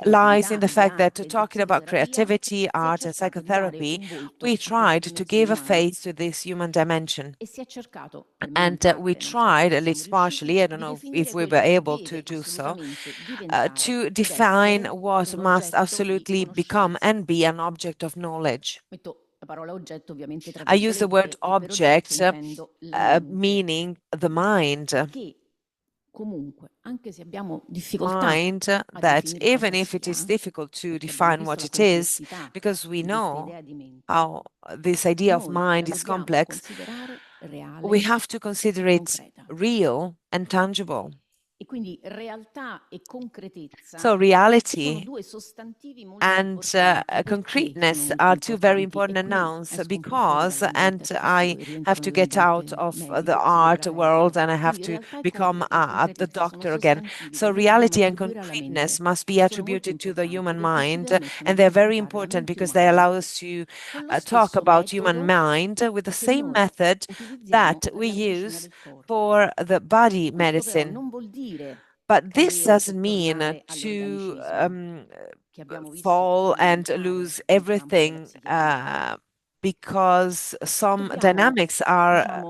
lies in the fact that, talking about creativity, art, and psychotherapy, we tried to give a face to this human dimension. And we tried, at least partially, I don't know if we were able to do so, to define what must absolutely become and be an object of knowledge. I use the word object, meaning the mind. Mind that, even if it is difficult to define what it is, because we know how this idea of mind is complex, we have to consider it real and tangible. So reality and concreteness are 2 very important nouns, because, and I have to get out of the art world and I have to become the doctor again. So reality and concreteness must be attributed to the human mind, and they're very important because they allow us to talk about human mind with the same method that we use for the body medicine. But this doesn't mean to fall and lose everything, because some dynamics are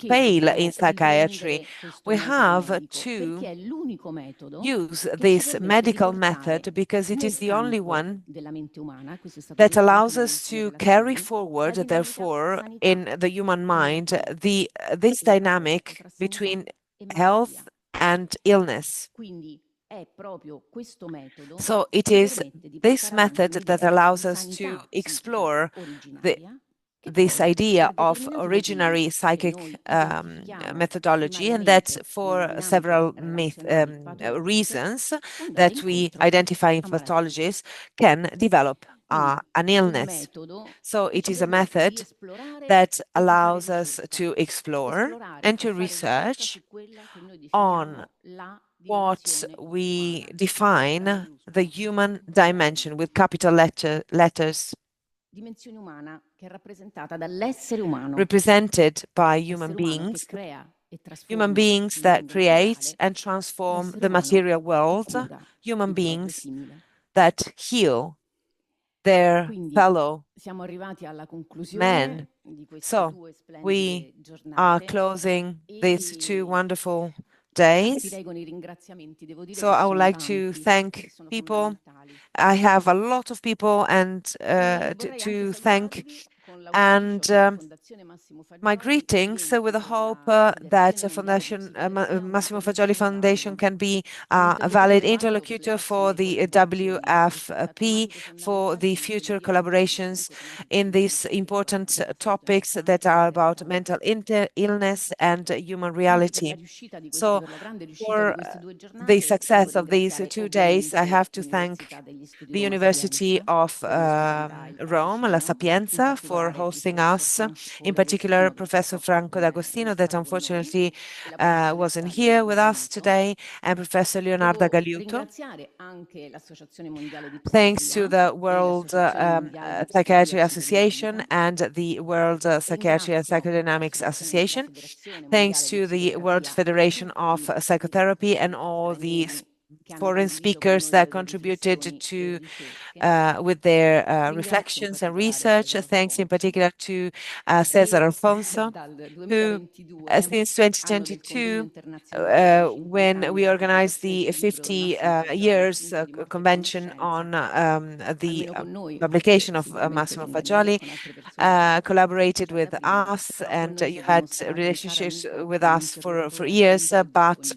fail in psychiatry. We have to use this medical method because it is the only one that allows us to carry forward, therefore, in the human mind, this dynamic between health and illness. So it is this method that allows us to explore this idea of originary psychic methodology, and that for several reasons that we identify in pathologies can develop an illness. So it is a method that allows us to explore and to research on what we define the human dimension with capital letters, represented by human beings that create and transform the material world, human beings that heal their fellow men. So we are closing these 2 wonderful days. So I would like to thank people. I have a lot of people and to thank and my greetings with the hope that Massimo Fagioli Foundation can be a valid interlocutor for the WFP for the future collaborations in these important topics that are about mental illness and human reality. So for the success of these 2 days, I have to thank the University of Rome, La Sapienza, for hosting us, in particular Professor Franco D'Agostino, that unfortunately wasn't here with us today, and Professor Leonardo Galiuto. Thanks to the World Psychiatry Association and the World Psychiatry and Psychodynamics Association. Thanks to the World Federation of Psychotherapy and all the foreign speakers that contributed to with their reflections and research. Thanks in particular to Cesar Alfonso, who since 2022, when we organized the 50 years convention on the publication of Massimo Fagioli, collaborated with us, and you had relationships with us for years, but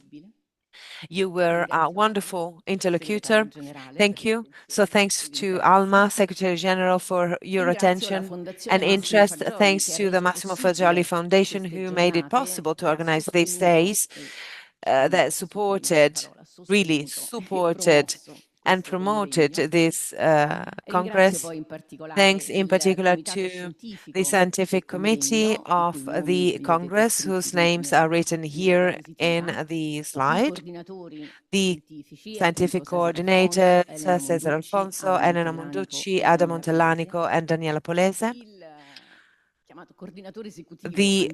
you were a wonderful interlocutor. Thank you. So thanks to Alma, Secretary General, for your attention and interest. Thanks to the Massimo Fagioli Foundation, who made it possible to organize these days, that really supported and promoted this Congress. Thanks in particular to the Scientific Committee of the Congress, whose names are written here in the slide. The Scientific Coordinators, Cesar Alfonso, Elena Monducci, Ada Montellanico, and Daniela Polese. The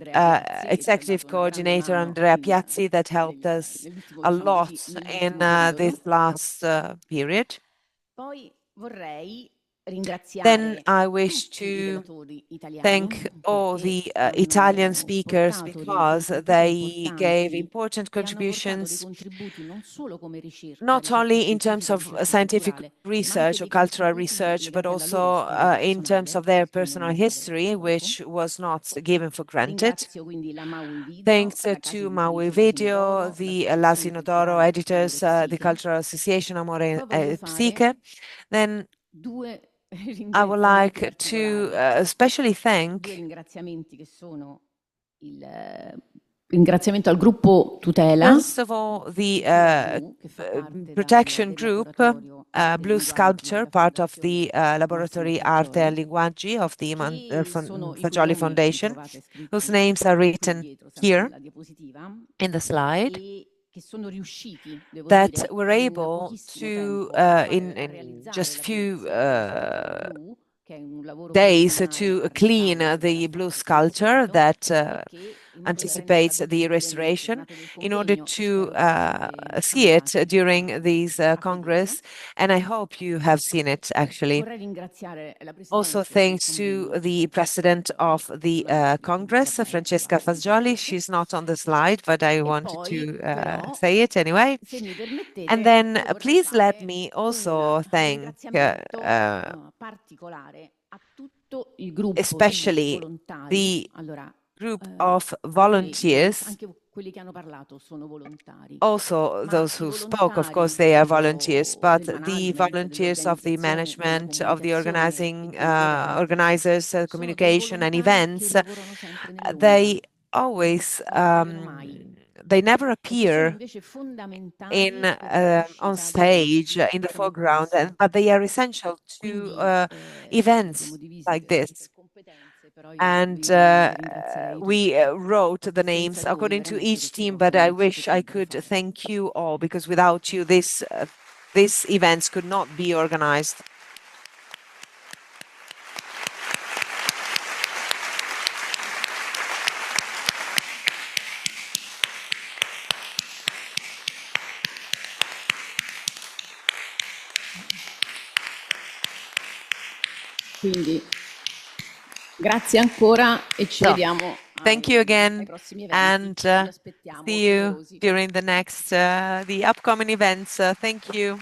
Executive Coordinator, Andrea Piazzi, that helped us a lot in this last period. Then I wish to thank all the Italian speakers, because they gave important contributions, not only in terms of scientific research or cultural research, but also in terms of their personal history, which was not given for granted. Thanks to Maui Video, the L'Asino d'Oro editors, the Cultural Association Amore e Psiche. Then I would like to especially thank ringraziamento al gruppo tutela. First of all, the protection group, Blue Sculpture, part of the Laboratory Arte e Linguaggi of the Fagioli Foundation, whose names are written here in the slide, that were able to, in just few days, to clean the blue sculpture that anticipates the restoration, in order to see it during these Congress, and I hope you have seen it actually. Also thanks to the President of the Congress, Francesca Fagioli. She's not on the slide, but I wanted to say it anyway. And then please let me also thank especially the group of volunteers. Also, those who spoke, of course, they are volunteers, but the volunteers of the management, of the organizers, communication and events, they always, they never appear on stage in the foreground, but they are essential to events like this. And we wrote the names according to each team, but I wish I could thank you all, because without you, these events could not be organized. Quindi grazie ancora e ci vediamo. Thank you again, and see you during the upcoming events. Thank you.